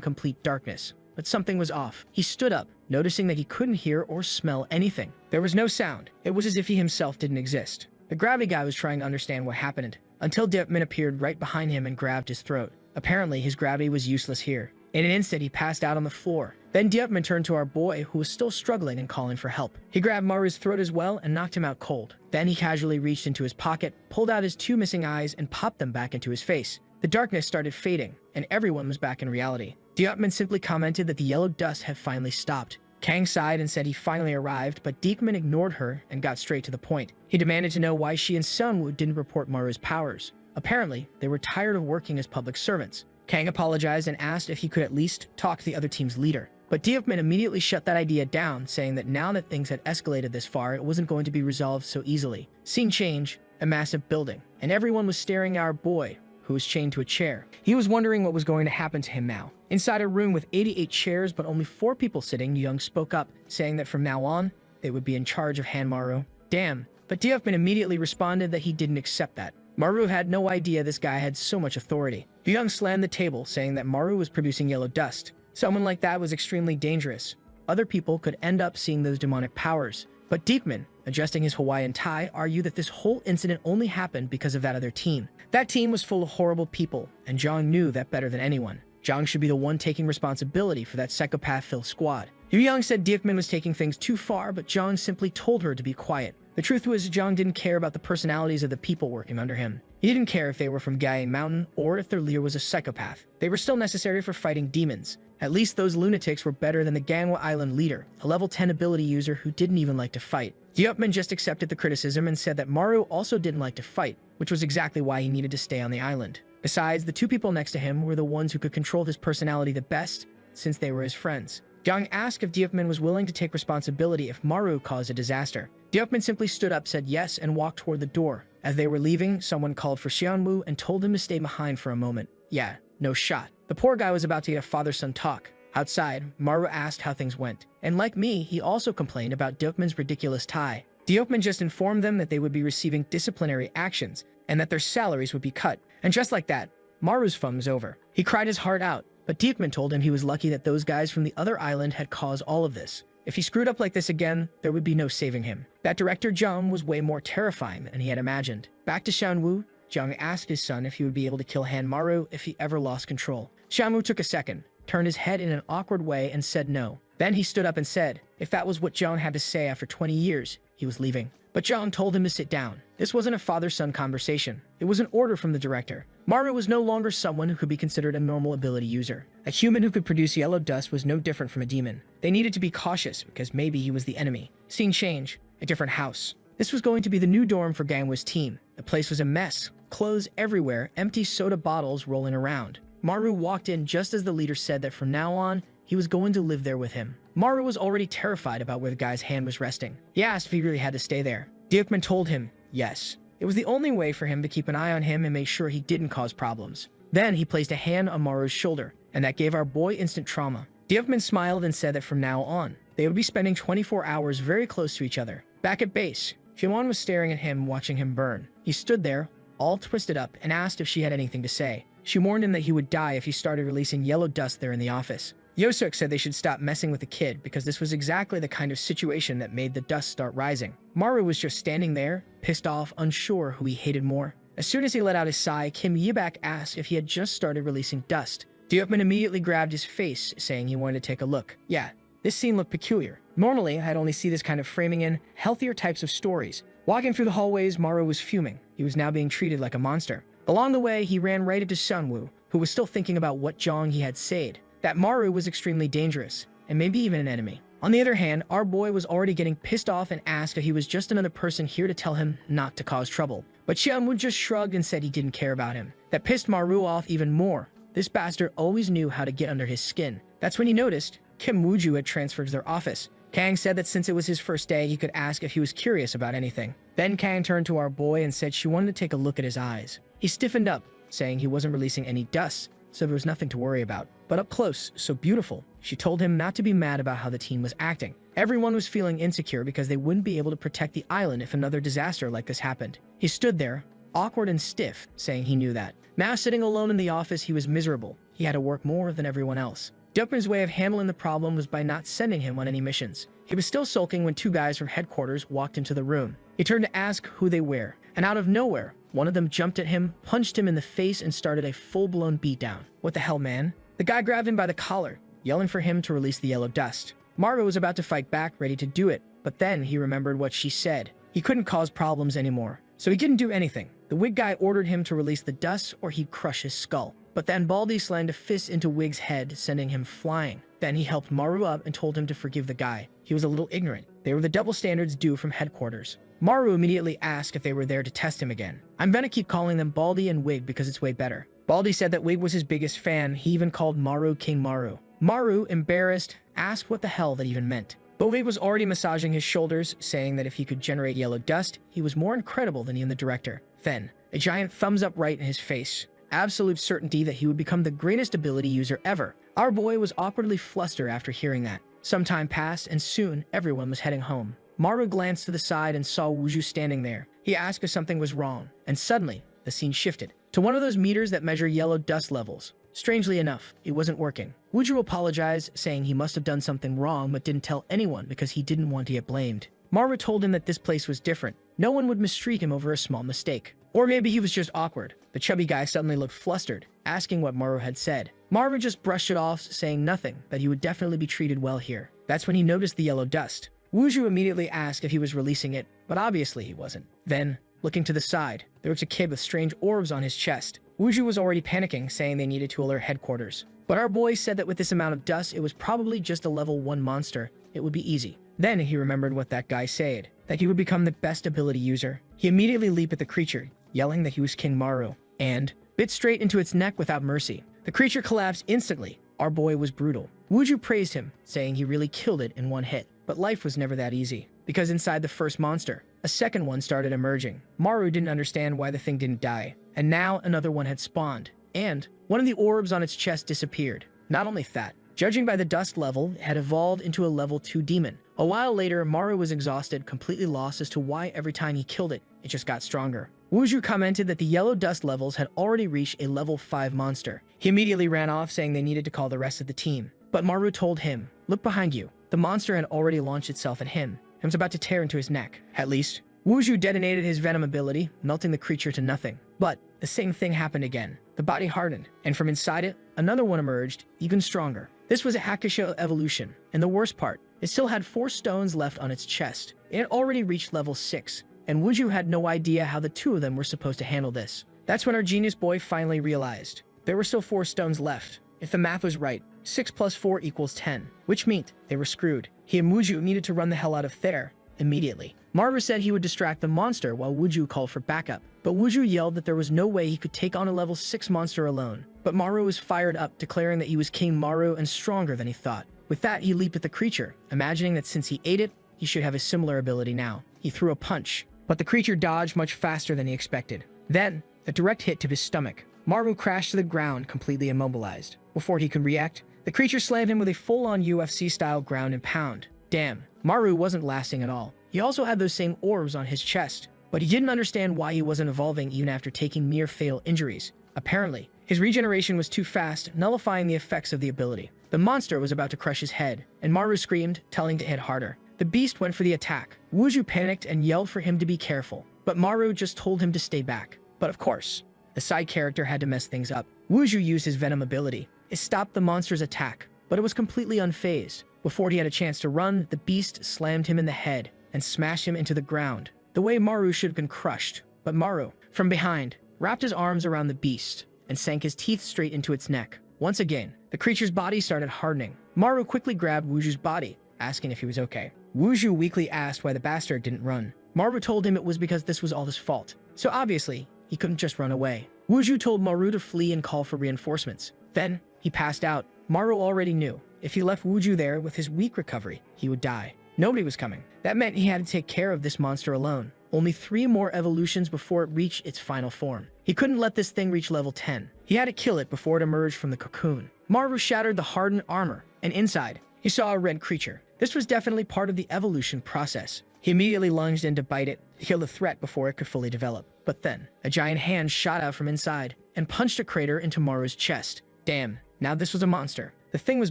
complete darkness. But something was off. He stood up, noticing that he couldn't hear or smell anything. There was no sound. It was as if he himself didn't exist. The gravity guy was trying to understand what happened, until Diepman appeared right behind him and grabbed his throat. Apparently, his gravity was useless here. In an instant, he passed out on the floor. Then Diepman turned to our boy, who was still struggling and calling for help. He grabbed Maru's throat as well and knocked him out cold. Then he casually reached into his pocket, pulled out his 2 missing eyes, and popped them back into his face. The darkness started fading, and everyone was back in reality. Diepman simply commented that the yellow dust had finally stopped. Kang sighed and said he finally arrived, but Diekman ignored her and got straight to the point. He demanded to know why she and Sunwoo didn't report Maru's powers. Apparently, they were tired of working as public servants. Kang apologized and asked if he could at least talk to the other team's leader. But Diepman immediately shut that idea down, saying that now that things had escalated this far, it wasn't going to be resolved so easily. Scene change, a massive building, and everyone was staring at our boy, who was chained to a chair. He was wondering what was going to happen to him now. Inside a room with 88 chairs but only 4 people sitting, Young spoke up, saying that from now on, they would be in charge of Hanmaru. Damn. But Diepman immediately responded that he didn't accept that. Maru had no idea this guy had so much authority. Young slammed the table, saying that Maru was producing yellow dust. Someone like that was extremely dangerous. Other people could end up seeing those demonic powers. But Diekman, adjusting his Hawaiian tie, argued that this whole incident only happened because of that other team. That team was full of horrible people, and Zhang knew that better than anyone. Zhang should be the one taking responsibility for that psychopath-filled squad. Yu Yang said Diekman was taking things too far, but Zhang simply told her to be quiet. The truth was, Zhang didn't care about the personalities of the people working under him. He didn't care if they were from Gaia Mountain or if their leader was a psychopath. They were still necessary for fighting demons. At least those lunatics were better than the Gangwa Island leader, a level 10 ability user who didn't even like to fight. Diepman just accepted the criticism and said that Maru also didn't like to fight, which was exactly why he needed to stay on the island. Besides, the 2 people next to him were the ones who could control his personality the best, since they were his friends. Zhang asked if Diepman was willing to take responsibility if Maru caused a disaster. Diepman simply stood up, said yes, and walked toward the door. As they were leaving, someone called for Xianwu and told him to stay behind for a moment. Yeah, no shot. The poor guy was about to get a father-son talk. Outside, Maru asked how things went. And like me, he also complained about Deokman's ridiculous tie. Deokman just informed them that they would be receiving disciplinary actions and that their salaries would be cut. And just like that, Maru's fun was over. He cried his heart out, but Deokman told him he was lucky that those guys from the other island had caused all of this. If he screwed up like this again, there would be no saving him. That director Zhang was way more terrifying than he had imagined. Back to Shanwu, Zhang asked his son if he would be able to kill Han Maru if he ever lost control. Shanwu took a second, turned his head in an awkward way and said no. Then he stood up and said, if that was what Zhang had to say after 20 years, he was leaving. But Zhang told him to sit down. This wasn't a father-son conversation. It was an order from the director. Maru was no longer someone who could be considered a normal ability user. A human who could produce yellow dust was no different from a demon. They needed to be cautious because maybe he was the enemy. Scene change. A different house. This was going to be the new dorm for Gangwa's team. The place was a mess. Clothes everywhere, empty soda bottles rolling around. Maru walked in just as the leader said that from now on, he was going to live there with him. Maru was already terrified about where the guy's hand was resting. He asked if he really had to stay there. Deokman told him, yes. It was the only way for him to keep an eye on him and make sure he didn't cause problems. Then he placed a hand on Maru's shoulder, and that gave our boy instant trauma. Deokman smiled and said that from now on, they would be spending 24 hours very close to each other. Back at base, Jimon was staring at him, watching him burn. He stood there, all twisted up, and asked if she had anything to say. She warned him that he would die if he started releasing yellow dust there in the office. Yosuk said they should stop messing with the kid because this was exactly the kind of situation that made the dust start rising. Maru was just standing there, pissed off, unsure who he hated more. As soon as he let out his sigh, Kim Yibak asked if he had just started releasing dust. Deokman immediately grabbed his face, saying he wanted to take a look. Yeah, this scene looked peculiar. Normally, I'd only see this kind of framing in healthier types of stories. Walking through the hallways, Maru was fuming. He was now being treated like a monster. Along the way, he ran right into Sunwoo, who was still thinking about what Zhang he had said. That Maru was extremely dangerous, and maybe even an enemy. On the other hand, our boy was already getting pissed off and asked if he was just another person here to tell him not to cause trouble. But Xianwu just shrugged and said he didn't care about him. That pissed Maru off even more. This bastard always knew how to get under his skin. That's when he noticed Kim Wooju had transferred to their office. Kang said that since it was his first day, he could ask if he was curious about anything. Then Kang turned to our boy and said she wanted to take a look at his eyes. He stiffened up, saying he wasn't releasing any dust, so there was nothing to worry about. But up close, so beautiful, she told him not to be mad about how the team was acting. Everyone was feeling insecure because they wouldn't be able to protect the island if another disaster like this happened. He stood there, awkward and stiff, saying he knew that. Now sitting alone in the office, he was miserable. He had to work more than everyone else. Deokman's way of handling the problem was by not sending him on any missions. He was still sulking when two guys from headquarters walked into the room. He turned to ask who they were, and out of nowhere, one of them jumped at him, punched him in the face, and started a full-blown beatdown. What the hell, man? The guy grabbed him by the collar, yelling for him to release the yellow dust. Maru was about to fight back, ready to do it, but then he remembered what she said. He couldn't cause problems anymore, so he didn't do anything. The wig guy ordered him to release the dust or he'd crush his skull. But then Baldy slammed a fist into Wig's head, sending him flying. Then he helped Maru up and told him to forgive the guy. He was a little ignorant. They were the double standards due from headquarters. Maru immediately asked if they were there to test him again. I'm gonna keep calling them Baldy and Wig because it's way better. Baldy said that Wig was his biggest fan. He even called Maru King Maru. Maru, embarrassed, asked what the hell that even meant. But Wig was already massaging his shoulders, saying that if he could generate yellow dust, he was more incredible than even the director. Then, a giant thumbs up right in his face. Absolute certainty that he would become the greatest ability user ever. Our boy was awkwardly flustered after hearing that. Some time passed, and soon everyone was heading home. Maru glanced to the side and saw Wuju standing there. He asked if something was wrong, and suddenly, the scene shifted to one of those meters that measure yellow dust levels. Strangely enough, it wasn't working. Wuju apologized, saying he must have done something wrong but didn't tell anyone because he didn't want to get blamed. Maru told him that this place was different. No one would mistreat him over a small mistake. Or maybe he was just awkward. The chubby guy suddenly looked flustered, asking what Maru had said. Maru just brushed it off, saying nothing, that he would definitely be treated well here. That's when he noticed the yellow dust. Wuju immediately asked if he was releasing it, but obviously he wasn't. Then, looking to the side, there was a kid with strange orbs on his chest. Wuju was already panicking, saying they needed to alert headquarters. But our boy said that with this amount of dust, it was probably just a level 1 monster. It would be easy. Then he remembered what that guy said, that he would become the best ability user. He immediately leaped at the creature, yelling that he was King Maru, and bit straight into its neck without mercy. The creature collapsed instantly. Our boy was brutal. Wuju praised him, saying he really killed it in one hit. But life was never that easy, because inside the first monster, a second one started emerging. Maru didn't understand why the thing didn't die, and now another one had spawned. and one of the orbs on its chest disappeared. Not only that, judging by the dust level, it had evolved into a level 2 demon. A while later, Maru was exhausted, completely lost as to why every time he killed it, it just got stronger. Wuju commented that the yellow dust levels had already reached a level 5 monster. He immediately ran off, saying they needed to call the rest of the team. But Maru told him, "Look behind you." The monster had already launched itself at him and was about to tear into his neck. At least, Wuju detonated his venom ability, melting the creature to nothing. But the same thing happened again. The body hardened, and from inside it, another one emerged, even stronger. This was a Hakusho evolution, and the worst part, it still had 4 stones left on its chest. It had already reached level 6, and Wuju had no idea how the 2 of them were supposed to handle this. That's when our genius boy finally realized there were still 4 stones left. If the math was right, 6 plus 4 equals 10, which meant they were screwed. He and Wuju needed to run the hell out of there immediately. Maru said he would distract the monster while Wuju called for backup, but Wuju yelled that there was no way he could take on a level 6 monster alone. But Maru was fired up, declaring that he was King Maru and stronger than he thought. With that, he leaped at the creature, imagining that since he ate it, he should have a similar ability now. He threw a punch, but the creature dodged much faster than he expected. Then, a direct hit to his stomach. Maru crashed to the ground, completely immobilized. Before he could react, the creature slammed him with a full-on UFC-style ground and pound. Damn, Maru wasn't lasting at all. He also had those same orbs on his chest, but he didn't understand why he wasn't evolving even after taking near fatal injuries. Apparently, his regeneration was too fast, nullifying the effects of the ability. The monster was about to crush his head, and Maru screamed, telling to hit harder. The beast went for the attack. Wuju panicked and yelled for him to be careful, but Maru just told him to stay back. But of course, the side character had to mess things up. Wuju used his venom ability. It stopped the monster's attack, but it was completely unfazed. Before he had a chance to run, the beast slammed him in the head and smashed him into the ground, the way Maru should have been crushed. But Maru, from behind, wrapped his arms around the beast and sank his teeth straight into its neck. Once again, the creature's body started hardening. Maru quickly grabbed Wuju's body, asking if he was okay. Wuju weakly asked why the bastard didn't run. Maru told him it was because this was all his fault, so obviously, he couldn't just run away. Wuju told Maru to flee and call for reinforcements. Then, he passed out. Maru already knew if he left Wuju there with his weak recovery, he would die. Nobody was coming. That meant he had to take care of this monster alone. Only 3 more evolutions before it reached its final form. He couldn't let this thing reach level 10. He had to kill it before it emerged from the cocoon. Maru shattered the hardened armor, and inside, he saw a red creature. This was definitely part of the evolution process. He immediately lunged in to bite it, to kill the threat before it could fully develop. But then, a giant hand shot out from inside and punched a crater into Maru's chest. Damn, now this was a monster. The thing was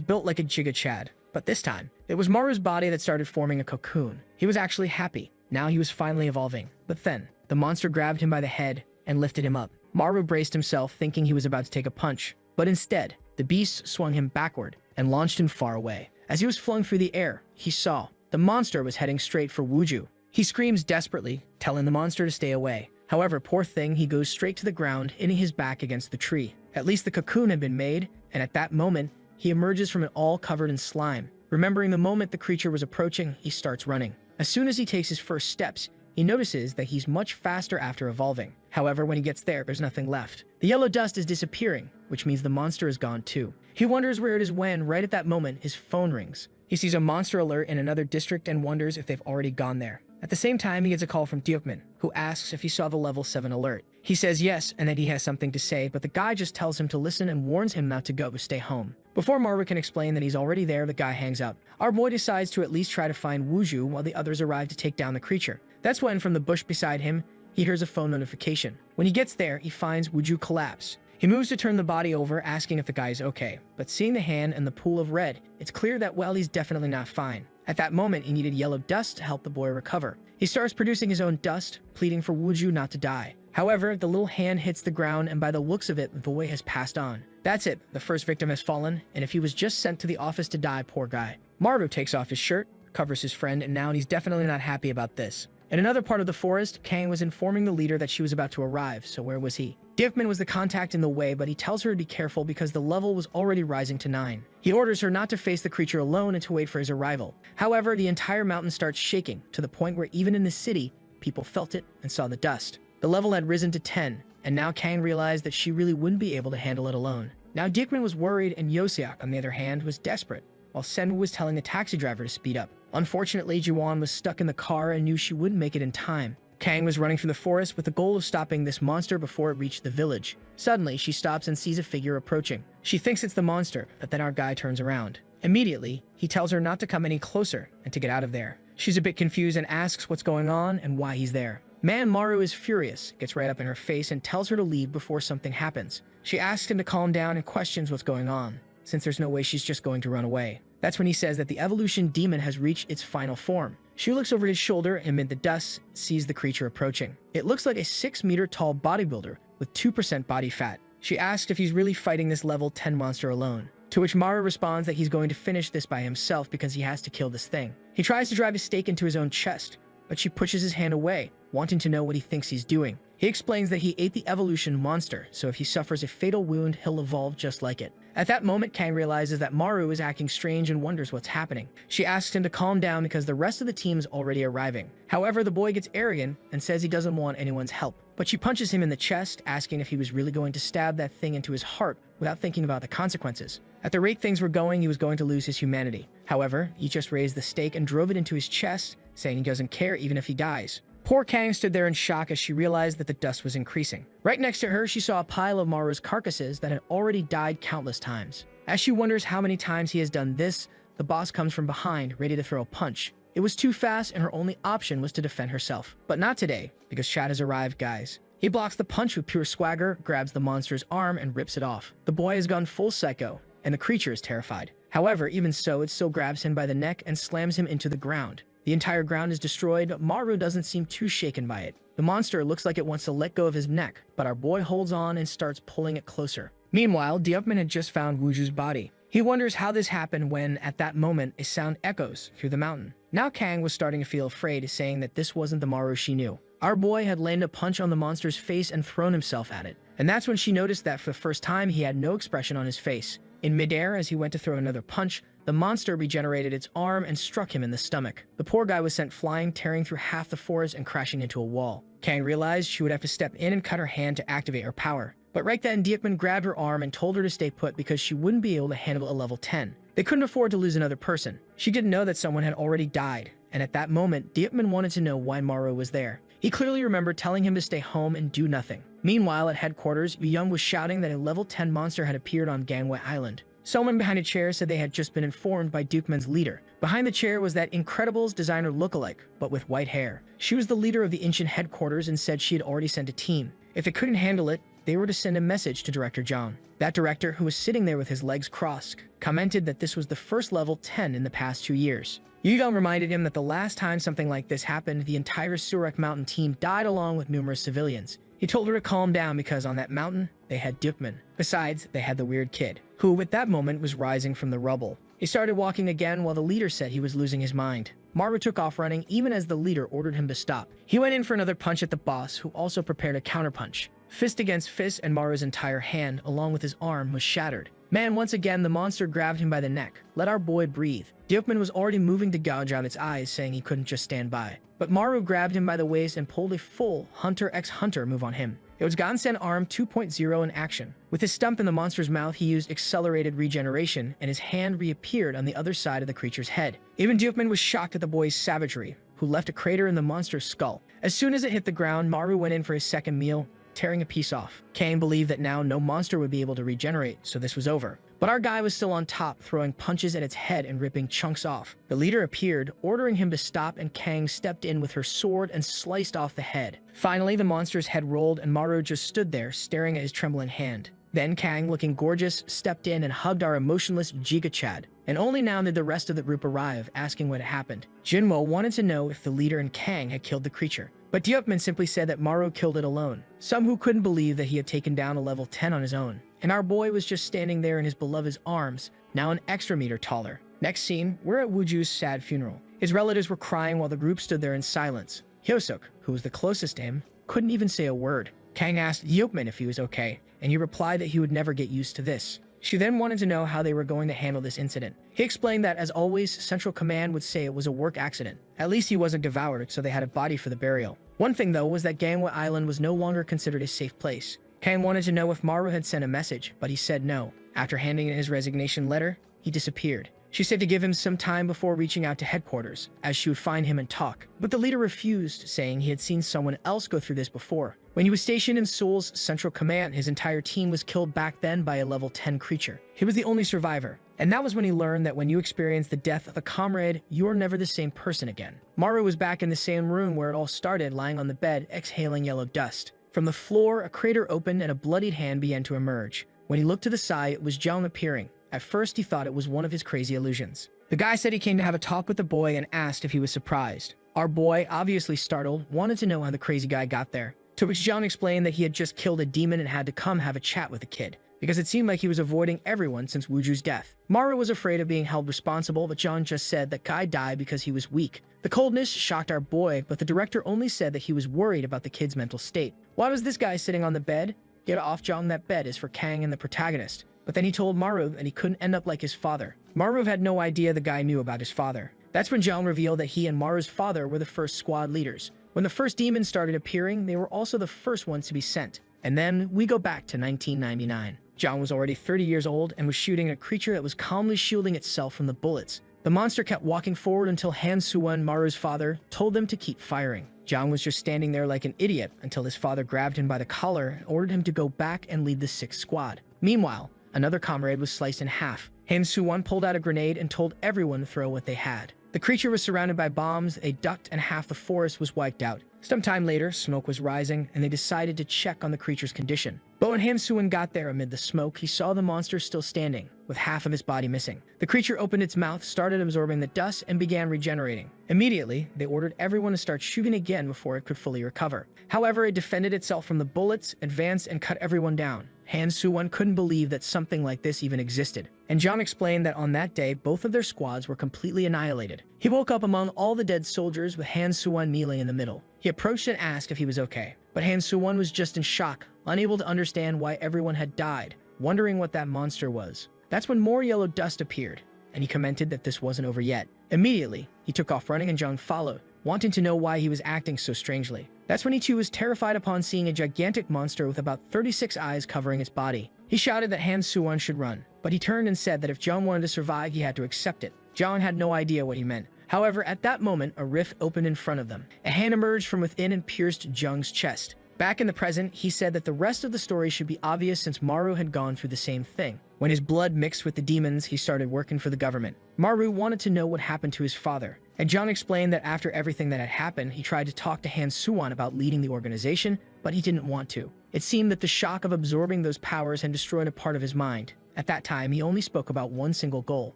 built like a Giga Chad. But this time, it was Maru's body that started forming a cocoon. He was actually happy. Now he was finally evolving. But then, the monster grabbed him by the head and lifted him up. Maru braced himself, thinking he was about to take a punch. But instead, the beast swung him backward and launched him far away. As he was flung through the air, he saw the monster was heading straight for Wuju. He screams desperately, telling the monster to stay away. However, poor thing, he goes straight to the ground, hitting his back against the tree. At least the cocoon had been made, and at that moment, he emerges from it all covered in slime. Remembering the moment the creature was approaching, he starts running. As soon as he takes his first steps, he notices that he's much faster after evolving. However, when he gets there, there's nothing left. The yellow dust is disappearing, which means the monster is gone too. He wonders where it is when, right at that moment, his phone rings. He sees a monster alert in another district and wonders if they've already gone there. At the same time, he gets a call from Diokman, who asks if he saw the level 7 alert. He says yes, and that he has something to say, but the guy just tells him to listen and warns him not to go, stay home. Before Maru can explain that he's already there, the guy hangs up. Our boy decides to at least try to find Wuju while the others arrive to take down the creature. That's when, from the bush beside him, he hears a phone notification. When he gets there, he finds Wuju collapse. He moves to turn the body over, asking if the guy is okay. But seeing the hand and the pool of red, it's clear that, well, he's definitely not fine. At that moment, he needed yellow dust to help the boy recover. He starts producing his own dust, pleading for Wuju not to die. However, the little hand hits the ground, and by the looks of it, the boy has passed on. That's it, the first victim has fallen, and if he was just sent to the office to die, poor guy. Maru takes off his shirt, covers his friend, and now he's definitely not happy about this. In another part of the forest, Kang was informing the leader that she was about to arrive, so where was he? Dickman was the contact in the way, but he tells her to be careful because the level was already rising to 9. He orders her not to face the creature alone and to wait for his arrival. However, the entire mountain starts shaking, to the point where even in the city, people felt it and saw the dust. The level had risen to 10, and now Kang realized that she really wouldn't be able to handle it alone. Now Dickman was worried, and Yosiak, on the other hand, was desperate, while Senwu was telling the taxi driver to speed up. Unfortunately, Juwon was stuck in the car and knew she wouldn't make it in time. Kang was running through the forest with the goal of stopping this monster before it reached the village. Suddenly, she stops and sees a figure approaching. She thinks it's the monster, but then our guy turns around. Immediately, he tells her not to come any closer and to get out of there. She's a bit confused and asks what's going on and why he's there. Man Maru is furious, gets right up in her face and tells her to leave before something happens. She asks him to calm down and questions what's going on, since there's no way she's just going to run away. That's when he says that the evolution demon has reached its final form. She looks over his shoulder and amid the dust, sees the creature approaching. It looks like a 6-meter-tall bodybuilder with 2% body fat. She asks if he's really fighting this level 10 monster alone, to which Maru responds that he's going to finish this by himself because he has to kill this thing. He tries to drive a stake into his own chest, but she pushes his hand away, wanting to know what he thinks he's doing. He explains that he ate the evolution monster, so if he suffers a fatal wound, he'll evolve just like it. At that moment, Kang realizes that Maru is acting strange and wonders what's happening. She asks him to calm down because the rest of the team's already arriving. However, the boy gets arrogant and says he doesn't want anyone's help. But she punches him in the chest, asking if he was really going to stab that thing into his heart without thinking about the consequences. At the rate things were going, he was going to lose his humanity. However, he just raised the stake and drove it into his chest, saying he doesn't care even if he dies. Poor Kang stood there in shock as she realized that the dust was increasing. Right next to her, she saw a pile of Maru's carcasses that had already died countless times. As she wonders how many times he has done this, the boss comes from behind, ready to throw a punch. It was too fast and her only option was to defend herself. But not today, because Chad has arrived, guys. He blocks the punch with pure swagger, grabs the monster's arm, and rips it off. The boy has gone full psycho, and the creature is terrified. However, even so, it still grabs him by the neck and slams him into the ground. The entire ground is destroyed, but Maru doesn't seem too shaken by it. The monster looks like it wants to let go of his neck, but our boy holds on and starts pulling it closer. Meanwhile, Diopman had just found Wuju's body. He wonders how this happened when, at that moment, a sound echoes through the mountain. Now Kang was starting to feel afraid, saying that this wasn't the Maru she knew. Our boy had landed a punch on the monster's face and thrown himself at it. And that's when she noticed that for the first time, he had no expression on his face. In midair, as he went to throw another punch, the monster regenerated its arm and struck him in the stomach. The poor guy was sent flying, tearing through half the forest and crashing into a wall. Kang realized she would have to step in and cut her hand to activate her power. But right then, Diekman grabbed her arm and told her to stay put because she wouldn't be able to handle a level 10. They couldn't afford to lose another person. She didn't know that someone had already died, and at that moment, Diekman wanted to know why Maru was there. He clearly remembered telling him to stay home and do nothing. Meanwhile, at headquarters, Yu Young was shouting that a level 10 monster had appeared on Gangway Island. Someone behind a chair said they had just been informed by Dukeman's leader. Behind the chair was that Incredibles designer lookalike, but with white hair. She was the leader of the ancient headquarters and said she had already sent a team. If it couldn't handle it, they were to send a message to Director John. That director, who was sitting there with his legs crossed, commented that this was the first level 10 in the past 2 years. Yu Young reminded him that the last time something like this happened, the entire Surek Mountain team died along with numerous civilians. He told her to calm down because on that mountain, they had Dukman. Besides, they had the weird kid, who at that moment was rising from the rubble. He started walking again while the leader said he was losing his mind. Maru took off running even as the leader ordered him to stop. He went in for another punch at the boss, who also prepared a counterpunch. Fist against fist, and Maru's entire hand, along with his arm, was shattered. Man, once again, the monster grabbed him by the neck. Let our boy breathe. Diokman was already moving to gouge out its eyes, saying he couldn't just stand by. But Maru grabbed him by the waist and pulled a full Hunter x Hunter move on him. It was Gansen Arm 2.0 in action. With his stump in the monster's mouth, he used accelerated regeneration, and his hand reappeared on the other side of the creature's head. Even Diokman was shocked at the boy's savagery, who left a crater in the monster's skull. As soon as it hit the ground, Maru went in for his second meal, tearing a piece off. Kang believed that now no monster would be able to regenerate, so this was over. But our guy was still on top, throwing punches at its head and ripping chunks off. The leader appeared, ordering him to stop, and Kang stepped in with her sword and sliced off the head. Finally, the monster's head rolled and Maru just stood there, staring at his trembling hand. Then Kang, looking gorgeous, stepped in and hugged our emotionless Giga Chad. And only now did the rest of the group arrive, asking what had happened. Jinwo wanted to know if the leader and Kang had killed the creature. But Diopman simply said that Maru killed it alone. Some who couldn't believe that he had taken down a level 10 on his own. And our boy was just standing there in his beloved's arms, now an extra meter taller. Next scene, we're at Wuju's sad funeral. His relatives were crying while the group stood there in silence. Hyosuk, who was the closest to him, couldn't even say a word. Kang asked Diopman if he was okay, and he replied that he would never get used to this. She then wanted to know how they were going to handle this incident. He explained that, as always, Central Command would say it was a work accident. At least he wasn't devoured, so they had a body for the burial. One thing, though, was that Gangway Island was no longer considered a safe place. Kang wanted to know if Maru had sent a message, but he said no. After handing in his resignation letter, he disappeared. She said to give him some time before reaching out to headquarters, as she would find him and talk. But the leader refused, saying he had seen someone else go through this before. When he was stationed in Seoul's Central Command, his entire team was killed back then by a level 10 creature. He was the only survivor. And that was when he learned that when you experience the death of a comrade, you're never the same person again. Maru was back in the same room where it all started, lying on the bed, exhaling yellow dust. From the floor, a crater opened and a bloodied hand began to emerge. When he looked to the side, it was Jung appearing. At first, he thought it was one of his crazy illusions. The guy said he came to have a talk with the boy and asked if he was surprised. Our boy, obviously startled, wanted to know how the crazy guy got there. To which Jung explained that he had just killed a demon and had to come have a chat with the kid, because it seemed like he was avoiding everyone since Wuju's death. Maru was afraid of being held responsible, but Jung just said that Kai died because he was weak. The coldness shocked our boy, but the director only said that he was worried about the kid's mental state. Why was this guy sitting on the bed? Get off, Jung, that bed is for Kang and the protagonist. But then he told Maru that he couldn't end up like his father. Maru had no idea the guy knew about his father. That's when Jung revealed that he and Maru's father were the first squad leaders. When the first demons started appearing, they were also the first ones to be sent. And then we go back to 1999. Jung was already 30 years old and was shooting at a creature that was calmly shielding itself from the bullets. The monster kept walking forward until Han Suwon, Maru's father, told them to keep firing. Jung was just standing there like an idiot until his father grabbed him by the collar and ordered him to go back and lead the 6th squad. Meanwhile, another comrade was sliced in half. Han Suwon pulled out a grenade and told everyone to throw what they had. The creature was surrounded by bombs, they ducked, and half the forest was wiped out. Sometime later, smoke was rising, and they decided to check on the creature's condition. But when Han Suwon got there amid the smoke, he saw the monster still standing, with half of his body missing. The creature opened its mouth, started absorbing the dust, and began regenerating. Immediately, they ordered everyone to start shooting again before it could fully recover. However, it defended itself from the bullets, advanced, and cut everyone down. Han Suwon couldn't believe that something like this even existed. And John explained that on that day, both of their squads were completely annihilated. He woke up among all the dead soldiers with Han Suwon kneeling in the middle. He approached and asked if he was okay. But Han Suwon was just in shock, unable to understand why everyone had died, wondering what that monster was. That's when more yellow dust appeared, and he commented that this wasn't over yet. Immediately, he took off running and Jung followed, wanting to know why he was acting so strangely. That's when he too was terrified upon seeing a gigantic monster with about 36 eyes covering its body. He shouted that Han Suwon should run, but he turned and said that if Jung wanted to survive, he had to accept it. Jung had no idea what he meant. However, at that moment, a rift opened in front of them. A hand emerged from within and pierced Jung's chest. Back in the present, he said that the rest of the story should be obvious since Maru had gone through the same thing. When his blood mixed with the demons, he started working for the government. Maru wanted to know what happened to his father, and Jung explained that after everything that had happened, he tried to talk to Han Suwon about leading the organization, but he didn't want to. It seemed that the shock of absorbing those powers had destroyed a part of his mind. At that time, he only spoke about one single goal,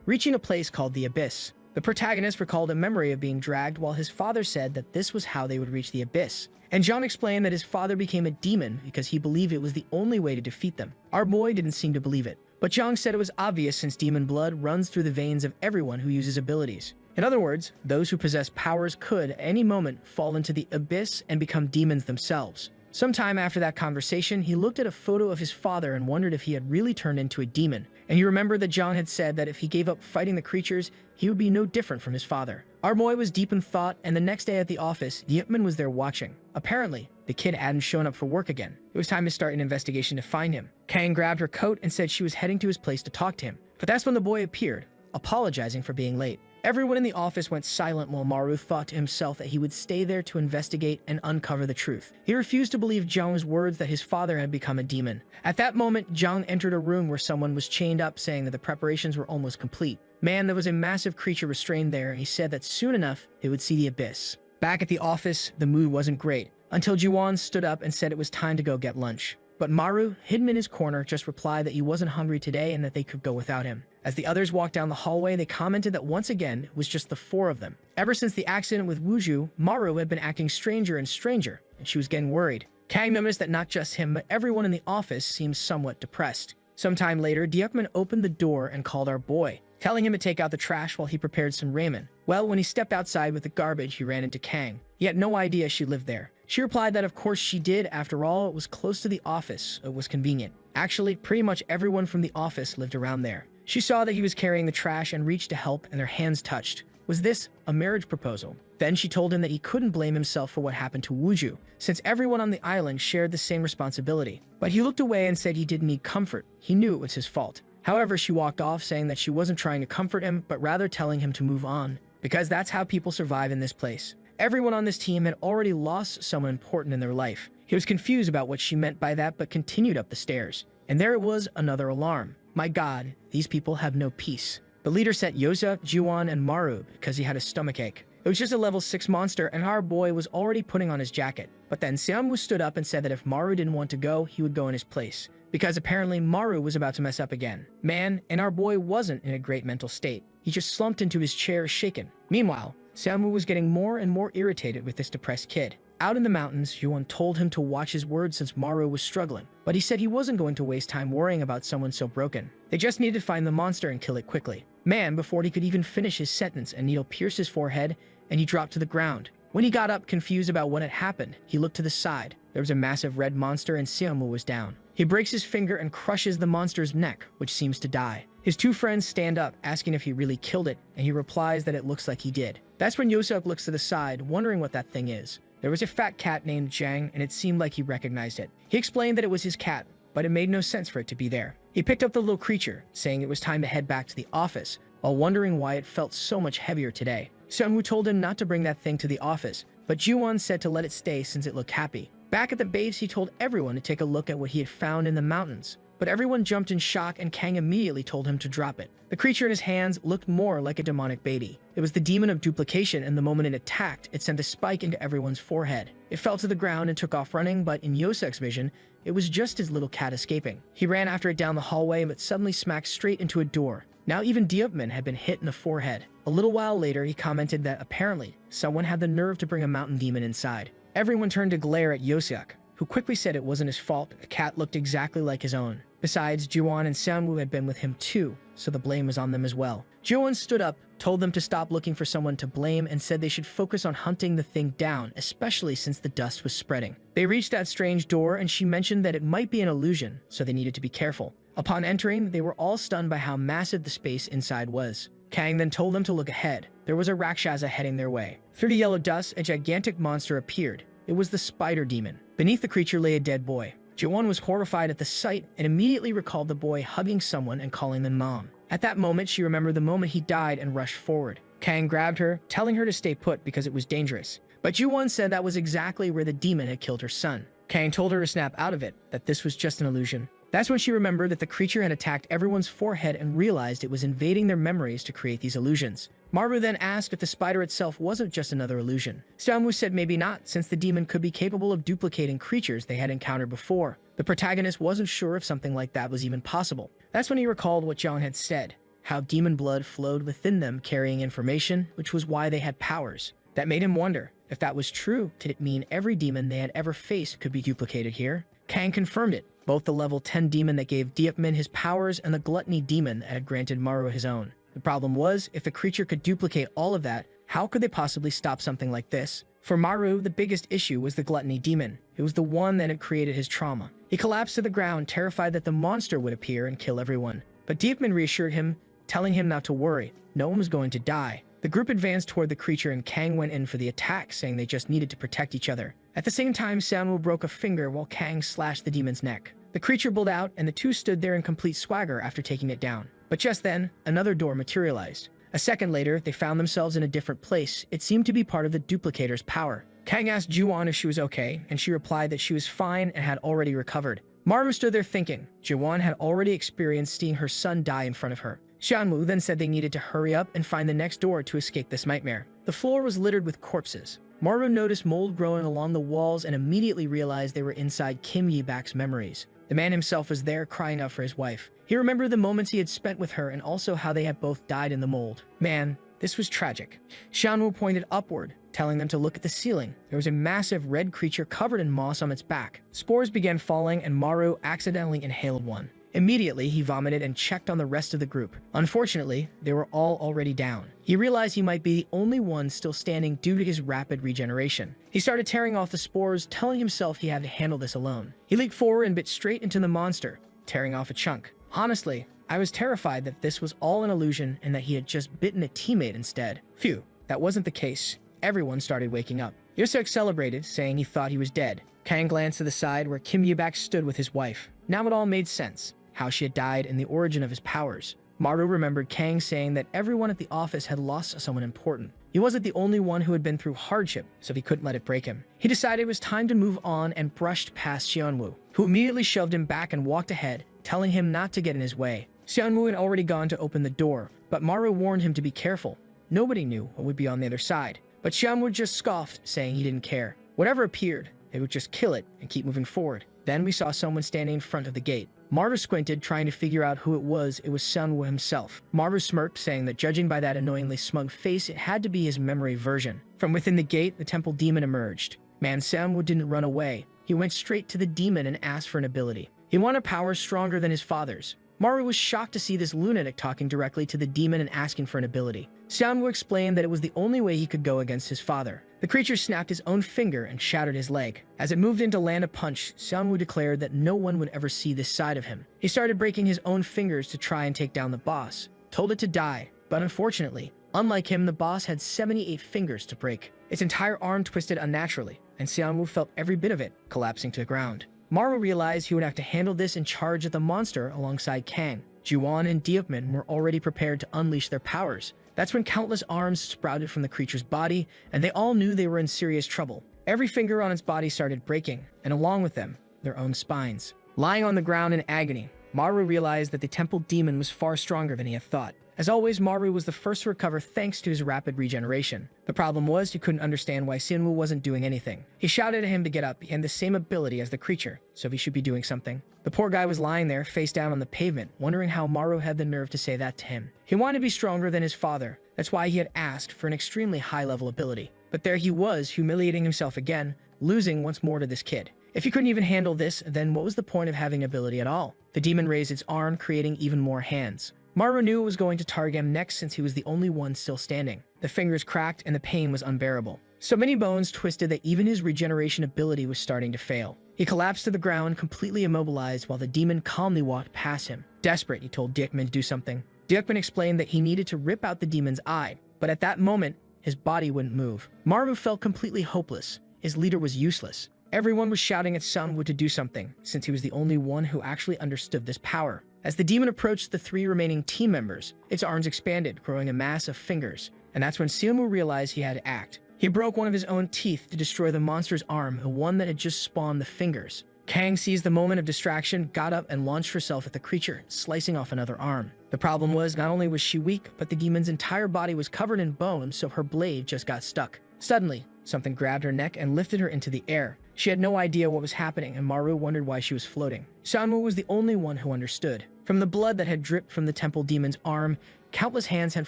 reaching a place called the Abyss. The protagonist recalled a memory of being dragged while his father said that this was how they would reach the Abyss. And John explained that his father became a demon because he believed it was the only way to defeat them. Our boy didn't seem to believe it, but Jung said it was obvious since demon blood runs through the veins of everyone who uses abilities. In other words, those who possess powers could, at any moment, fall into the Abyss and become demons themselves. Sometime after that conversation, he looked at a photo of his father and wondered if he had really turned into a demon. And he remembered that John had said that if he gave up fighting the creatures, he would be no different from his father. Our boy was deep in thought, and the next day at the office, Yeopman was there watching. Apparently, the kid hadn't shown up for work again. It was time to start an investigation to find him. Kang grabbed her coat and said she was heading to his place to talk to him. But that's when the boy appeared, apologizing for being late. Everyone in the office went silent while Maru thought to himself that he would stay there to investigate and uncover the truth. He refused to believe Jung's words that his father had become a demon. At that moment, Jung entered a room where someone was chained up, saying that the preparations were almost complete. Man, there was a massive creature restrained there, and he said that soon enough, it would see the Abyss. Back at the office, the mood wasn't great, until Jiwon stood up and said it was time to go get lunch. But Maru, hidden in his corner, just replied that he wasn't hungry today and that they could go without him. As the others walked down the hallway, they commented that once again, it was just the four of them. Ever since the accident with Wuju, Maru had been acting stranger and stranger, and she was getting worried. Kang noticed that not just him, but everyone in the office seemed somewhat depressed. Sometime later, Yeopman opened the door and called our boy, telling him to take out the trash while he prepared some ramen. Well, when he stepped outside with the garbage, he ran into Kang. He had no idea she lived there. She replied that of course she did, after all, it was close to the office, it was convenient. Actually, pretty much everyone from the office lived around there. She saw that he was carrying the trash and reached to help, and their hands touched. Was this a marriage proposal? Then she told him that he couldn't blame himself for what happened to Wuju, since everyone on the island shared the same responsibility. But he looked away and said he didn't need comfort. He knew it was his fault. However, she walked off saying that she wasn't trying to comfort him, but rather telling him to move on, because that's how people survive in this place. Everyone on this team had already lost someone important in their life. He was confused about what she meant by that, but continued up the stairs. And there it was, another alarm. My god, these people have no peace. The leader sent Yosa, Juwon, and Maru because he had a stomachache. It was just a level 6 monster, and our boy was already putting on his jacket. But then Seonwoo stood up and said that if Maru didn't want to go, he would go in his place, because apparently Maru was about to mess up again. Man, and our boy wasn't in a great mental state. He just slumped into his chair, shaken. Meanwhile, Seonwoo was getting more and more irritated with this depressed kid. Out in the mountains, Yuan told him to watch his words since Maru was struggling, but he said he wasn't going to waste time worrying about someone so broken. They just needed to find the monster and kill it quickly. Man, before he could even finish his sentence, a needle pierced his forehead, and he dropped to the ground. When he got up, confused about what had happened, he looked to the side. There was a massive red monster, and Seonwoo was down. He breaks his finger and crushes the monster's neck, which seems to die. His two friends stand up, asking if he really killed it, and he replies that it looks like he did. That's when Yoseok looks to the side, wondering what that thing is. There was a fat cat named Jang, and it seemed like he recognized it. He explained that it was his cat, but it made no sense for it to be there. He picked up the little creature, saying it was time to head back to the office, while wondering why it felt so much heavier today. Seonwoo told him not to bring that thing to the office, but Juwon said to let it stay since it looked happy. Back at the base, he told everyone to take a look at what he had found in the mountains, but everyone jumped in shock and Kang immediately told him to drop it. The creature in his hands looked more like a demonic baby. It was the demon of duplication, and the moment it attacked, it sent a spike into everyone's forehead. It fell to the ground and took off running, but in Yosek's vision, it was just his little cat escaping. He ran after it down the hallway, but suddenly smacked straight into a door. Now even Diopman had been hit in the forehead. A little while later, he commented that apparently someone had the nerve to bring a mountain demon inside. Everyone turned to glare at Yoseok, who quickly said it wasn't his fault. A cat looked exactly like his own. Besides, Juwon and Seonwoo had been with him too, so the blame was on them as well. Juwon stood up, told them to stop looking for someone to blame, and said they should focus on hunting the thing down, especially since the dust was spreading. They reached that strange door, and she mentioned that it might be an illusion, so they needed to be careful. Upon entering, they were all stunned by how massive the space inside was. Kang then told them to look ahead. There was a Rakshasa heading their way. Through the yellow dust, a gigantic monster appeared. It was the spider demon. Beneath the creature lay a dead boy. Jiwon was horrified at the sight and immediately recalled the boy hugging someone and calling them mom. At that moment, she remembered the moment he died and rushed forward. Kang grabbed her, telling her to stay put because it was dangerous. But Jiwon said that was exactly where the demon had killed her son. Kang told her to snap out of it, that this was just an illusion. That's when she remembered that the creature had attacked everyone's forehead and realized it was invading their memories to create these illusions. Maru then asked if the spider itself wasn't just another illusion. Seonwoo said maybe not, since the demon could be capable of duplicating creatures they had encountered before. The protagonist wasn't sure if something like that was even possible. That's when he recalled what Jong had said, how demon blood flowed within them carrying information, which was why they had powers. That made him wonder, if that was true, did it mean every demon they had ever faced could be duplicated here? Kang confirmed it, both the level 10 demon that gave Diopman his powers and the gluttony demon that had granted Maru his own. The problem was, if the creature could duplicate all of that, how could they possibly stop something like this? For Maru, the biggest issue was the gluttony demon. It was the one that had created his trauma. He collapsed to the ground, terrified that the monster would appear and kill everyone. But Diopman reassured him, telling him not to worry. No one was going to die. The group advanced toward the creature and Kang went in for the attack, saying they just needed to protect each other. At the same time, Seonwoo broke a finger while Kang slashed the demon's neck. The creature pulled out, and the two stood there in complete swagger after taking it down. But just then, another door materialized. A second later, they found themselves in a different place. It seemed to be part of the duplicator's power. Kang asked Juwon if she was okay, and she replied that she was fine and had already recovered. Maru stood there thinking. Juwon had already experienced seeing her son die in front of her. Seonwoo then said they needed to hurry up and find the next door to escape this nightmare. The floor was littered with corpses. Maru noticed mold growing along the walls and immediately realized they were inside Kim Yi-bak's memories. The man himself was there crying out for his wife. He remembered the moments he had spent with her and also how they had both died in the mold. Man, this was tragic. Seonwoo pointed upward, telling them to look at the ceiling. There was a massive red creature covered in moss on its back. Spores began falling and Maru accidentally inhaled one. Immediately, he vomited and checked on the rest of the group. Unfortunately, they were all already down. He realized he might be the only one still standing due to his rapid regeneration. He started tearing off the spores, telling himself he had to handle this alone. He leaped forward and bit straight into the monster, tearing off a chunk. Honestly, I was terrified that this was all an illusion and that he had just bitten a teammate instead. Phew, that wasn't the case. Everyone started waking up. Yoseok celebrated, saying he thought he was dead. Kang glanced to the side where Kim Yi-bak stood with his wife. Now it all made sense. how she had died, and the origin of his powers. Maru remembered Kang saying that everyone at the office had lost someone important. He wasn't the only one who had been through hardship, so he couldn't let it break him. He decided it was time to move on and brushed past Xianwu, who immediately shoved him back and walked ahead, telling him not to get in his way. Xianwu had already gone to open the door, but Maru warned him to be careful. Nobody knew what would be on the other side, but Xianwu just scoffed, saying he didn't care. Whatever appeared, they would just kill it and keep moving forward. Then we saw someone standing in front of the gate. Maru squinted, trying to figure out who it was. It was Xianwu himself. Maru smirked, saying that judging by that annoyingly smug face, it had to be his memory version. From within the gate, the temple demon emerged. Man, Xianwu didn't run away. He went straight to the demon and asked for an ability. He wanted power stronger than his father's. Maru was shocked to see this lunatic talking directly to the demon and asking for an ability. Xianwu explained that it was the only way he could go against his father. The creature snapped his own finger and shattered his leg. As it moved in to land a punch, Xianwu declared that no one would ever see this side of him. He started breaking his own fingers to try and take down the boss, told it to die, but unfortunately, unlike him, the boss had 78 fingers to break. Its entire arm twisted unnaturally, and Xianwu felt every bit of it collapsing to the ground. Maru realized he would have to handle this in charge of the monster alongside Kang. Juwon and Diopman were already prepared to unleash their powers. That's when countless arms sprouted from the creature's body, and they all knew they were in serious trouble. Every finger on its body started breaking, and along with them, their own spines. Lying on the ground in agony, Maru realized that the temple demon was far stronger than he had thought. As always, Maru was the first to recover thanks to his rapid regeneration. The problem was he couldn't understand why Xianwu wasn't doing anything. He shouted at him to get up. He had the same ability as the creature, so he should be doing something. The poor guy was lying there, face down on the pavement, wondering how Maru had the nerve to say that to him. He wanted to be stronger than his father. That's why he had asked for an extremely high-level ability. But there he was, humiliating himself again, losing once more to this kid. If he couldn't even handle this, then what was the point of having ability at all? The demon raised its arm, creating even more hands. Maru knew it was going to target him next since he was the only one still standing. The fingers cracked and the pain was unbearable. So many bones twisted that even his regeneration ability was starting to fail. He collapsed to the ground, completely immobilized, while the demon calmly walked past him. Desperate, he told Diekman to do something. Diekman explained that he needed to rip out the demon's eye, but at that moment, his body wouldn't move. Maru felt completely hopeless. His leader was useless. Everyone was shouting at Xianwu to do something, since he was the only one who actually understood this power. As the demon approached the 3 remaining team members, its arms expanded, growing a mass of fingers, and that's when Xianwu realized he had to act. He broke one of his own teeth to destroy the monster's arm, the one that had just spawned the fingers. Kang seized the moment of distraction, got up, and launched herself at the creature, slicing off another arm. The problem was, not only was she weak, but the demon's entire body was covered in bone, so her blade just got stuck. Suddenly, something grabbed her neck and lifted her into the air. She had no idea what was happening, and Maru wondered why she was floating. Xianwu was the only one who understood. From the blood that had dripped from the temple demon's arm, countless hands had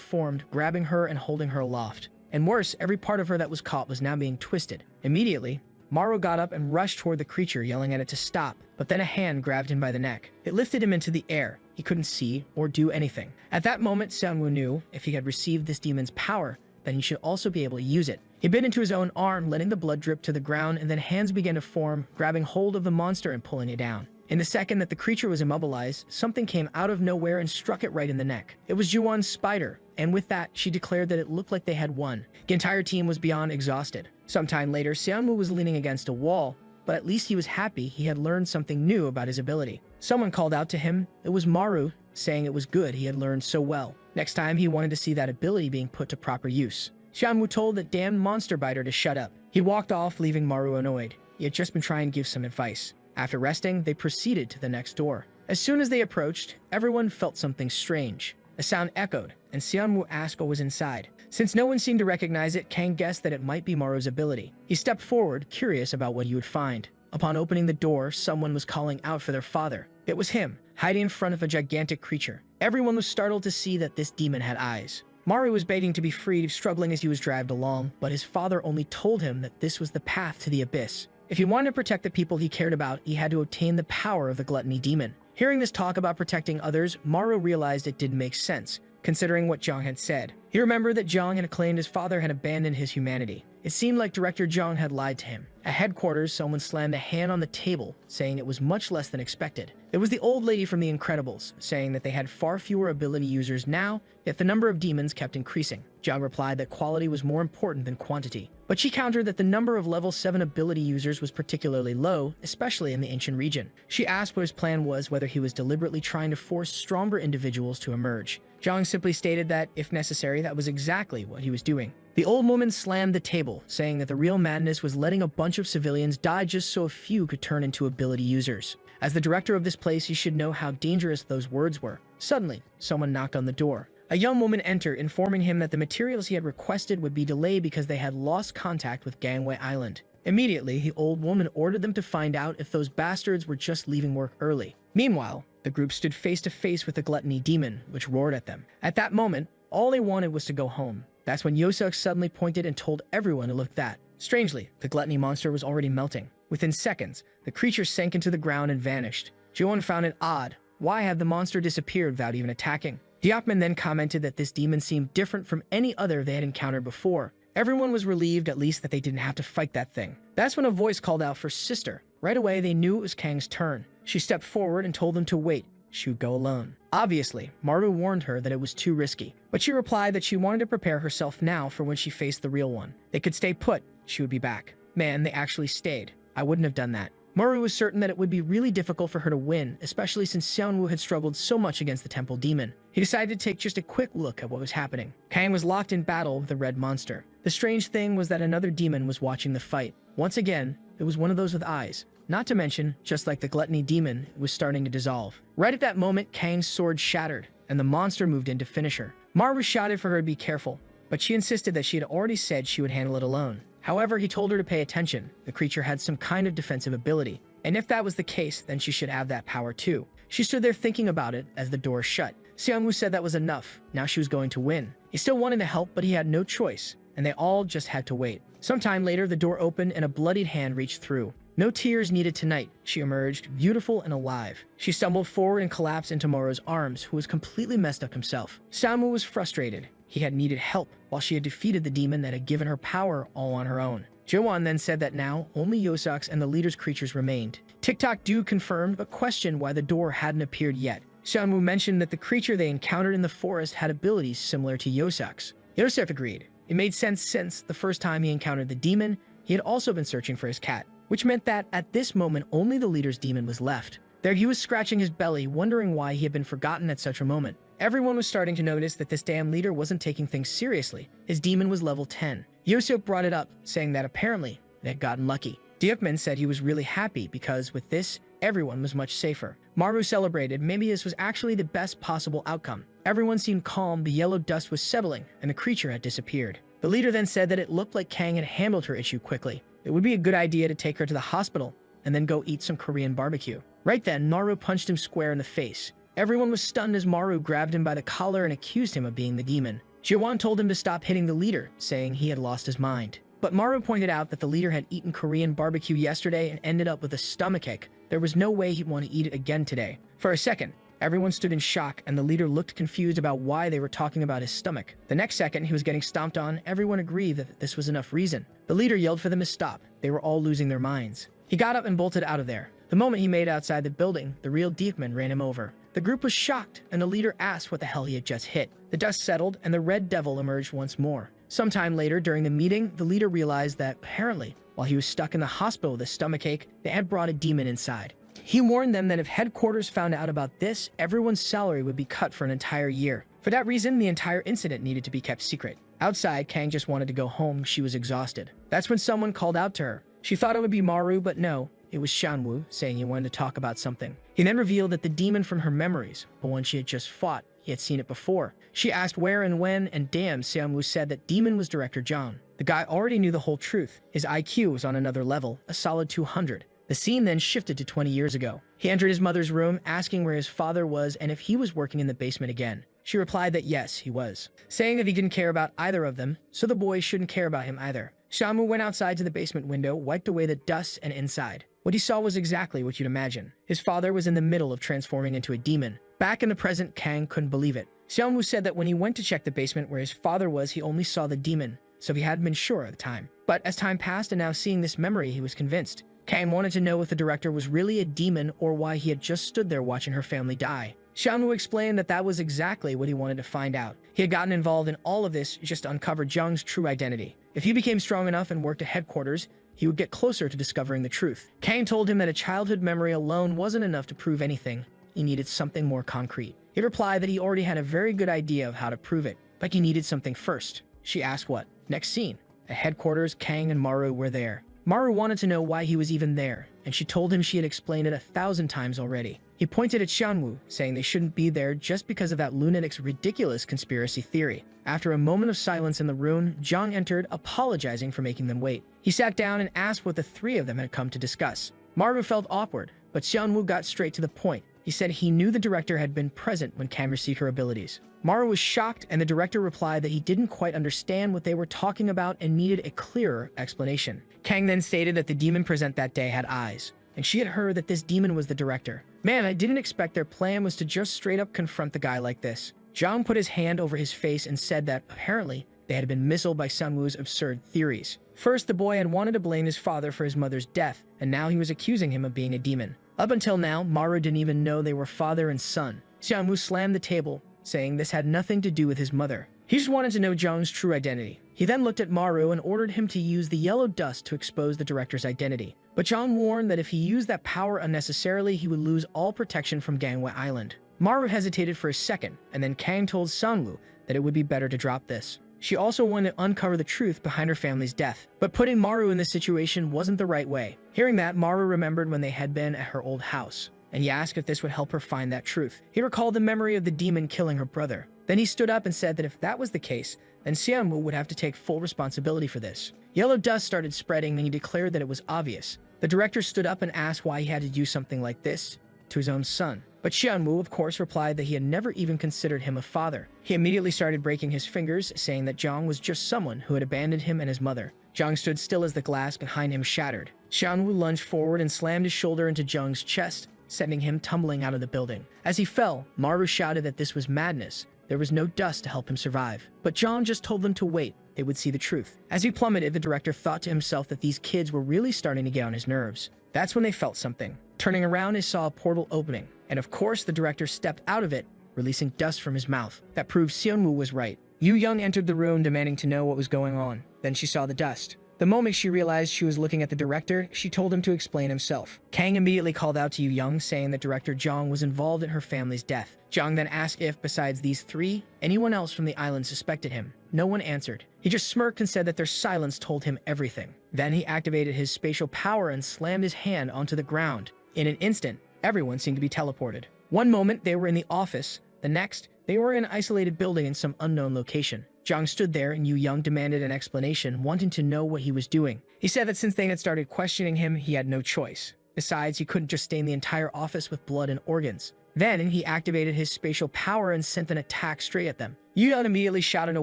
formed, grabbing her and holding her aloft. And worse, every part of her that was caught was now being twisted. Immediately, Maru got up and rushed toward the creature, yelling at it to stop, but then a hand grabbed him by the neck. It lifted him into the air. He couldn't see or do anything. At that moment, Xianwu knew if he had received this demon's power, then he should also be able to use it. He bit into his own arm, letting the blood drip to the ground, and then hands began to form, grabbing hold of the monster and pulling it down. In the second that the creature was immobilized, something came out of nowhere and struck it right in the neck. It was Juwon's spider, and with that, she declared that it looked like they had won. The entire team was beyond exhausted. Sometime later, Xianwu was leaning against a wall, but at least he was happy he had learned something new about his ability. Someone called out to him. It was Maru, saying it was good he had learned so well. Next time, he wanted to see that ability being put to proper use. Xianwu told that damned monster biter to shut up. He walked off, leaving Maru annoyed. He had just been trying to give some advice. After resting, they proceeded to the next door. As soon as they approached, everyone felt something strange. A sound echoed, and Xianwu asked what was inside. Since no one seemed to recognize it, Kang guessed that it might be Maru's ability. He stepped forward, curious about what he would find. Upon opening the door, someone was calling out for their father. It was him, hiding in front of a gigantic creature. Everyone was startled to see that this demon had eyes. Maru was begging to be freed, struggling as he was dragged along, but his father only told him that this was the path to the abyss. If he wanted to protect the people he cared about, he had to obtain the power of the gluttony demon. Hearing this talk about protecting others, Maru realized it didn't make sense. considering what Zhang had said. He remembered that Zhang had claimed his father had abandoned his humanity. It seemed like Director Zhang had lied to him. At headquarters, someone slammed a hand on the table, saying it was much less than expected. It was the old lady from The Incredibles, saying that they had far fewer ability users now, yet the number of demons kept increasing. Zhang replied that quality was more important than quantity, but she countered that the number of level 7 ability users was particularly low, especially in the ancient region. She asked what his plan was, whether he was deliberately trying to force stronger individuals to emerge. Zhang simply stated that, if necessary, that was exactly what he was doing. The old woman slammed the table, saying that the real madness was letting a bunch of civilians die just so a few could turn into ability users. As the director of this place, he should know how dangerous those words were. Suddenly, someone knocked on the door. A young woman entered, informing him that the materials he had requested would be delayed because they had lost contact with Gangwei Island. Immediately, the old woman ordered them to find out if those bastards were just leaving work early. Meanwhile, the group stood face to face with the gluttony demon, which roared at them. At that moment, all they wanted was to go home. That's when Yosuk suddenly pointed and told everyone to look at that. Strangely, the gluttony monster was already melting. Within seconds, the creature sank into the ground and vanished. Jiwon found it odd. Why had the monster disappeared without even attacking? Diakman then commented that this demon seemed different from any other they had encountered before. Everyone was relieved at least that they didn't have to fight that thing. That's when a voice called out for sister. Right away, they knew it was Kang's turn. She stepped forward and told them to wait. She would go alone. Obviously, Maru warned her that it was too risky, but she replied that she wanted to prepare herself now for when she faced the real one. They could stay put. She would be back. Man, they actually stayed. I wouldn't have done that. Maru was certain that it would be really difficult for her to win, especially since Xianwu had struggled so much against the temple demon. He decided to take just a quick look at what was happening. Kang was locked in battle with the red monster. The strange thing was that another demon was watching the fight. Once again, it was one of those with eyes. Not to mention, just like the gluttony demon, it was starting to dissolve. Right at that moment, Kang's sword shattered, and the monster moved in to finish her. Maru shouted for her to be careful, but she insisted that she had already said she would handle it alone. However, he told her to pay attention. The creature had some kind of defensive ability, and if that was the case, then she should have that power too. She stood there thinking about it as the door shut. Xiangwu said that was enough. Now she was going to win. He still wanted to help, but he had no choice, and they all just had to wait. Sometime later, the door opened and a bloodied hand reached through. No tears needed tonight. She emerged, beautiful and alive. She stumbled forward and collapsed into Moro's arms, who was completely messed up himself. Samu was frustrated. He had needed help, while she had defeated the demon that had given her power all on her own. Joan then said that now, only Yosak's and the leader's creatures remained. TikTok Dude confirmed, but questioned why the door hadn't appeared yet. Xianwu mentioned that the creature they encountered in the forest had abilities similar to Yosak's. Yosef agreed. It made sense since, the first time he encountered the demon, he had also been searching for his cat, which meant that, at this moment, only the leader's demon was left. There he was scratching his belly, wondering why he had been forgotten at such a moment. Everyone was starting to notice that this damn leader wasn't taking things seriously. His demon was level 10. Yosef brought it up, saying that apparently, they had gotten lucky. Diakman said he was really happy because, with this, everyone was much safer. Maru celebrated. Maybe this was actually the best possible outcome. Everyone seemed calm, the yellow dust was settling, and the creature had disappeared. The leader then said that it looked like Kang had handled her issue quickly. It would be a good idea to take her to the hospital and then go eat some Korean barbecue. Right then, Maru punched him square in the face. Everyone was stunned as Maru grabbed him by the collar and accused him of being the demon. Jiwan told him to stop hitting the leader, saying he had lost his mind. But Maru pointed out that the leader had eaten Korean barbecue yesterday and ended up with a stomachache. There was no way he'd want to eat it again today. For a second, everyone stood in shock, and the leader looked confused about why they were talking about his stomach. The next second, he was getting stomped on. Everyone agreed that this was enough reason. The leader yelled for them to stop. They were all losing their minds. He got up and bolted out of there. The moment he made outside the building, the real Diekman ran him over. The group was shocked, and the leader asked what the hell he had just hit. The dust settled, and the red devil emerged once more. Sometime later, during the meeting, the leader realized that, apparently, while he was stuck in the hospital with a stomachache, they had brought a demon inside. He warned them that if headquarters found out about this, everyone's salary would be cut for an entire year. For that reason, the entire incident needed to be kept secret. Outside, Kang just wanted to go home. She was exhausted. That's when someone called out to her. She thought it would be Maru, but no. It was Shanwu, saying he wanted to talk about something. He then revealed that the demon from her memories, the one she had just fought, he had seen it before. She asked where and when, and damn, Shanwu said that demon was Director Zhang. The guy already knew the whole truth. His IQ was on another level, a solid 200. The scene then shifted to 20 years ago. He entered his mother's room, asking where his father was and if he was working in the basement again. She replied that yes, he was, saying that he didn't care about either of them, so the boys shouldn't care about him either. Shamu went outside to the basement window, wiped away the dust, and inside. What he saw was exactly what you'd imagine. His father was in the middle of transforming into a demon. Back in the present, Kang couldn't believe it. Xiangwu said that when he went to check the basement where his father was, he only saw the demon, so he hadn't been sure at the time. But as time passed and now seeing this memory, he was convinced. Kang wanted to know if the director was really a demon or why he had just stood there watching her family die. Xiangwu explained that that was exactly what he wanted to find out. He had gotten involved in all of this just to uncover Zhang's true identity. If he became strong enough and worked at headquarters, he would get closer to discovering the truth. Kang told him that a childhood memory alone wasn't enough to prove anything. He needed something more concrete. He replied that he already had a very good idea of how to prove it, but he needed something first. She asked what? Next scene. At headquarters, Kang and Maru were there. Maru wanted to know why he was even there, and she told him she had explained it 1,000 times already. He pointed at Xiangwu, saying they shouldn't be there just because of that lunatic's ridiculous conspiracy theory. After a moment of silence in the room, Zhang entered, apologizing for making them wait. He sat down and asked what the three of them had come to discuss. Maru felt awkward, but Xiangwu got straight to the point. He said he knew the director had been present when Kang received her abilities. Maru was shocked, and the director replied that he didn't quite understand what they were talking about and needed a clearer explanation. Kang then stated that the demon present that day had eyes, and she had heard that this demon was the director. Man, I didn't expect their plan was to just straight up confront the guy like this. Zhang put his hand over his face and said that, apparently, they had been misled by Xiangwu's absurd theories. First, the boy had wanted to blame his father for his mother's death, and now he was accusing him of being a demon. Up until now, Maru didn't even know they were father and son. Xiangwu slammed the table, saying this had nothing to do with his mother. He just wanted to know Zhang's true identity. He then looked at Maru and ordered him to use the yellow dust to expose the director's identity. But Zhang warned that if he used that power unnecessarily, he would lose all protection from Gangwei Island. Maru hesitated for a second, and then Kang told Xiangwu that it would be better to drop this. She also wanted to uncover the truth behind her family's death, but putting Maru in this situation wasn't the right way. Hearing that, Maru remembered when they had been at her old house, and he asked if this would help her find that truth. He recalled the memory of the demon killing her brother. Then he stood up and said that if that was the case, then Xiangwu would have to take full responsibility for this. Yellow dust started spreading, and he declared that it was obvious. The director stood up and asked why he had to do something like this to his own son. But Xiangwu, of course, replied that he had never even considered him a father. He immediately started breaking his fingers, saying that Zhang was just someone who had abandoned him and his mother. Zhang stood still as the glass behind him shattered. Xiangwu lunged forward and slammed his shoulder into Zhang's chest, sending him tumbling out of the building. As he fell, Maru shouted that this was madness. There was no dust to help him survive. But Zhang just told them to wait. They would see the truth. As he plummeted, the director thought to himself that these kids were really starting to get on his nerves. That's when they felt something. Turning around, they saw a portal opening. And of course, the director stepped out of it, releasing dust from his mouth. That proved Xiangwu was right. Yu Young entered the room demanding to know what was going on. Then she saw the dust. The moment she realized she was looking at the director, she told him to explain himself. Kang immediately called out to Yu Young, saying that Director Zhang was involved in her family's death. Zhang then asked if, besides these three, anyone else from the island suspected him. No one answered. He just smirked and said that their silence told him everything. Then he activated his spatial power and slammed his hand onto the ground. In an instant, everyone seemed to be teleported. One moment, they were in the office. The next, they were in an isolated building in some unknown location. Zhang stood there, and Yu Young demanded an explanation, wanting to know what he was doing. He said that since they had started questioning him, he had no choice. Besides, he couldn't just stain the entire office with blood and organs. Then, he activated his spatial power and sent an attack straight at them. Yu Young immediately shouted a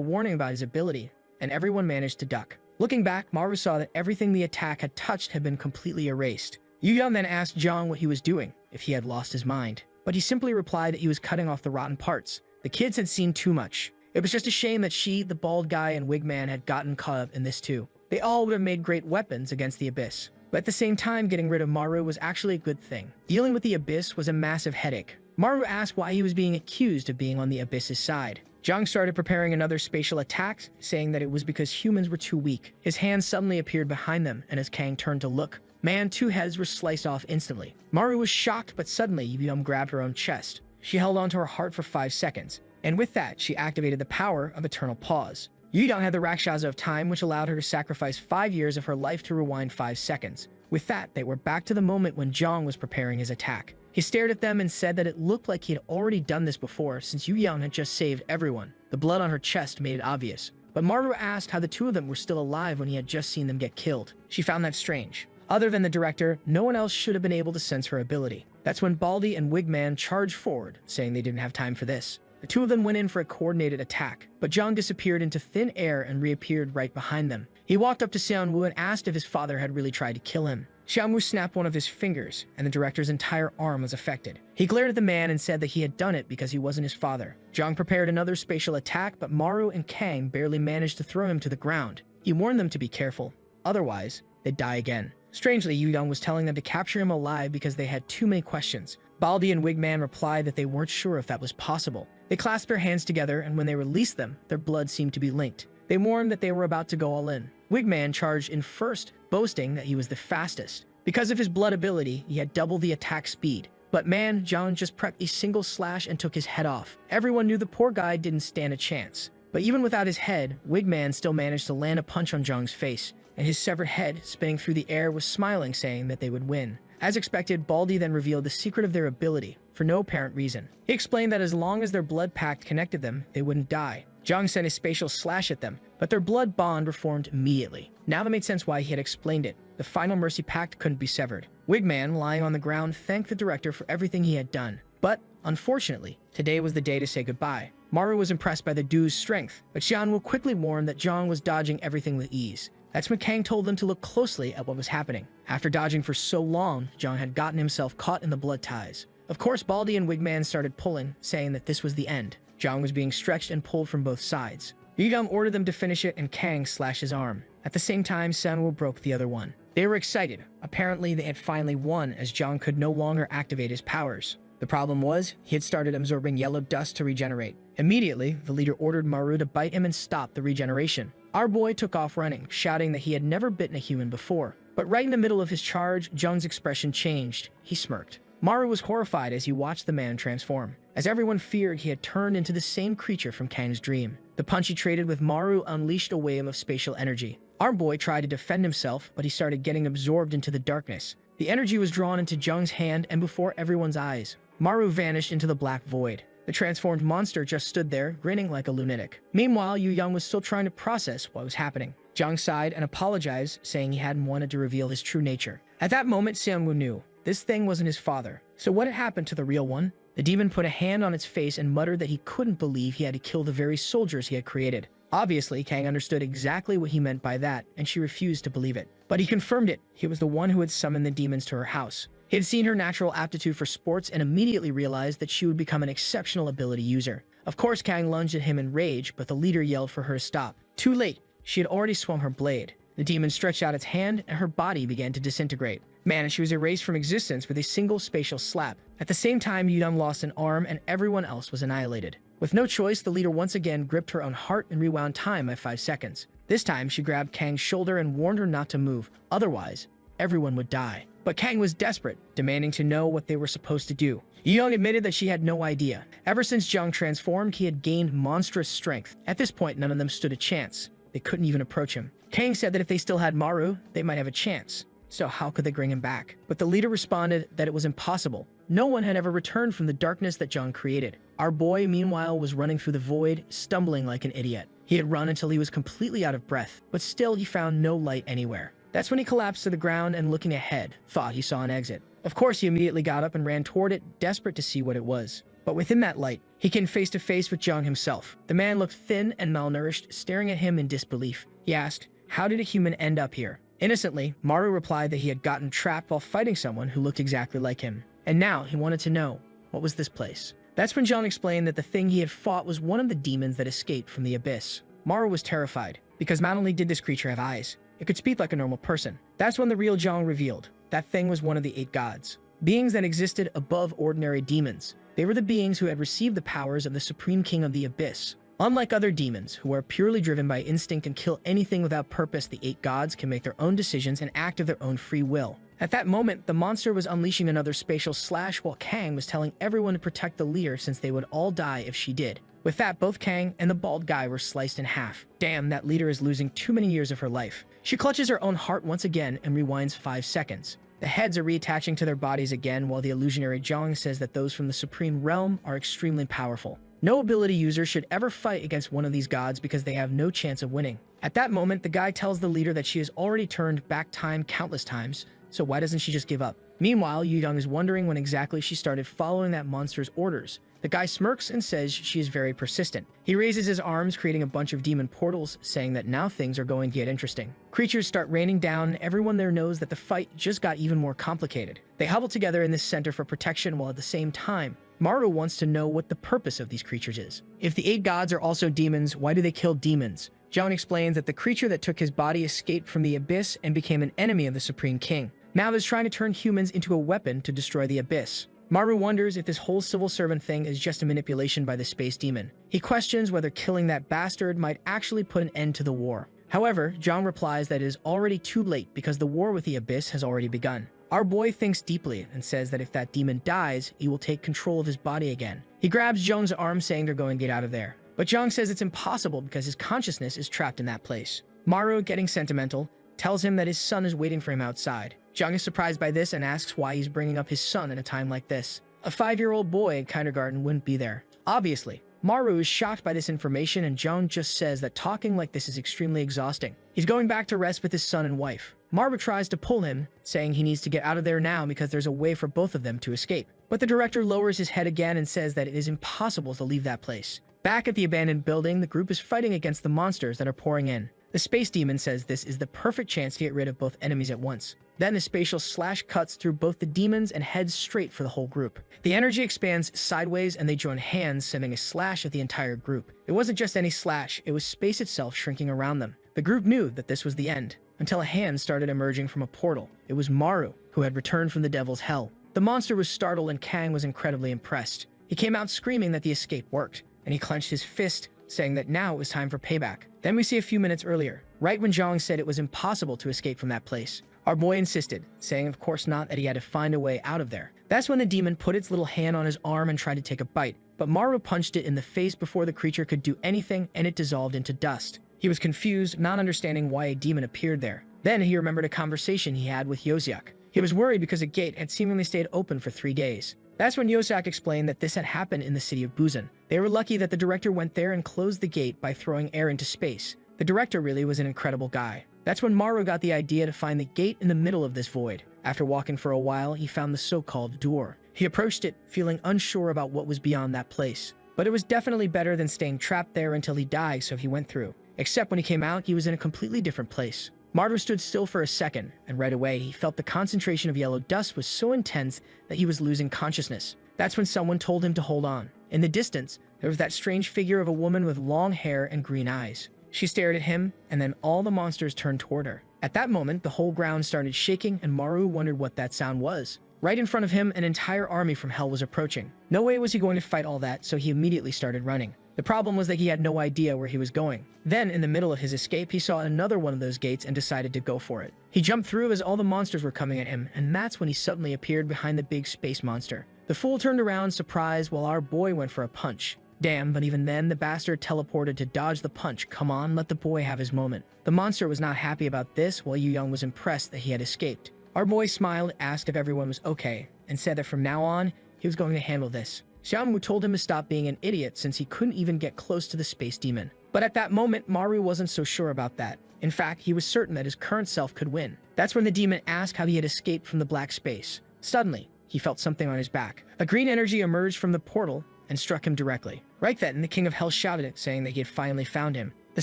warning about his ability, and everyone managed to duck. Looking back, Maru saw that everything the attack had touched had been completely erased. Yu Young then asked Zhang what he was doing, if he had lost his mind. But he simply replied that he was cutting off the rotten parts. The kids had seen too much. It was just a shame that she, the bald guy, and Wigman had gotten caught up in this too. They all would have made great weapons against the Abyss. But at the same time, getting rid of Maru was actually a good thing. Dealing with the Abyss was a massive headache. Maru asked why he was being accused of being on the Abyss's side. Zhang started preparing another spatial attack, saying that it was because humans were too weak. His hand suddenly appeared behind them, and as Kang turned to look, man, two heads were sliced off instantly. Maru was shocked, but suddenly Yu Young grabbed her own chest. She held onto her heart for 5 seconds. And with that, she activated the power of Eternal Pause. Yu Young had the Rakshasa of Time, which allowed her to sacrifice 5 years of her life to rewind 5 seconds. With that, they were back to the moment when Zhang was preparing his attack. He stared at them and said that it looked like he had already done this before, since Yu Young had just saved everyone. The blood on her chest made it obvious. But Maru asked how the two of them were still alive when he had just seen them get killed. She found that strange. Other than the director, no one else should have been able to sense her ability. That's when Baldy and Wigman charged forward, saying they didn't have time for this. The two of them went in for a coordinated attack, but Zhang disappeared into thin air and reappeared right behind them. He walked up to Xiangwu and asked if his father had really tried to kill him. Xiangwu snapped one of his fingers, and the director's entire arm was affected. He glared at the man and said that he had done it because he wasn't his father. Zhang prepared another spatial attack, but Maru and Kang barely managed to throw him to the ground. He warned them to be careful, otherwise they'd die again. Strangely, Yu Yang was telling them to capture him alive because they had too many questions. Baldy and Wigman replied that they weren't sure if that was possible. They clasped their hands together, and when they released them, their blood seemed to be linked. They warned that they were about to go all in. Wigman charged in first, boasting that he was the fastest. Because of his blood ability, he had double the attack speed. But man, Zhang just prepped a single slash and took his head off. Everyone knew the poor guy didn't stand a chance. But even without his head, Wigman still managed to land a punch on Zhang's face, and his severed head, spinning through the air, was smiling, saying that they would win. As expected, Baldy then revealed the secret of their ability, for no apparent reason. He explained that as long as their blood pact connected them, they wouldn't die. Zhang sent a spatial slash at them, but their blood bond reformed immediately. Now that made sense why he had explained it. The final mercy pact couldn't be severed. Wigman, lying on the ground, thanked the director for everything he had done. But, unfortunately, today was the day to say goodbye. Maru was impressed by the duo's strength, but Xianwu quickly warned that Zhang was dodging everything with ease. That's when Kang told them to look closely at what was happening. After dodging for so long, Zhang had gotten himself caught in the blood ties. Of course, Baldy and Wigman started pulling, saying that this was the end. Zhang was being stretched and pulled from both sides. Yu Yang ordered them to finish it, and Kang slashed his arm. At the same time, Sanwo broke the other one. They were excited. Apparently, they had finally won, as Zhang could no longer activate his powers. The problem was, he had started absorbing yellow dust to regenerate. Immediately, the leader ordered Maru to bite him and stop the regeneration. Our boy took off running, shouting that he had never bitten a human before. But right in the middle of his charge, Zhang's expression changed. He smirked. Maru was horrified as he watched the man transform. As everyone feared, he had turned into the same creature from Kang's dream. The punch he traded with Maru unleashed a wave of spatial energy. Our boy tried to defend himself, but he started getting absorbed into the darkness. The energy was drawn into Zhang's hand and before everyone's eyes. Maru vanished into the black void. The transformed monster just stood there, grinning like a lunatic. Meanwhile, Yu Yang was still trying to process what was happening. Zhang sighed and apologized, saying he hadn't wanted to reveal his true nature. At that moment, Xiangwu knew. This thing wasn't his father. So what had happened to the real one? The demon put a hand on its face and muttered that he couldn't believe he had to kill the very soldiers he had created. Obviously, Kang understood exactly what he meant by that, and she refused to believe it. But he confirmed it. He was the one who had summoned the demons to her house. He had seen her natural aptitude for sports and immediately realized that she would become an exceptional ability user. Of course, Kang lunged at him in rage, but the leader yelled for her to stop. Too late. She had already swung her blade. The demon stretched out its hand, and her body began to disintegrate. Man, she was erased from existence with a single spatial slap. At the same time, Yudong lost an arm, and everyone else was annihilated. With no choice, the leader once again gripped her own heart and rewound time by 5 seconds. This time, she grabbed Kang's shoulder and warned her not to move. Otherwise, everyone would die. But Kang was desperate, demanding to know what they were supposed to do. Young admitted that she had no idea. Ever since Zhang transformed, he had gained monstrous strength. At this point, none of them stood a chance. They couldn't even approach him. Kang said that if they still had Maru, they might have a chance. So how could they bring him back? But the leader responded that it was impossible. No one had ever returned from the darkness that Zhang created. Our boy, meanwhile, was running through the void, stumbling like an idiot. He had run until he was completely out of breath, but still he found no light anywhere. That's when he collapsed to the ground and, looking ahead, thought he saw an exit. Of course, he immediately got up and ran toward it, desperate to see what it was. But within that light, he came face to face with Zhang himself. The man looked thin and malnourished, staring at him in disbelief. He asked, "How did a human end up here?" Innocently, Maru replied that he had gotten trapped while fighting someone who looked exactly like him. And now he wanted to know, what was this place? That's when Zhang explained that the thing he had fought was one of the demons that escaped from the abyss. Maru was terrified, because not only did this creature have eyes, it could speak like a normal person. That's when the real Zhang revealed. That thing was one of the 8 gods. Beings that existed above ordinary demons. They were the beings who had received the powers of the Supreme King of the Abyss. Unlike other demons, who are purely driven by instinct and kill anything without purpose, the 8 gods can make their own decisions and act of their own free will. At that moment, the monster was unleashing another spatial slash while Kang was telling everyone to protect the leader since they would all die if she did. With that, both Kang and the bald guy were sliced in half. Damn, that leader is losing too many years of her life. She clutches her own heart once again and rewinds 5 seconds. The heads are reattaching to their bodies again, while the illusionary Zhang says that those from the Supreme Realm are extremely powerful. No ability user should ever fight against one of these gods because they have no chance of winning. At that moment, the guy tells the leader that she has already turned back time countless times, so why doesn't she just give up? Meanwhile, Yudong is wondering when exactly she started following that monster's orders. The guy smirks and says she is very persistent. He raises his arms, creating a bunch of demon portals, saying that now things are going to get interesting. Creatures start raining down, and everyone there knows that the fight just got even more complicated. They huddle together in this center for protection, while at the same time, Maru wants to know what the purpose of these creatures is. If the 8 gods are also demons, why do they kill demons? John explains that the creature that took his body escaped from the abyss and became an enemy of the Supreme King. Now he's trying to turn humans into a weapon to destroy the abyss. Maru wonders if this whole civil servant thing is just a manipulation by the space demon. He questions whether killing that bastard might actually put an end to the war. However, John replies that it is already too late because the war with the abyss has already begun. Our boy thinks deeply and says that if that demon dies, he will take control of his body again. He grabs Zhong's arm, saying they're going to get out of there. But Zhong says it's impossible because his consciousness is trapped in that place. Maru, getting sentimental, tells him that his son is waiting for him outside. Zhong is surprised by this and asks why he's bringing up his son at a time like this. A 5-year-old boy in kindergarten wouldn't be there. Obviously, Maru is shocked by this information, and Zhong just says that talking like this is extremely exhausting. He's going back to rest with his son and wife. Maru tries to pull him, saying he needs to get out of there now because there's a way for both of them to escape. But the director lowers his head again and says that it is impossible to leave that place. Back at the abandoned building, the group is fighting against the monsters that are pouring in. The space demon says this is the perfect chance to get rid of both enemies at once. Then the spatial slash cuts through both the demons and heads straight for the whole group. The energy expands sideways and they join hands, sending a slash at the entire group. It wasn't just any slash, it was space itself shrinking around them. The group knew that this was the end, until a hand started emerging from a portal. It was Maru, who had returned from the devil's hell. The monster was startled and Kang was incredibly impressed. He came out screaming that the escape worked, and he clenched his fist, saying that now it was time for payback. Then we see a few minutes earlier, right when Zhong said it was impossible to escape from that place. Our boy insisted, saying of course not, that he had to find a way out of there. That's when the demon put its little hand on his arm and tried to take a bite, but Maru punched it in the face before the creature could do anything, and it dissolved into dust. He was confused, not understanding why a demon appeared there. Then he remembered a conversation he had with Yosiak. He was worried because a gate had seemingly stayed open for 3 days. That's when Yosiak explained that this had happened in the city of Busan. They were lucky that the director went there and closed the gate by throwing air into space. The director really was an incredible guy. That's when Maru got the idea to find the gate in the middle of this void. After walking for a while, he found the so-called door. He approached it, feeling unsure about what was beyond that place. But it was definitely better than staying trapped there until he died, so he went through. Except when he came out, he was in a completely different place. Maru stood still for a second, and right away he felt the concentration of yellow dust was so intense that he was losing consciousness. That's when someone told him to hold on. In the distance, there was that strange figure of a woman with long hair and green eyes. She stared at him, and then all the monsters turned toward her. At that moment, the whole ground started shaking, and Maru wondered what that sound was. Right in front of him, an entire army from hell was approaching. No way was he going to fight all that, so he immediately started running. The problem was that he had no idea where he was going. Then, in the middle of his escape, he saw another one of those gates and decided to go for it. He jumped through as all the monsters were coming at him, and that's when he suddenly appeared behind the big space monster. The fool turned around, surprised, while our boy went for a punch. Damn, but even then, the bastard teleported to dodge the punch. Come on, let the boy have his moment. The monster was not happy about this, while Yu Young was impressed that he had escaped. Our boy smiled, asked if everyone was okay, and said that from now on, he was going to handle this. Xiaomu told him to stop being an idiot since he couldn't even get close to the space demon. But at that moment, Maru wasn't so sure about that. In fact, he was certain that his current self could win. That's when the demon asked how he had escaped from the black space. Suddenly, he felt something on his back. A green energy emerged from the portal and struck him directly. Right then, the King of Hell shouted it, saying that he had finally found him. The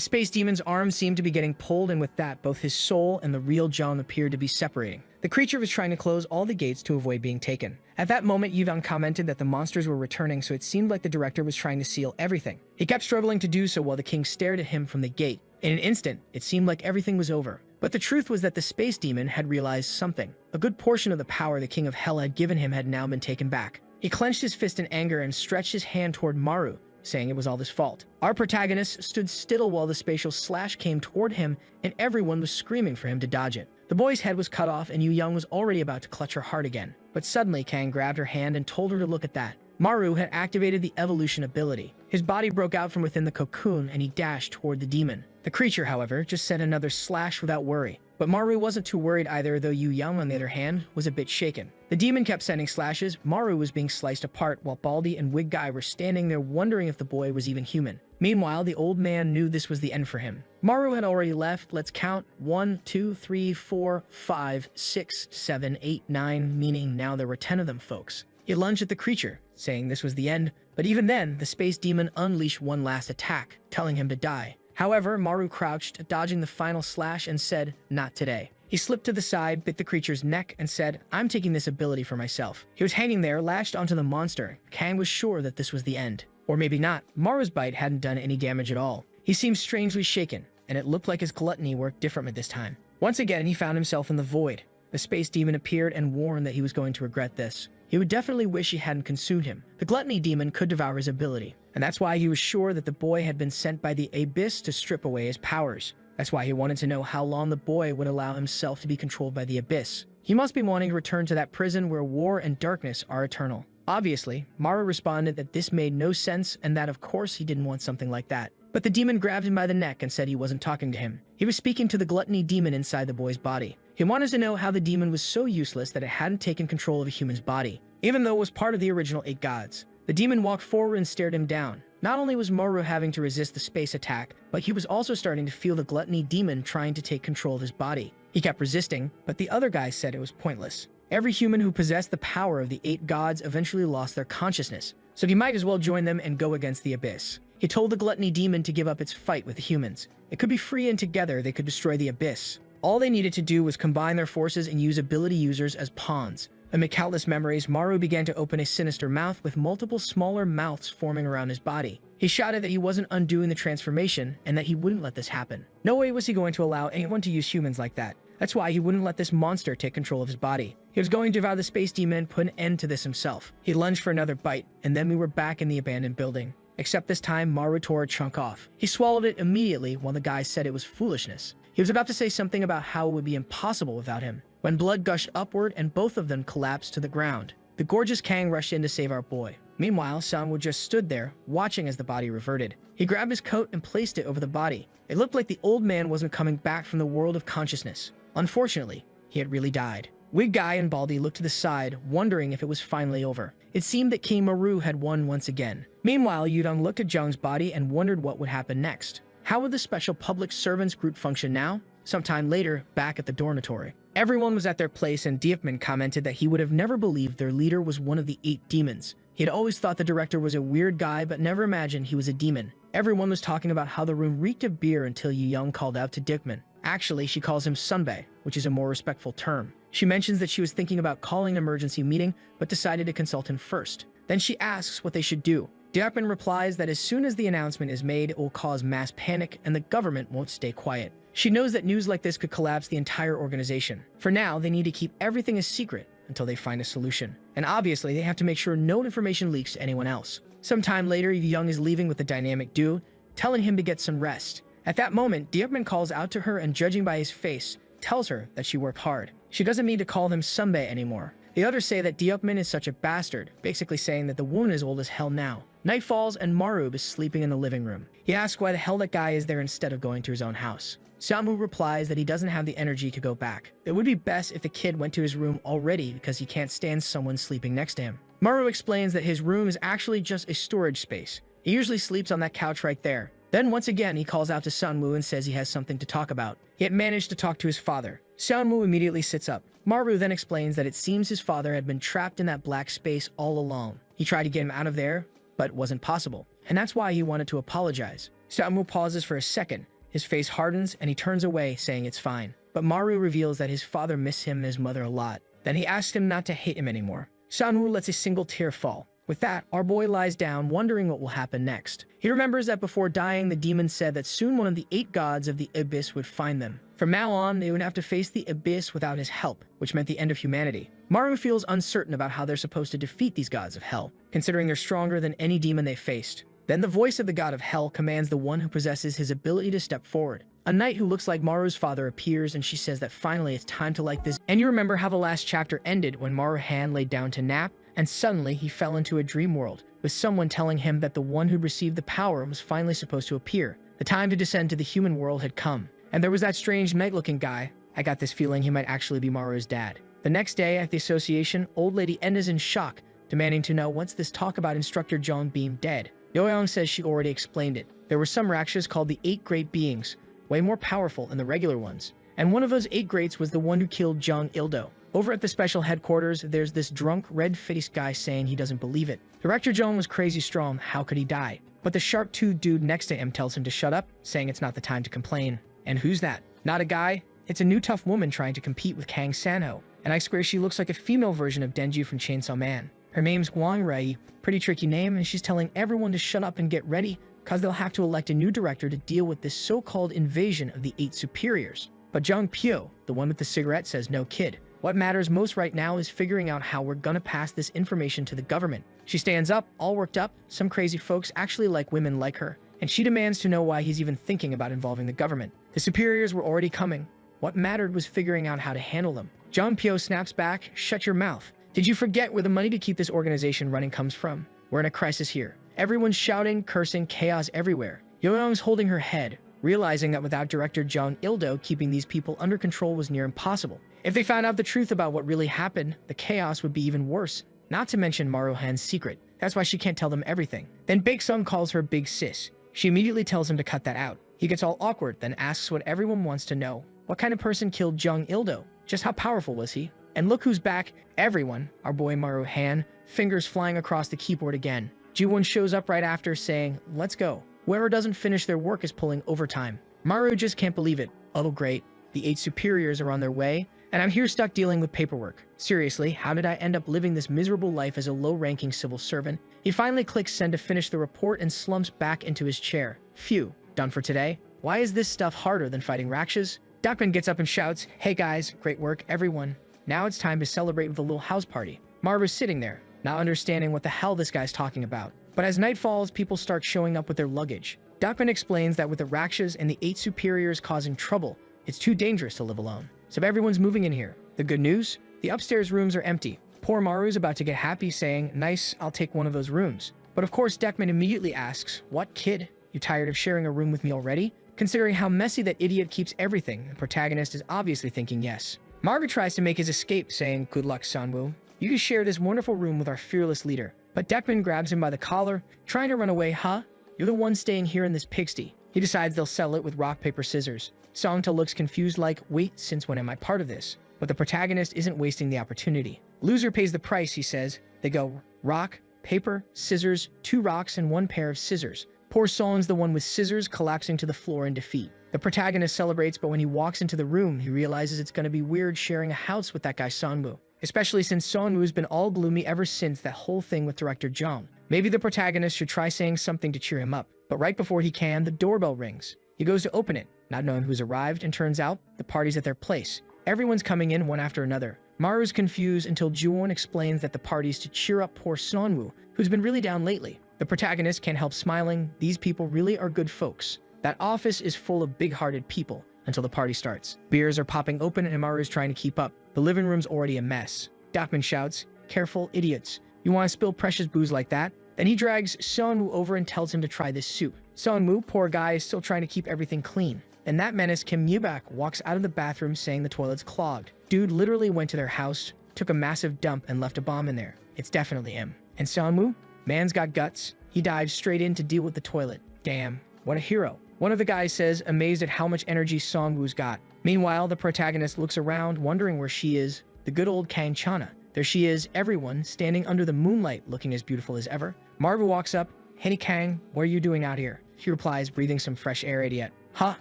space demon's arm seemed to be getting pulled, and with that, both his soul and the real Zhong appeared to be separating. The creature was trying to close all the gates to avoid being taken. At that moment, Yuvang commented that the monsters were returning, so it seemed like the director was trying to seal everything. He kept struggling to do so while the king stared at him from the gate. In an instant, it seemed like everything was over. But the truth was that the space demon had realized something. A good portion of the power the King of Hell had given him had now been taken back. He clenched his fist in anger and stretched his hand toward Maru, saying it was all his fault. Our protagonist stood still while the spatial slash came toward him, and everyone was screaming for him to dodge it. The boy's head was cut off, and Yu Young was already about to clutch her heart again. But suddenly, Kang grabbed her hand and told her to look at that. Maru had activated the evolution ability. His body broke out from within the cocoon, and he dashed toward the demon. The creature, however, just sent another slash without worry. But Maru wasn't too worried either, though Yu Young, on the other hand, was a bit shaken. The demon kept sending slashes. Maru was being sliced apart, while Baldy and Wig Guy were standing there wondering if the boy was even human. Meanwhile, the old man knew this was the end for him. Maru had already left. Let's count. 1, 2, 3, 4, 5, 6, 7, 8, 9, meaning now there were 10 of them, folks. He lunged at the creature, saying this was the end, but even then, the space demon unleashed one last attack, telling him to die. However, Maru crouched, dodging the final slash, and said, "Not today." He slipped to the side, bit the creature's neck, and said, "I'm taking this ability for myself." He was hanging there, lashed onto the monster. Kang was sure that this was the end. Or maybe not. Maru's bite hadn't done any damage at all. He seemed strangely shaken, and it looked like his gluttony worked differently this time. Once again, he found himself in the void. The space demon appeared and warned that he was going to regret this. He would definitely wish he hadn't consumed him. The gluttony demon could devour his ability, and that's why he was sure that the boy had been sent by the Abyss to strip away his powers. That's why he wanted to know how long the boy would allow himself to be controlled by the Abyss. He must be wanting to return to that prison where war and darkness are eternal. Obviously, Maru responded that this made no sense and that of course he didn't want something like that. But the demon grabbed him by the neck and said he wasn't talking to him. He was speaking to the gluttony demon inside the boy's body. He wanted to know how the demon was so useless that it hadn't taken control of a human's body, even though it was part of the original 8 gods. The demon walked forward and stared him down. Not only was Maru having to resist the space attack, but he was also starting to feel the gluttony demon trying to take control of his body. He kept resisting, but the other guy said it was pointless. Every human who possessed the power of the 8 gods eventually lost their consciousness, so he might as well join them and go against the Abyss. He told the gluttony demon to give up its fight with the humans. It could be free and together they could destroy the Abyss. All they needed to do was combine their forces and use ability users as pawns. Amid countless memories, Maru began to open a sinister mouth with multiple smaller mouths forming around his body. He shouted that he wasn't undoing the transformation and that he wouldn't let this happen. No way was he going to allow anyone to use humans like that. That's why he wouldn't let this monster take control of his body. He was going to devour the space demon and put an end to this himself. He lunged for another bite, and then we were back in the abandoned building. Except this time, Maru tore a chunk off. He swallowed it immediately while the guy said it was foolishness. He was about to say something about how it would be impossible without him, when blood gushed upward and both of them collapsed to the ground. The gorgeous Kang rushed in to save our boy. Meanwhile, Sanwoo just stood there, watching as the body reverted. He grabbed his coat and placed it over the body. It looked like the old man wasn't coming back from the world of consciousness. Unfortunately, he had really died. Wig Guy and Baldy looked to the side, wondering if it was finally over. It seemed that King Maru had won once again. Meanwhile, Yudong looked at Jung's body and wondered what would happen next. How would the special public servants group function now? Sometime later, back at the dormitory, everyone was at their place and Diepman commented that he would have never believed their leader was one of the 8 demons. He had always thought the director was a weird guy, but never imagined he was a demon. Everyone was talking about how the room reeked of beer until Young called out to Diekman. Actually, she calls him Sunbae, which is a more respectful term. She mentions that she was thinking about calling an emergency meeting, but decided to consult him first. Then she asks what they should do. Diekman replies that as soon as the announcement is made, it will cause mass panic and the government won't stay quiet. She knows that news like this could collapse the entire organization. For now, they need to keep everything a secret until they find a solution. And obviously, they have to make sure no information leaks to anyone else. Sometime later, Young is leaving with the dynamic dude, telling him to get some rest. At that moment, Diekman calls out to her and, judging by his face, tells her that she worked hard. She doesn't need to call him Sunbae anymore. The others say that Diekman is such a bastard, basically saying that the woman is old as hell now. Night falls and Marub is sleeping in the living room. He asks why the hell that guy is there instead of going to his own house. Samu replies that he doesn't have the energy to go back. It would be best if the kid went to his room already because he can't stand someone sleeping next to him. Maru explains that his room is actually just a storage space. He usually sleeps on that couch right there. Then once again, he calls out to Sunwoo and says he has something to talk about. He had managed to talk to his father. Sunwoo immediately sits up. Maru then explains that it seems his father had been trapped in that black space all along. He tried to get him out of there, but it wasn't possible. And that's why he wanted to apologize. Sunwoo pauses for a second. His face hardens and he turns away, saying it's fine. But Maru reveals that his father missed him and his mother a lot. Then he asks him not to hate him anymore. Sunwoo lets a single tear fall. With that, our boy lies down, wondering what will happen next. He remembers that before dying, the demon said that soon one of the 8 gods of the Abyss would find them. From now on, they would have to face the Abyss without his help, which meant the end of humanity. Maru feels uncertain about how they're supposed to defeat these gods of hell, considering they're stronger than any demon they faced. Then the voice of the god of hell commands the one who possesses his ability to step forward. A knight who looks like Maru's father appears and she says that finally it's time to like this. And you remember how the last chapter ended when Maru Han laid down to nap, and suddenly he fell into a dream world, with someone telling him that the one who received the power was finally supposed to appear. The time to descend to the human world had come. And there was that strange knight-looking guy. I got this feeling he might actually be Maru's dad. The next day at the association, old lady Enda's in shock, demanding to know what's this talk about Instructor Jong being dead. Yoyoung says she already explained it. There were some Rakshas called the 8 Great Beings, way more powerful than the regular ones. And one of those 8 greats was the one who killed Jung Il-do. Over at the special headquarters, there's this drunk, red-faced guy saying he doesn't believe it. Director Jong was crazy strong, how could he die? But the sharp-toothed dude next to him tells him to shut up, saying it's not the time to complain. And who's that? Not a guy, it's a new tough woman trying to compete with Kang Sanho. And I swear she looks like a female version of Denji from Chainsaw Man. Her name's Wang Rei, pretty tricky name, and she's telling everyone to shut up and get ready, cause they'll have to elect a new director to deal with this so-called invasion of the 8 superiors. But Jung Pyo, the one with the cigarette, says no kid. What matters most right now is figuring out how we're gonna pass this information to the government. She stands up, all worked up. Some crazy folks actually like women like her, and she demands to know why he's even thinking about involving the government. The superiors were already coming. What mattered was figuring out how to handle them. Jung Pyo snaps back, shut your mouth. Did you forget where the money to keep this organization running comes from? We're in a crisis here. Everyone's shouting, cursing, chaos everywhere. Yo-Young's holding her head, realizing that without director Jung Il-do, keeping these people under control was near impossible. If they found out the truth about what really happened, the chaos would be even worse. Not to mention Maruhan's secret. That's why she can't tell them everything. Then Baek-sung calls her big sis. She immediately tells him to cut that out. He gets all awkward, then asks what everyone wants to know. What kind of person killed Jung Il-do? Just how powerful was he? And look who's back. Everyone. Our boy Maruhan, fingers flying across the keyboard again. Ji-won shows up right after saying, let's go. Whoever doesn't finish their work is pulling overtime. Maru just can't believe it. Oh great. The 8 superiors are on their way, and I'm here stuck dealing with paperwork. Seriously, how did I end up living this miserable life as a low-ranking civil servant? He finally clicks send to finish the report and slumps back into his chair. Phew, done for today? Why is this stuff harder than fighting Rakshas? Duckman gets up and shouts, hey guys, great work, everyone. Now it's time to celebrate with a little house party. Marva's sitting there, not understanding what the hell this guy's talking about. But as night falls, people start showing up with their luggage. Duckman explains that with the Rakshas and the 8 superiors causing trouble, it's too dangerous to live alone. So everyone's moving in here. The good news? The upstairs rooms are empty. Poor Maru's about to get happy saying, nice, I'll take one of those rooms. But of course, Deckman immediately asks, what kid? You tired of sharing a room with me already? Considering how messy that idiot keeps everything, the protagonist is obviously thinking yes. Maru tries to make his escape saying, good luck, Sanwoo. You can share this wonderful room with our fearless leader. But Deckman grabs him by the collar, trying to run away, huh? You're the one staying here in this pigsty. He decides they'll settle it with rock, paper, scissors. Songta looks confused like, wait, since when am I part of this? But the protagonist isn't wasting the opportunity. Loser pays the price, he says. They go, rock, paper, scissors, 2 rocks and 1 pair of scissors. Poor Song's the one with scissors collapsing to the floor in defeat. The protagonist celebrates, but when he walks into the room, he realizes it's going to be weird sharing a house with that guy Sanwoo. Especially since Sanwoo's been all gloomy ever since that whole thing with director Jung. Maybe the protagonist should try saying something to cheer him up. But right before he can, the doorbell rings. He goes to open it, not knowing who's arrived, and turns out the party's at their place. Everyone's coming in one after another. Maru's confused until Ji-won explains that the party's to cheer up poor Sanwoo, who's been really down lately. The protagonist can't help smiling. These people really are good folks. That office is full of big-hearted people until the party starts. Beers are popping open and Maru's trying to keep up. The living room's already a mess. Duckman shouts, careful, idiots. You want to spill precious booze like that? Then he drags Sanwoo over and tells him to try this soup. Sanwoo, poor guy, is still trying to keep everything clean. And that menace, Kim Myubak, walks out of the bathroom saying the toilet's clogged. Dude literally went to their house, took a massive dump, and left a bomb in there. It's definitely him. And Sanwoo? Man's got guts. He dives straight in to deal with the toilet. Damn, what a hero. One of the guys says, amazed at how much energy Sanwoo's got. Meanwhile, the protagonist looks around, wondering where she is. The good old Kang Chana. There she is, everyone, standing under the moonlight, looking as beautiful as ever. Marva walks up. Hey Kang, what are you doing out here? He replies, breathing some fresh air, idiot. Huh?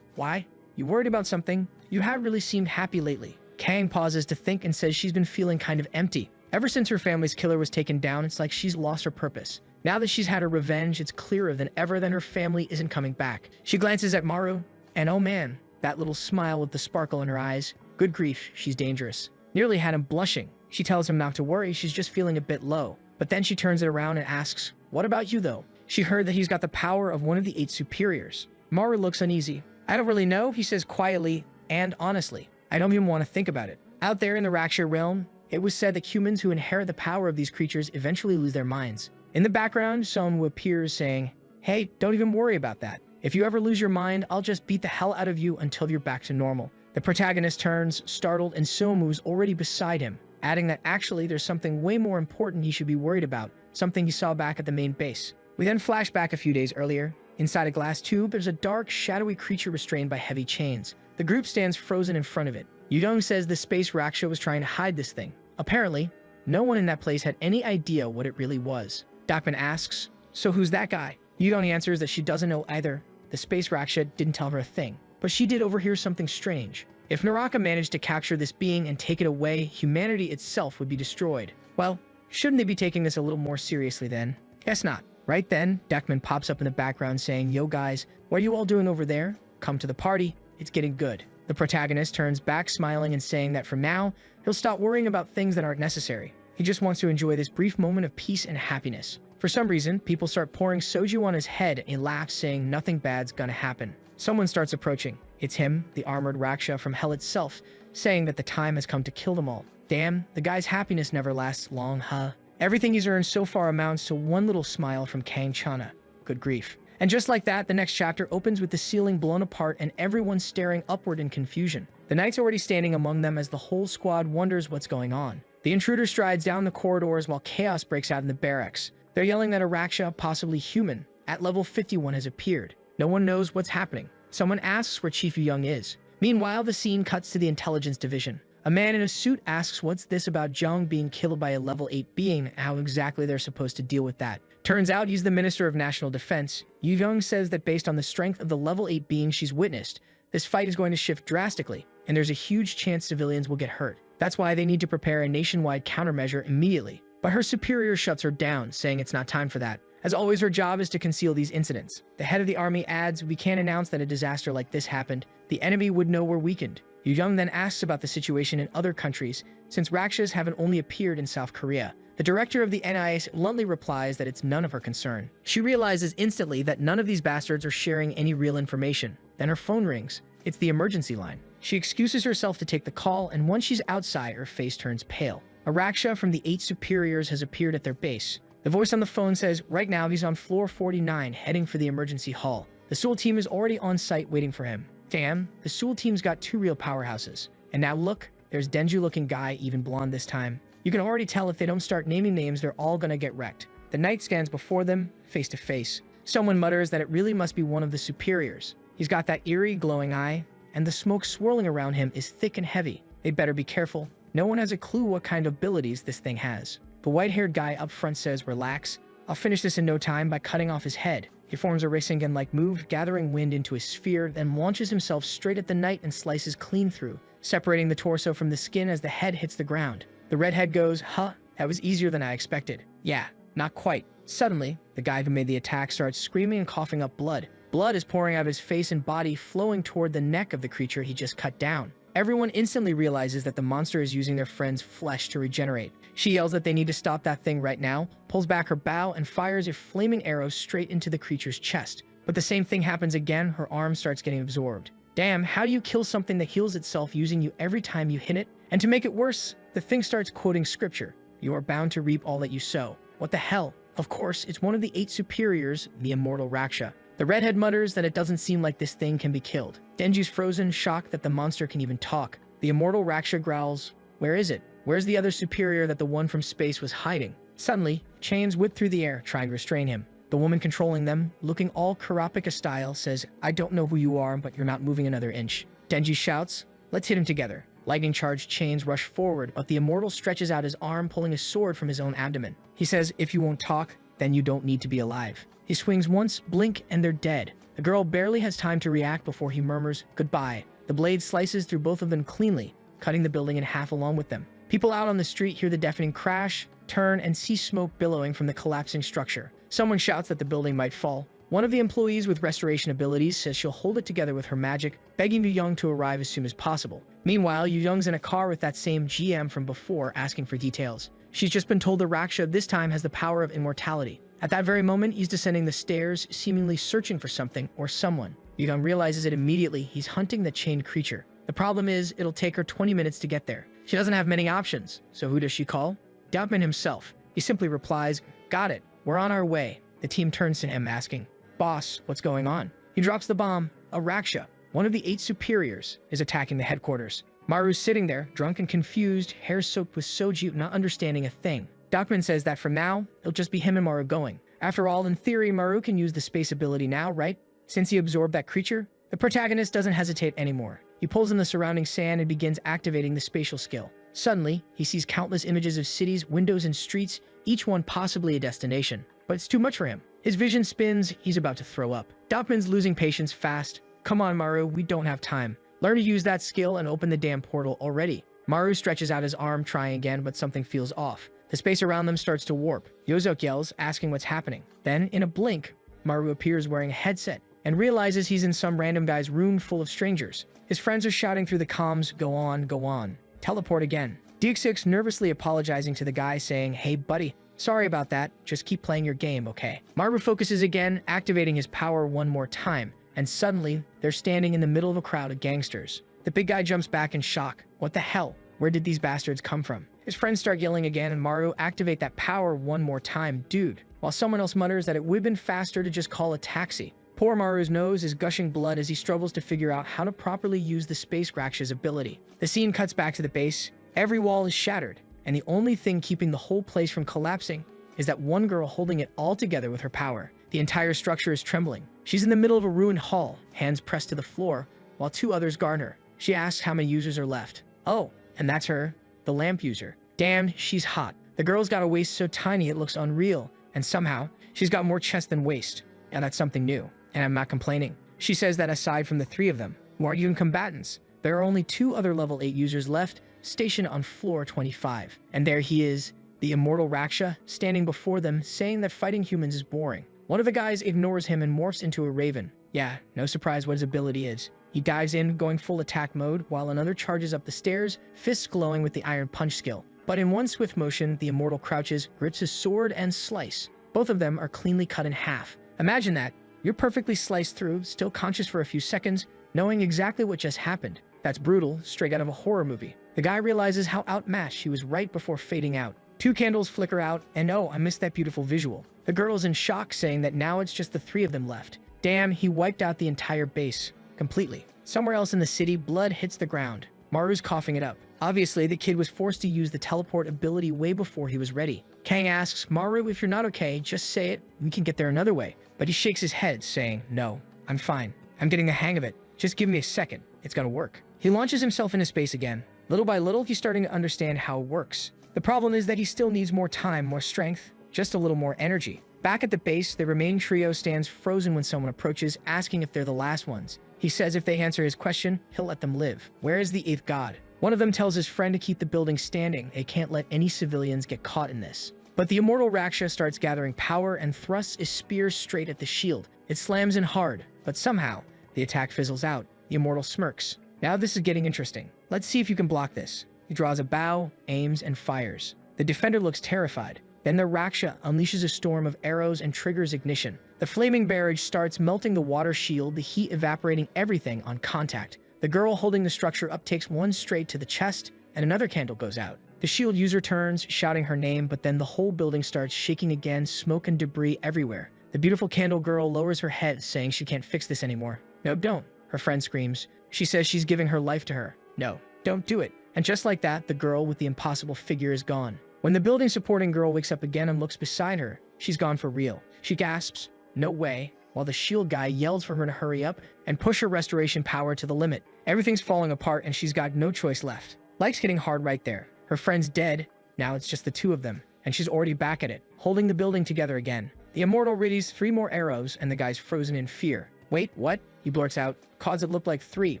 Why? You worried about something? You haven't really seemed happy lately. Kang pauses to think and says she's been feeling kind of empty. Ever since her family's killer was taken down, it's like she's lost her purpose. Now that she's had her revenge, it's clearer than ever that her family isn't coming back. She glances at Maru, and oh man, that little smile with the sparkle in her eyes. Good grief, she's dangerous. Nearly had him blushing. She tells him not to worry, she's just feeling a bit low. But then she turns it around and asks, what about you though? She heard that he's got the power of one of the 8 superiors. Maru looks uneasy. I don't really know, he says quietly and honestly. I don't even want to think about it. Out there in the Raksha realm, it was said that humans who inherit the power of these creatures eventually lose their minds. In the background, Sanwoo appears saying, hey, don't even worry about that. If you ever lose your mind, I'll just beat the hell out of you until you're back to normal. The protagonist turns, startled, and Sanwoo's already beside him, adding that actually there's something way more important he should be worried about, something he saw back at the main base. We then flash back a few days earlier. Inside a glass tube, there's a dark, shadowy creature restrained by heavy chains. The group stands frozen in front of it. Yu-young says the space Raksha was trying to hide this thing. Apparently, no one in that place had any idea what it really was. Dakman asks, so who's that guy? Yu-young answers that she doesn't know either. The space Raksha didn't tell her a thing, but she did overhear something strange. If Naraka managed to capture this being and take it away, humanity itself would be destroyed. Well, shouldn't they be taking this a little more seriously then? Guess not. Right then, Dakman pops up in the background saying, yo guys, what are you all doing over there? Come to the party, it's getting good. The protagonist turns back smiling and saying that from now, he'll stop worrying about things that aren't necessary. He just wants to enjoy this brief moment of peace and happiness. For some reason, people start pouring soju on his head and he laughs saying nothing bad's gonna happen. Someone starts approaching. It's him, the armored Raksha from hell itself, saying that the time has come to kill them all. Damn, the guy's happiness never lasts long, huh? Everything he's earned so far amounts to one little smile from Kang Chana. Good grief. And just like that, the next chapter opens with the ceiling blown apart and everyone staring upward in confusion. The knight's already standing among them as the whole squad wonders what's going on. The intruder strides down the corridors while chaos breaks out in the barracks. They're yelling that a Raksha, possibly human, at level 51 has appeared. No one knows what's happening. Someone asks where Chief Yu-young is. Meanwhile, the scene cuts to the intelligence division. A man in a suit asks what's this about Jung being killed by a level 8 being, and how exactly they're supposed to deal with that. Turns out he's the Minister of National Defense. Yu-young says that based on the strength of the level 8 being she's witnessed, this fight is going to shift drastically, and there's a huge chance civilians will get hurt. That's why they need to prepare a nationwide countermeasure immediately. But her superior shuts her down, saying it's not time for that. As always, her job is to conceal these incidents. The head of the army adds, we can't announce that a disaster like this happened. The enemy would know we're weakened. Yu-young then asks about the situation in other countries, since Rakshas haven't only appeared in South Korea. The director of the NIS bluntly replies that it's none of her concern. She realizes instantly that none of these bastards are sharing any real information. Then her phone rings. It's the emergency line. She excuses herself to take the call, and once she's outside, her face turns pale. A Raksha from the 8 superiors has appeared at their base. The voice on the phone says, right now he's on floor 49, heading for the emergency hall. The Seoul team is already on site waiting for him. Damn, the Seoul team's got 2 real powerhouses. And now look, there's Denju-looking guy, even blonde this time. You can already tell if they don't start naming names, they're all gonna get wrecked. The knight stands before them, face to face. Someone mutters that it really must be one of the superiors. He's got that eerie, glowing eye, and the smoke swirling around him is thick and heavy. They'd better be careful. No one has a clue what kind of abilities this thing has. The white-haired guy up front says, relax. I'll finish this in no time by cutting off his head. He forms a Rasengan-like move, gathering wind into his sphere, then launches himself straight at the knight and slices clean through, separating the torso from the skin as the head hits the ground. The redhead goes, huh, that was easier than I expected. Yeah, not quite. Suddenly, the guy who made the attack starts screaming and coughing up blood. Blood is pouring out of his face and body, flowing toward the neck of the creature he just cut down. Everyone instantly realizes that the monster is using their friend's flesh to regenerate. She yells that they need to stop that thing right now, pulls back her bow, and fires a flaming arrow straight into the creature's chest. But the same thing happens again, her arm starts getting absorbed. Damn, how do you kill something that heals itself using you every time you hit it? And to make it worse, the thing starts quoting scripture. You are bound to reap all that you sow. What the hell? Of course, it's one of the 8 superiors, the immortal Raksha. The redhead mutters that it doesn't seem like this thing can be killed. Denji's frozen, shocked that the monster can even talk. The immortal Raksha growls, where is it? Where's the other superior that the one from space was hiding? Suddenly, chains whip through the air, trying to restrain him. The woman controlling them, looking all Kurapika style, says, I don't know who you are, but you're not moving another inch. Denji shouts, let's hit him together. Lightning-charged chains rush forward, but the immortal stretches out his arm, pulling a sword from his own abdomen. He says, if you won't talk, then you don't need to be alive. He swings once, blink, and they're dead. The girl barely has time to react before he murmurs, goodbye. The blade slices through both of them cleanly, cutting the building in half along with them. People out on the street hear the deafening crash, turn, and see smoke billowing from the collapsing structure. Someone shouts that the building might fall. One of the employees with restoration abilities says she'll hold it together with her magic, begging Yu-young to arrive as soon as possible. Meanwhile, Yu-young's in a car with that same GM from before, asking for details. She's just been told the Raksha this time has the power of immortality. At that very moment, he's descending the stairs, seemingly searching for something or someone. Yu-young realizes it immediately. He's hunting the chained creature. The problem is, it'll take her 20 minutes to get there. She doesn't have many options, so who does she call? Doubtman himself. He simply replies, got it, we're on our way. The team turns to him, asking, boss, what's going on? He drops the bomb. A Raksha, one of the 8 superiors, is attacking the headquarters. Maru's sitting there, drunk and confused, hair soaked with soju, not understanding a thing. Dockman says that from now, it'll just be him and Maru going. After all, in theory, Maru can use the space ability now, right? Since he absorbed that creature, the protagonist doesn't hesitate anymore. He pulls in the surrounding sand and begins activating the spatial skill. Suddenly, he sees countless images of cities, windows, and streets, each one possibly a destination. But it's too much for him. His vision spins, he's about to throw up. Dopman's losing patience fast. Come on, Maru, we don't have time. Learn to use that skill and open the damn portal already. Maru stretches out his arm, trying again, but something feels off. The space around them starts to warp. Yozok yells, asking what's happening. Then, in a blink, Maru appears wearing a headset and realizes he's in some random guy's room full of strangers. His friends are shouting through the comms, go on, go on. Teleport again. Dixix nervously apologizing to the guy, saying, hey buddy, sorry about that, just keep playing your game, okay? Maru focuses again, activating his power one more time, and suddenly, they're standing in the middle of a crowd of gangsters. The big guy jumps back in shock. What the hell? Where did these bastards come from? His friends start yelling again, and Maru activate that power one more time, dude, while someone else mutters that it would have been faster to just call a taxi. Poor Maru's nose is gushing blood as he struggles to figure out how to properly use the Space Raksha's ability. The scene cuts back to the base. Every wall is shattered, and the only thing keeping the whole place from collapsing is that one girl holding it all together with her power. The entire structure is trembling. She's in the middle of a ruined hall, hands pressed to the floor, while two others guard her. She asks how many users are left. Oh, and that's her, the lamp user. Damn, she's hot. The girl's got a waist so tiny it looks unreal, and somehow, she's got more chest than waist. And that's something new, and I'm not complaining. She says that aside from the three of them, who aren't even combatants, there are only two other level 8 users left, stationed on floor 25. And there he is, the immortal Raksha, standing before them, saying that fighting humans is boring. One of the guys ignores him and morphs into a raven. Yeah, no surprise what his ability is. He dives in, going full attack mode, while another charges up the stairs, fists glowing with the Iron Punch skill. But in one swift motion, the immortal crouches, grips his sword, and slice. Both of them are cleanly cut in half. Imagine that. You're perfectly sliced through, still conscious for a few seconds, knowing exactly what just happened. That's brutal, straight out of a horror movie. The guy realizes how outmatched he was right before fading out. 2 candles flicker out, and oh, I missed that beautiful visual. The girl's in shock, saying that now it's just the 3 of them left. Damn, he wiped out the entire base. Completely. Somewhere else in the city, blood hits the ground. Maru's coughing it up. Obviously, the kid was forced to use the teleport ability way before he was ready. Kang asks, Maru, if you're not okay, just say it. We can get there another way. But he shakes his head, saying, no, I'm fine. I'm getting the hang of it. Just give me a second. It's gonna work. He launches himself into space again. Little by little, he's starting to understand how it works. The problem is that he still needs more time, more strength, just a little more energy. Back at the base, the remaining trio stands frozen when someone approaches, asking if they're the last ones. He says if they answer his question, he'll let them live. Where is the 8th god? One of them tells his friend to keep the building standing. They can't let any civilians get caught in this. But the immortal Raksha starts gathering power and thrusts his spear straight at the shield. It slams in hard, but somehow, the attack fizzles out. The immortal smirks. Now this is getting interesting. Let's see if you can block this. He draws a bow, aims, and fires. The defender looks terrified. Then the Raksha unleashes a storm of arrows and triggers ignition. The flaming barrage starts melting the water shield, the heat evaporating everything on contact. The girl holding the structure up takes one straight to the chest, and another candle goes out. The shield user turns, shouting her name, but then the whole building starts shaking again, smoke and debris everywhere. The beautiful candle girl lowers her head, saying she can't fix this anymore. No, don't, her friend screams. She says she's giving her life to her. No, don't do it. And just like that, the girl with the impossible figure is gone. When the building supporting girl wakes up again and looks beside her, she's gone for real. She gasps, no way, while the shield guy yells for her to hurry up and push her restoration power to the limit. Everything's falling apart and she's got no choice left. Like's hitting hard right there. Her friend's dead, now it's just the 2 of them, and she's already back at it, holding the building together again. The immortal readies 3 more arrows and the guy's frozen in fear. Wait, what? He blurts out, cause it looked like 3.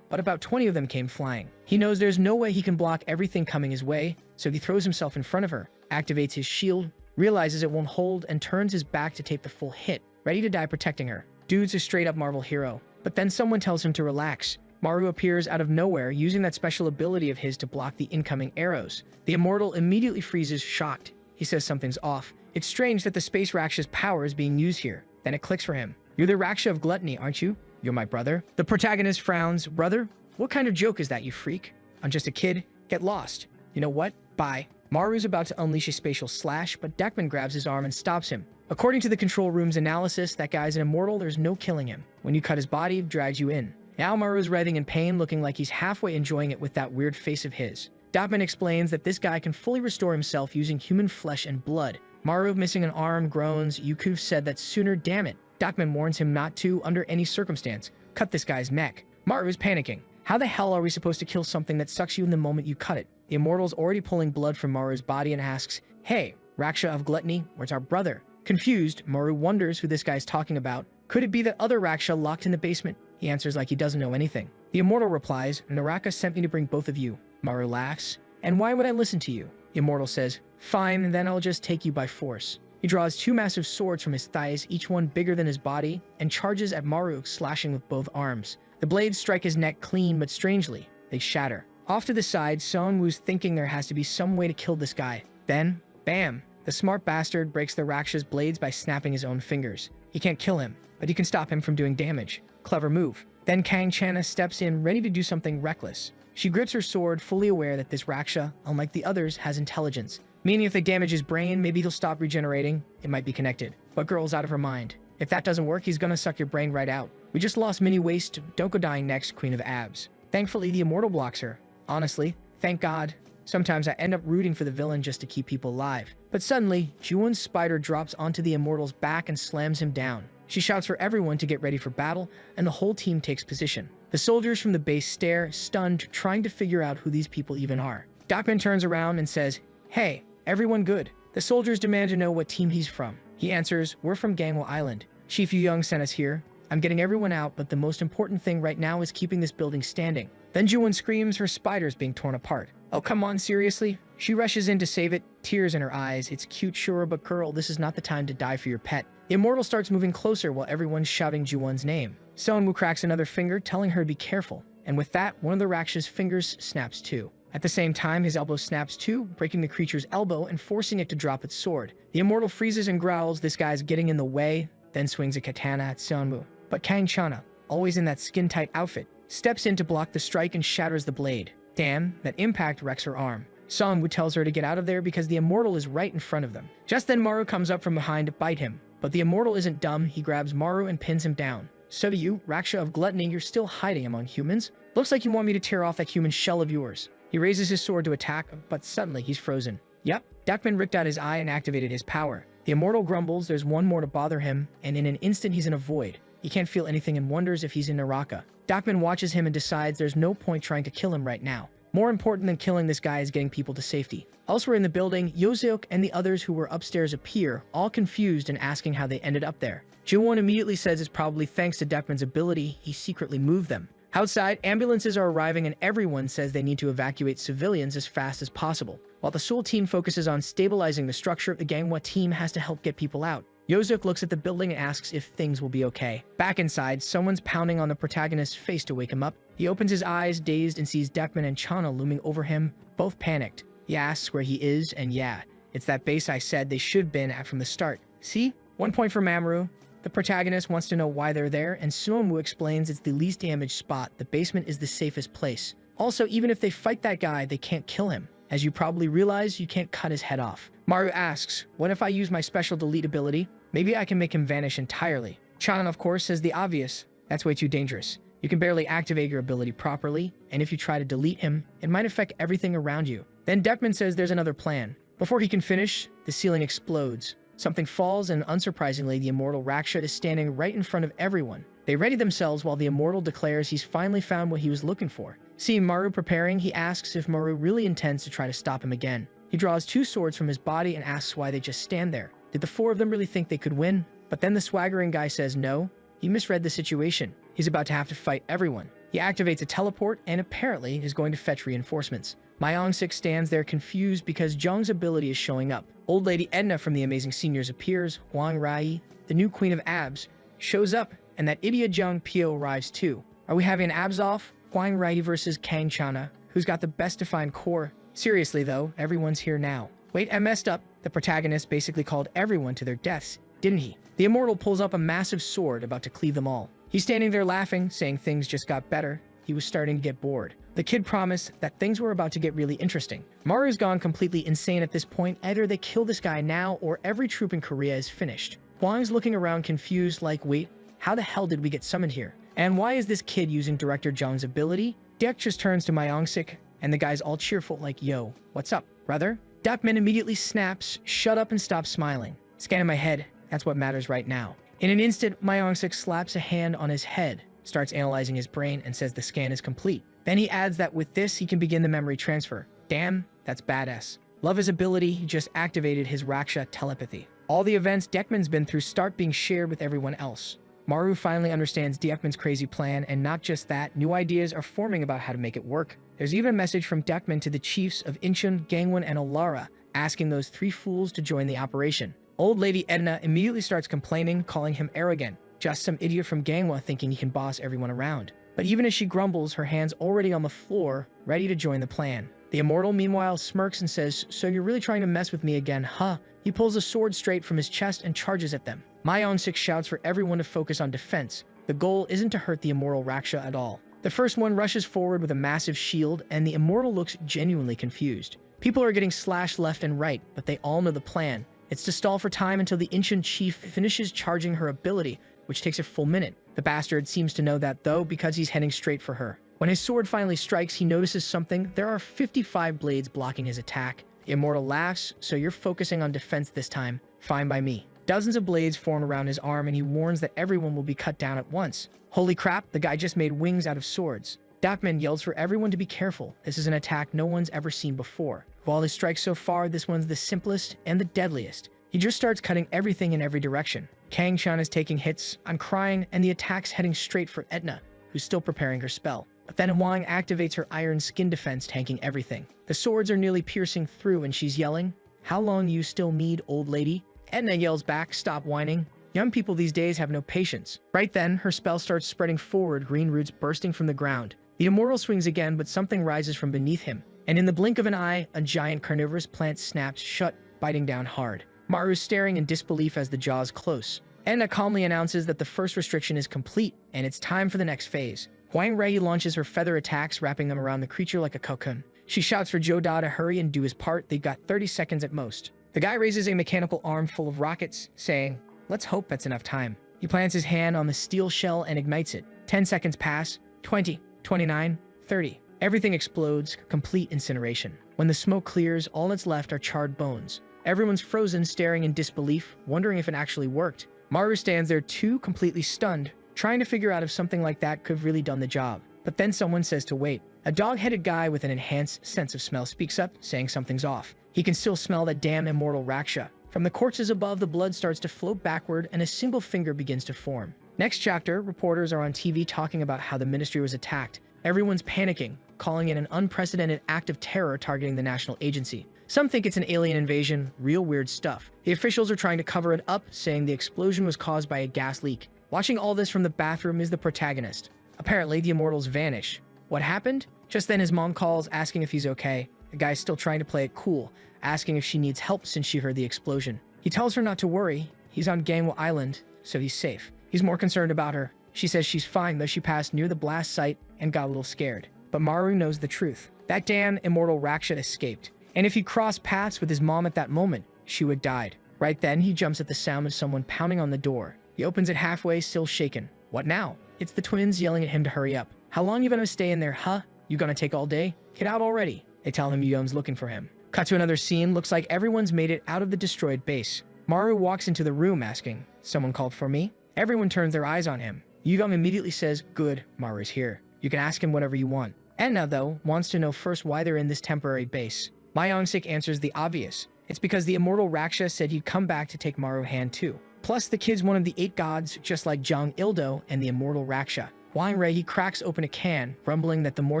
But about 20 of them came flying. He knows there's no way he can block everything coming his way, so he throws himself in front of her, activates his shield, realizes it won't hold, and turns his back to take the full hit, ready to die protecting her. Dude's a straight-up Marvel hero. But then someone tells him to relax. Maru appears out of nowhere, using that special ability of his to block the incoming arrows. The immortal immediately freezes, shocked. He says something's off. It's strange that the Space Raksha's power is being used here. Then it clicks for him. You're the Raksha of gluttony, aren't you? You're my brother. The protagonist frowns. Brother? What kind of joke is that, you freak? I'm just a kid. Get lost. You know what? Bye. Maru's about to unleash a spatial slash, but Dakman grabs his arm and stops him. According to the control room's analysis, that guy's an immortal, there's no killing him. When you cut his body, it drags you in. Now Maru's writhing in pain, looking like he's halfway enjoying it with that weird face of his. Dakman explains that this guy can fully restore himself using human flesh and blood. Maru, missing an arm, groans. You could've said that sooner, damn it. Dakman warns him not to, under any circumstance, cut this guy's neck. Maru's panicking. How the hell are we supposed to kill something that sucks you in the moment you cut it? The immortal's already pulling blood from Maru's body and asks, "Hey, Raksha of Gluttony, where's our brother?" Confused, Maru wonders who this guy's talking about. Could it be that other Raksha locked in the basement? He answers like he doesn't know anything. The immortal replies, "Naraka sent me to bring both of you." Maru laughs, "And why would I listen to you?" The immortal says, "Fine, then I'll just take you by force." He draws two massive swords from his thighs, each one bigger than his body, and charges at Maru, slashing with both arms. The blades strike his neck clean, but strangely, they shatter. Off to the side, Seonwoo's thinking there has to be some way to kill this guy. Then, bam! The smart bastard breaks the Raksha's blades by snapping his own fingers. He can't kill him, but he can stop him from doing damage. Clever move. Then Kang Channa steps in, ready to do something reckless. She grips her sword, fully aware that this Raksha, unlike the others, has intelligence. Meaning if they damage his brain, maybe he'll stop regenerating. It might be connected. But girl's out of her mind. If that doesn't work, he's gonna suck your brain right out. We just lost Mini Waste, don't go dying next, Queen of Abs. Thankfully, the immortal blocks her. Honestly, thank God. Sometimes I end up rooting for the villain just to keep people alive. But suddenly, Juwon's spider drops onto the immortal's back and slams him down. She shouts for everyone to get ready for battle, and the whole team takes position. The soldiers from the base stare, stunned, trying to figure out who these people even are. Dakman turns around and says, "Hey, everyone good?" The soldiers demand to know what team he's from. He answers, "We're from Gangwon Island. Chief Yu Young sent us here. I'm getting everyone out, but the most important thing right now is keeping this building standing." Then Juwon screams her spider's being torn apart. "Oh, come on, seriously?" She rushes in to save it, tears in her eyes. "It's cute, sure, but girl, this is not the time to die for your pet." The immortal starts moving closer while everyone's shouting Juwon's name. Seonwoo cracks another finger, telling her to be careful. And with that, one of the Raksha's fingers snaps too. At the same time, his elbow snaps too, breaking the creature's elbow and forcing it to drop its sword. The immortal freezes and growls, this guy's getting in the way, then swings a katana at Seonwoo. But Kang Channa, always in that skin-tight outfit, steps in to block the strike and shatters the blade. Damn, that impact wrecks her arm. Seonwoo tells her to get out of there because the immortal is right in front of them. Just then Maru comes up from behind to bite him. But the immortal isn't dumb, he grabs Maru and pins him down. "So do you, Raksha of Gluttony, you're still hiding among humans? Looks like you want me to tear off that human shell of yours." He raises his sword to attack, but suddenly he's frozen. Yep, Dakman ripped out his eye and activated his power. The immortal grumbles there's one more to bother him, and in an instant he's in a void. He can't feel anything and wonders if he's in Naraka. Dakman watches him and decides there's no point trying to kill him right now. More important than killing this guy is getting people to safety. Elsewhere in the building, Yoseok and the others who were upstairs appear, all confused and asking how they ended up there. Juwon immediately says it's probably thanks to Dakman's ability, he secretly moved them. Outside, ambulances are arriving and everyone says they need to evacuate civilians as fast as possible. While the Seoul team focuses on stabilizing the structure, the Gangwon team has to help get people out. Yoseok looks at the building and asks if things will be okay. Back inside, someone's pounding on the protagonist's face to wake him up. He opens his eyes, dazed, and sees Dakman and Channa looming over him, both panicked. He asks where he is, and yeah, it's that base I said they should have been at from the start. See? 1 point for Mamoru. The protagonist wants to know why they're there, and Seonwoo explains it's the least damaged spot. The basement is the safest place. Also, even if they fight that guy, they can't kill him. As you probably realize, you can't cut his head off. Maru asks, "What if I use my special delete ability? Maybe I can make him vanish entirely." Channa, of course, says the obvious. That's way too dangerous. You can barely activate your ability properly, and if you try to delete him, it might affect everything around you. Then Dakman says there's another plan. Before he can finish, the ceiling explodes. Something falls, and unsurprisingly, the immortal Raksha is standing right in front of everyone. They ready themselves while the immortal declares he's finally found what he was looking for. Seeing Maru preparing, he asks if Maru really intends to try to stop him again. He draws two swords from his body and asks why they just stand there. Did the four of them really think they could win? But then the swaggering guy says no. He misread the situation. He's about to have to fight everyone. He activates a teleport and apparently is going to fetch reinforcements. Myeong-sik stands there confused because Jung's ability is showing up. Old Lady Edna from the Amazing Seniors appears. Hwang Rai, the new Queen of Abs, shows up, and that idiot Jung Pyo arrives too. Are we having an abs off? Hwang Rai versus Kang Channa, who's got the best defined core? Seriously though, everyone's here now. Wait, I messed up. The protagonist basically called everyone to their deaths, didn't he? The immortal pulls up a massive sword about to cleave them all. He's standing there laughing, saying things just got better. He was starting to get bored. The kid promised that things were about to get really interesting. Maru's gone completely insane at this point. Either they kill this guy now or every troop in Korea is finished. Hwang's looking around confused like, wait, how the hell did we get summoned here? And why is this kid using Director Jung's ability? Deck just turns to Myeong-sik, and the guy's all cheerful like, yo, what's up, brother? Dakman immediately snaps, shut up and stop smiling. Scanning my head, that's what matters right now. In an instant, Myeong-sik slaps a hand on his head, starts analyzing his brain, and says the scan is complete. Then he adds that with this, he can begin the memory transfer. Damn, that's badass. Love his ability, he just activated his Raksha telepathy. All the events Dekman's been through start being shared with everyone else. Maru finally understands Dekman's crazy plan, and not just that, new ideas are forming about how to make it work. There's even a message from Dekman to the chiefs of Incheon, Gangwon, and Alara, asking those three fools to join the operation. Old Lady Edna immediately starts complaining, calling him arrogant, just some idiot from Gangwon thinking he can boss everyone around. But even as she grumbles, her hand's already on the floor, ready to join the plan. The immortal, meanwhile, smirks and says, "So you're really trying to mess with me again, huh?" He pulls a sword straight from his chest and charges at them. Myeon-sik shouts for everyone to focus on defense. The goal isn't to hurt the immortal Raksha at all. The first one rushes forward with a massive shield, and the immortal looks genuinely confused. People are getting slashed left and right, but they all know the plan. It's to stall for time until the Incheon chief finishes charging her ability, which takes a full minute. The bastard seems to know that, though, because he's heading straight for her. When his sword finally strikes, he notices something. There are 55 blades blocking his attack. The immortal laughs, "So you're focusing on defense this time. Fine by me." Dozens of blades form around his arm, and he warns that everyone will be cut down at once. Holy crap, the guy just made wings out of swords. Dakman yells for everyone to be careful. This is an attack no one's ever seen before. Of all his strikes so far, this one's the simplest and the deadliest. He just starts cutting everything in every direction. Kang-chan is taking hits, I'm crying, and the attack's heading straight for Edna, who's still preparing her spell. But then Hwang activates her iron skin defense, tanking everything. The swords are nearly piercing through, and she's yelling, "How long you still need, old lady?" Edna yells back, "Stop whining." Young people these days have no patience. Right then, her spell starts spreading forward, green roots bursting from the ground. The immortal swings again, but something rises from beneath him. And in the blink of an eye, a giant carnivorous plant snaps shut, biting down hard. Maru's staring in disbelief as the jaws close. Edna calmly announces that the first restriction is complete, and it's time for the next phase. Hwang Rei launches her feather attacks, wrapping them around the creature like a cocoon. She shouts for Joe Da to hurry and do his part. They've got 30 seconds at most. The guy raises a mechanical arm full of rockets, saying, "Let's hope that's enough time." He plants his hand on the steel shell and ignites it. 10 seconds pass, 20, 29, 30. Everything explodes, complete incineration. When the smoke clears, all that's left are charred bones. Everyone's frozen, staring in disbelief, wondering if it actually worked. Maru stands there too, completely stunned, trying to figure out if something like that could have really done the job. But then someone says to wait. A dog-headed guy with an enhanced sense of smell speaks up, saying something's off. He can still smell that damn immortal Raksha. From the corpses above, the blood starts to float backward, and a single finger begins to form. Next chapter, reporters are on TV talking about how the ministry was attacked. Everyone's panicking, calling it an unprecedented act of terror targeting the national agency. Some think it's an alien invasion, real weird stuff. The officials are trying to cover it up, saying the explosion was caused by a gas leak. Watching all this from the bathroom is the protagonist. Apparently, the immortals vanish. What happened? Just then his mom calls, asking if he's okay. The guy's still trying to play it cool, asking if she needs help since she heard the explosion. He tells her not to worry. He's on Gangwon Island, so he's safe. He's more concerned about her. She says she's fine, though she passed near the blast site and got a little scared. But Maru knows the truth. That damn immortal Raksha escaped. And if he crossed paths with his mom at that moment, she would have died. Right then, he jumps at the sound of someone pounding on the door. He opens it halfway, still shaken. What now? It's the twins yelling at him to hurry up. How long you gonna stay in there, huh? You gonna take all day? Get out already. They tell him Young's looking for him. Cut to another scene. Looks like everyone's made it out of the destroyed base. Maru walks into the room asking, "Someone called for me?" Everyone turns their eyes on him. Young immediately says, "Good, Maru's here. You can ask him whatever you want." Edna, though, wants to know first why they're in this temporary base. Myeong-sik answers the obvious. It's because the immortal Raksha said he'd come back to take Maru hand too. Plus, the kid's one of the 8 gods, just like Jang Il-do and the immortal Raksha. Hwang Rei, he cracks open a can, rumbling that the more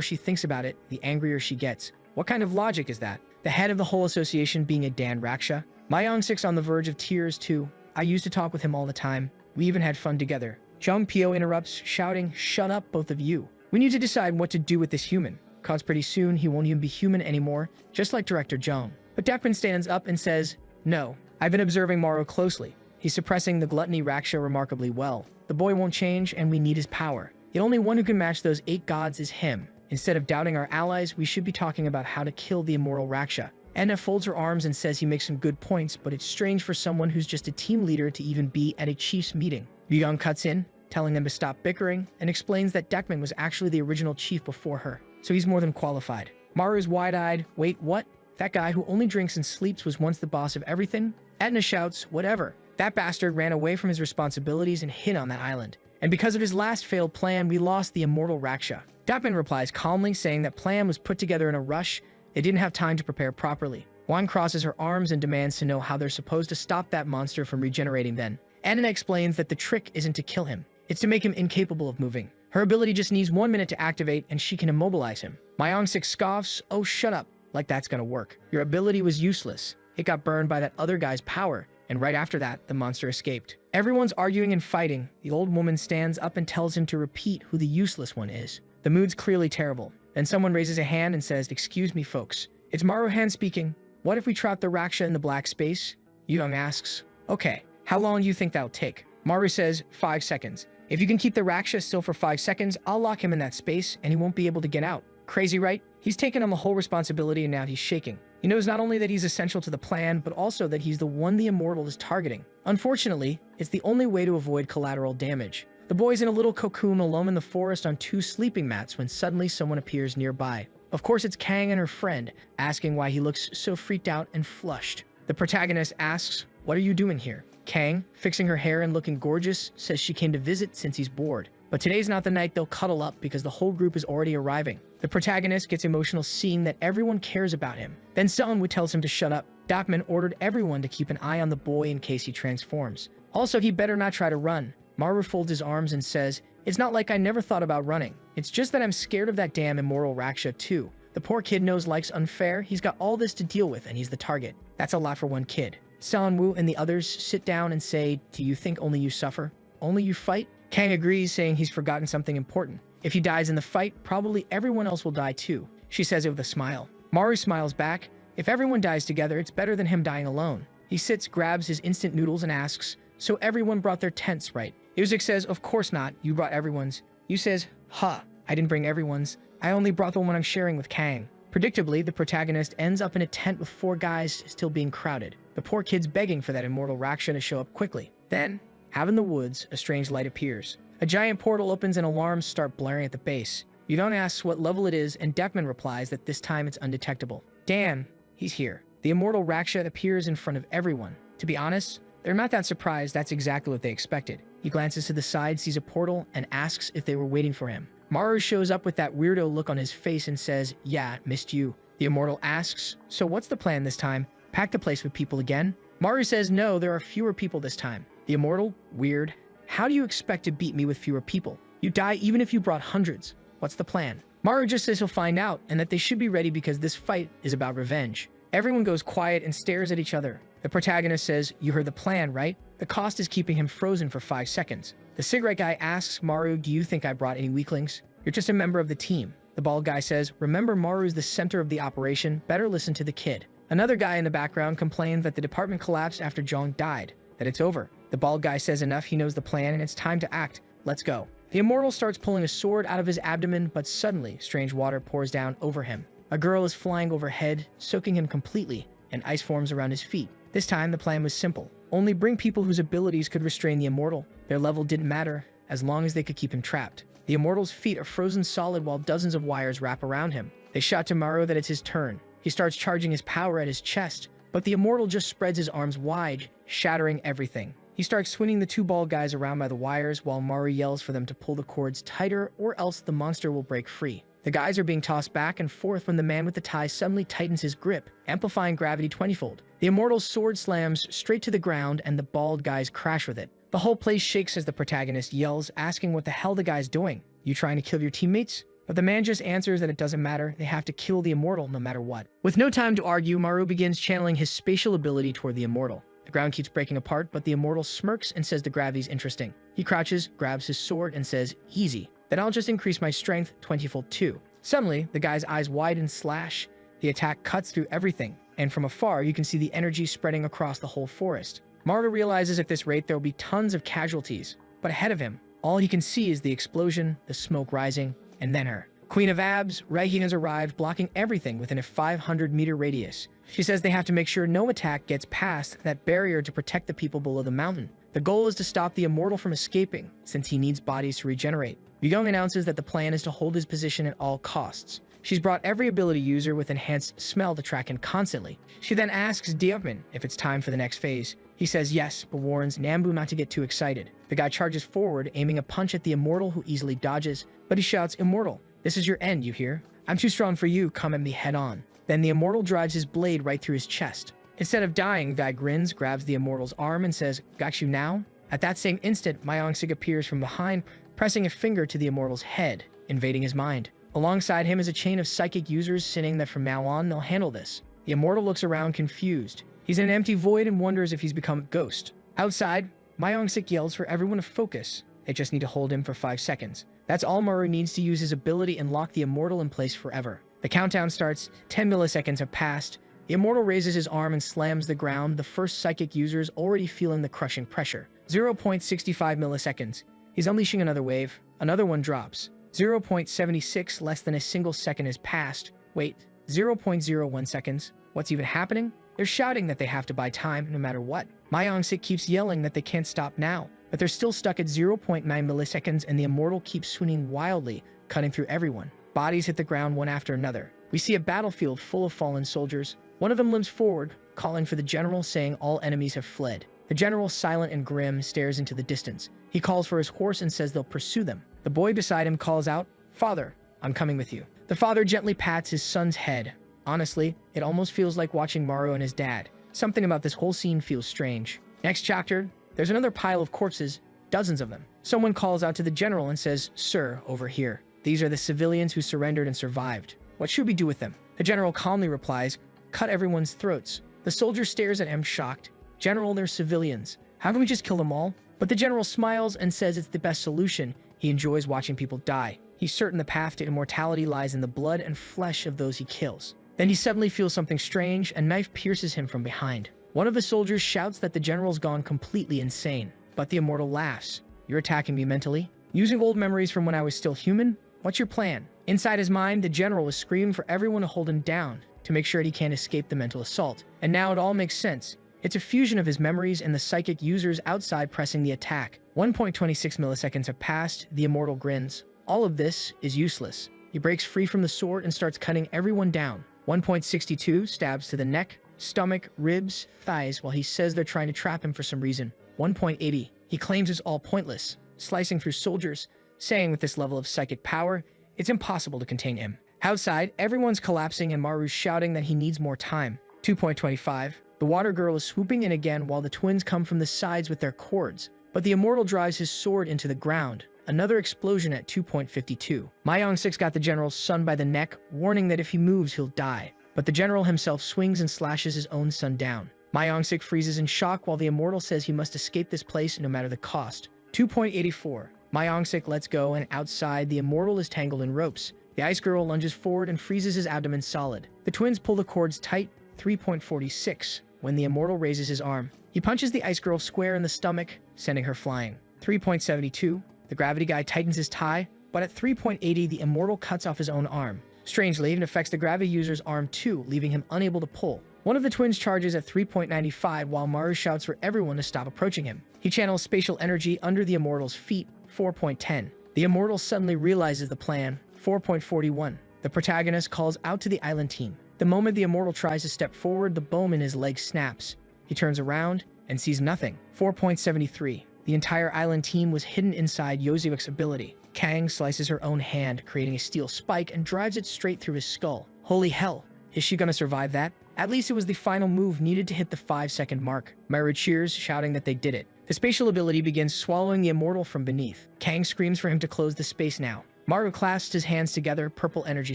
she thinks about it, the angrier she gets. What kind of logic is that? The head of the whole association being a Dan Raksha? Myeong-sik's on the verge of tears too. I used to talk with him all the time. We even had fun together. Jung Pyo interrupts, shouting, "Shut up, both of you. We need to decide what to do with this human, cause pretty soon he won't even be human anymore, just like Director Jung." But Dekman stands up and says, "No, I've been observing Maru closely. He's suppressing the gluttony Raksha remarkably well. The boy won't change, and we need his power. The only one who can match those 8 gods is him. Instead of doubting our allies, we should be talking about how to kill the immortal Raksha." Edna folds her arms and says he makes some good points, but it's strange for someone who's just a team leader to even be at a chief's meeting. Young cuts in, telling them to stop bickering, and explains that Dekman was actually the original chief before her, so he's more than qualified. Maru's wide-eyed, "Wait, what? That guy who only drinks and sleeps was once the boss of everything?" Edna shouts, "Whatever. That bastard ran away from his responsibilities and hid on that island. And because of his last failed plan, we lost the immortal Raksha. Dapman replies calmly, saying that plan was put together in a rush. They didn't have time to prepare properly. Wan crosses her arms and demands to know how they're supposed to stop that monster from regenerating then. Anna explains that the trick isn't to kill him. It's to make him incapable of moving. Her ability just needs 1 minute to activate and she can immobilize him. Myong-sik scoffs, "Oh, shut up. Like that's gonna work. Your ability was useless. It got burned by that other guy's power." And right after that, the monster escaped. Everyone's arguing and fighting. The old woman stands up and tells him to repeat who the useless one is. The mood's clearly terrible. Then someone raises a hand and says, "Excuse me, folks. It's Maruhan speaking. What if we trap the Raksha in the black space?" Young asks, "Okay, how long do you think that'll take?" Maru says, 5 seconds. "If you can keep the Raksha still for 5 seconds, I'll lock him in that space and he won't be able to get out." Crazy, right? He's taken on the whole responsibility and now he's shaking. He knows not only that he's essential to the plan, but also that he's the one the immortal is targeting. Unfortunately, it's the only way to avoid collateral damage. The boy's in a little cocoon alone in the forest on 2 sleeping mats when suddenly someone appears nearby. Of course, it's Kang and her friend, asking why he looks so freaked out and flushed. The protagonist asks, "What are you doing here?" Kang, fixing her hair and looking gorgeous, says she came to visit since he's bored. But today's not the night they'll cuddle up because the whole group is already arriving. The protagonist gets emotional seeing that everyone cares about him. Then Seonwoo tells him to shut up. Dapman ordered everyone to keep an eye on the boy in case he transforms. Also, he better not try to run. Maru folds his arms and says, "It's not like I never thought about running. It's just that I'm scared of that damn immoral Raksha too. The poor kid knows life's unfair. He's got all this to deal with and he's the target. That's a lot for one kid." Seonwoo and the others sit down and say, "Do you think only you suffer? Only you fight?" Kang agrees, saying he's forgotten something important. If he dies in the fight, probably everyone else will die too. She says it with a smile. Maru smiles back. If everyone dies together, it's better than him dying alone. He sits, grabs his instant noodles and asks, "So everyone brought their tents, right?" Iuzik says, "Of course not. You brought everyone's." Yu says, "Ha, I didn't bring everyone's. I only brought the one I'm sharing with Kang." Predictably, the protagonist ends up in a tent with 4 guys still being crowded. The poor kid's begging for that immortal Raksha to show up quickly. Then, out in the woods, a strange light appears. A giant portal opens and alarms start blaring at the base. Yudong asks what level it is, and Deckman replies that this time it's undetectable. Dan, he's here. The immortal Raksha appears in front of everyone. To be honest, they're not that surprised. That's exactly what they expected. He glances to the side, sees a portal, and asks if they were waiting for him. Maru shows up with that weirdo look on his face and says, "Yeah, missed you." The immortal asks, "So what's the plan this time? Pack the place with people again?" Maru says, "No, there are fewer people this time." The immortal, "Weird. How do you expect to beat me with fewer people? You die even if you brought hundreds. What's the plan?" Maru just says he'll find out and that they should be ready because this fight is about revenge. Everyone goes quiet and stares at each other. The protagonist says, "You heard the plan, right? The cost is keeping him frozen for 5 seconds. The cigarette guy asks Maru, "Do you think I brought any weaklings? You're just a member of the team." The bald guy says, "Remember, Maru's the center of the operation. Better listen to the kid." Another guy in the background complains that the department collapsed after Jong died, that it's over. The bald guy says enough, he knows the plan, and it's time to act. Let's go. The immortal starts pulling a sword out of his abdomen, but suddenly, strange water pours down over him. A girl is flying overhead, soaking him completely, and ice forms around his feet. This time, the plan was simple. Only bring people whose abilities could restrain the immortal. Their level didn't matter, as long as they could keep him trapped. The immortal's feet are frozen solid while dozens of wires wrap around him. They shout to Maru that it's his turn. He starts charging his power at his chest, but the immortal just spreads his arms wide, shattering everything. He starts swinging the 2 bald guys around by the wires while Maru yells for them to pull the cords tighter or else the monster will break free. The guys are being tossed back and forth when the man with the tie suddenly tightens his grip, amplifying gravity 20-fold. The immortal's sword slams straight to the ground and the bald guys crash with it. The whole place shakes as the protagonist yells, asking what the hell the guy's doing. "You trying to kill your teammates?" But the man just answers that it doesn't matter, they have to kill the immortal no matter what. With no time to argue, Maru begins channeling his spatial ability toward the immortal. The ground keeps breaking apart, but the immortal smirks and says the gravity's interesting. He crouches, grabs his sword, and says, "Easy. Then I'll just increase my strength 20-fold too." Suddenly, the guy's eyes widen slash. The attack cuts through everything, and from afar, you can see the energy spreading across the whole forest. Maru realizes at this rate there will be tons of casualties, but ahead of him, all he can see is the explosion, the smoke rising, and then her. Queen of Abs, Raihin has arrived, blocking everything within a 500-meter radius. She says they have to make sure no attack gets past that barrier to protect the people below the mountain. The goal is to stop the immortal from escaping, since he needs bodies to regenerate. Yugong announces that the plan is to hold his position at all costs. She's brought every ability user with enhanced smell to track him constantly. She then asks Diopman if it's time for the next phase. He says yes, but warns Nambu not to get too excited. The guy charges forward, aiming a punch at the immortal who easily dodges, but he shouts, "Immortal, This is your end, you hear? I'm too strong for you, come at me head on. Then the immortal drives his blade right through his chest. Instead of dying, Guy grins, grabs the immortal's arm, and says, "Got you now?" At that same instant, Mangacap appears from behind, pressing a finger to the immortal's head, invading his mind. Alongside him is a chain of psychic users saying that from now on, they'll handle this. The immortal looks around confused. He's in an empty void and wonders if he's become a ghost. Outside, Mangacap yells for everyone to focus. They just need to hold him for 5 seconds. That's all Maru needs to use his ability and lock the immortal in place forever. The countdown starts, 10 milliseconds have passed. The immortal raises his arm and slams the ground, the first psychic users already feeling the crushing pressure. 0.65 milliseconds. He's unleashing another wave. Another one drops. 0.76, less than a single second has passed. Wait, 0.01 seconds? What's even happening? They're shouting that they have to buy time no matter what. Mangacap keeps yelling that they can't stop now, but they're still stuck at 0.9 milliseconds and the immortal keeps swinging wildly, cutting through everyone. Bodies hit the ground one after another. We see a battlefield full of fallen soldiers. One of them limps forward, calling for the general, saying all enemies have fled. The general, silent and grim, stares into the distance. He calls for his horse and says they'll pursue them. The boy beside him calls out, "Father, I'm coming with you." The father gently pats his son's head. Honestly, it almost feels like watching Maru and his dad. Something about this whole scene feels strange. Next chapter, there's another pile of corpses, dozens of them. Someone calls out to the general and says, "Sir, over here. These are the civilians who surrendered and survived. What should we do with them?" The general calmly replies, "Cut everyone's throats." The soldier stares at him shocked. "General, they're civilians. How can we just kill them all?" But the general smiles and says it's the best solution. He enjoys watching people die. He's certain the path to immortality lies in the blood and flesh of those he kills. Then he suddenly feels something strange. A knife pierces him from behind. One of the soldiers shouts that the general's gone completely insane. But the immortal laughs. "You're attacking me mentally? Using old memories from when I was still human? What's your plan?" Inside his mind, the general is screaming for everyone to hold him down, to make sure he can't escape the mental assault. And now it all makes sense. It's a fusion of his memories and the psychic users outside pressing the attack. 1.26 milliseconds have passed. The immortal grins. All of this is useless. He breaks free from the sword and starts cutting everyone down. 1.62 stabs to the neck, stomach, ribs, thighs, while he says they're trying to trap him for some reason. 1.80. He claims it's all pointless, slicing through soldiers, saying with this level of psychic power, it's impossible to contain him. Outside, everyone's collapsing and Maru's shouting that he needs more time. 2.25. The water girl is swooping in again while the twins come from the sides with their cords. But the immortal drives his sword into the ground. Another explosion at 2.52. Mangacap got the general's son by the neck, warning that if he moves, he'll die. But the general himself swings and slashes his own son down. Mangacap freezes in shock while the immortal says he must escape this place no matter the cost. 2.84. Mangacap lets go and outside, the immortal is tangled in ropes. The ice girl lunges forward and freezes his abdomen solid. The twins pull the cords tight. 3.46. When the immortal raises his arm, he punches the ice girl square in the stomach, sending her flying. 3.72. The gravity guy tightens his tie, but at 3.80, the immortal cuts off his own arm. Strangely, it affects the gravity user's arm too, leaving him unable to pull. One of the twins charges at 3.95 while Maru shouts for everyone to stop approaching him. He channels spatial energy under the immortal's feet. 4.10. The immortal suddenly realizes the plan. 4.41. The protagonist calls out to the island team. The moment the immortal tries to step forward, the bone in his leg snaps. He turns around and sees nothing. 4.73. The entire island team was hidden inside Yosevik's ability. Kang slices her own hand, creating a steel spike and drives it straight through his skull. Holy hell, is she gonna survive that? At least it was the final move needed to hit the 5-second mark. Maru cheers, shouting that they did it. The spatial ability begins swallowing the immortal from beneath. Kang screams for him to close the space now. Maru clasps his hands together, purple energy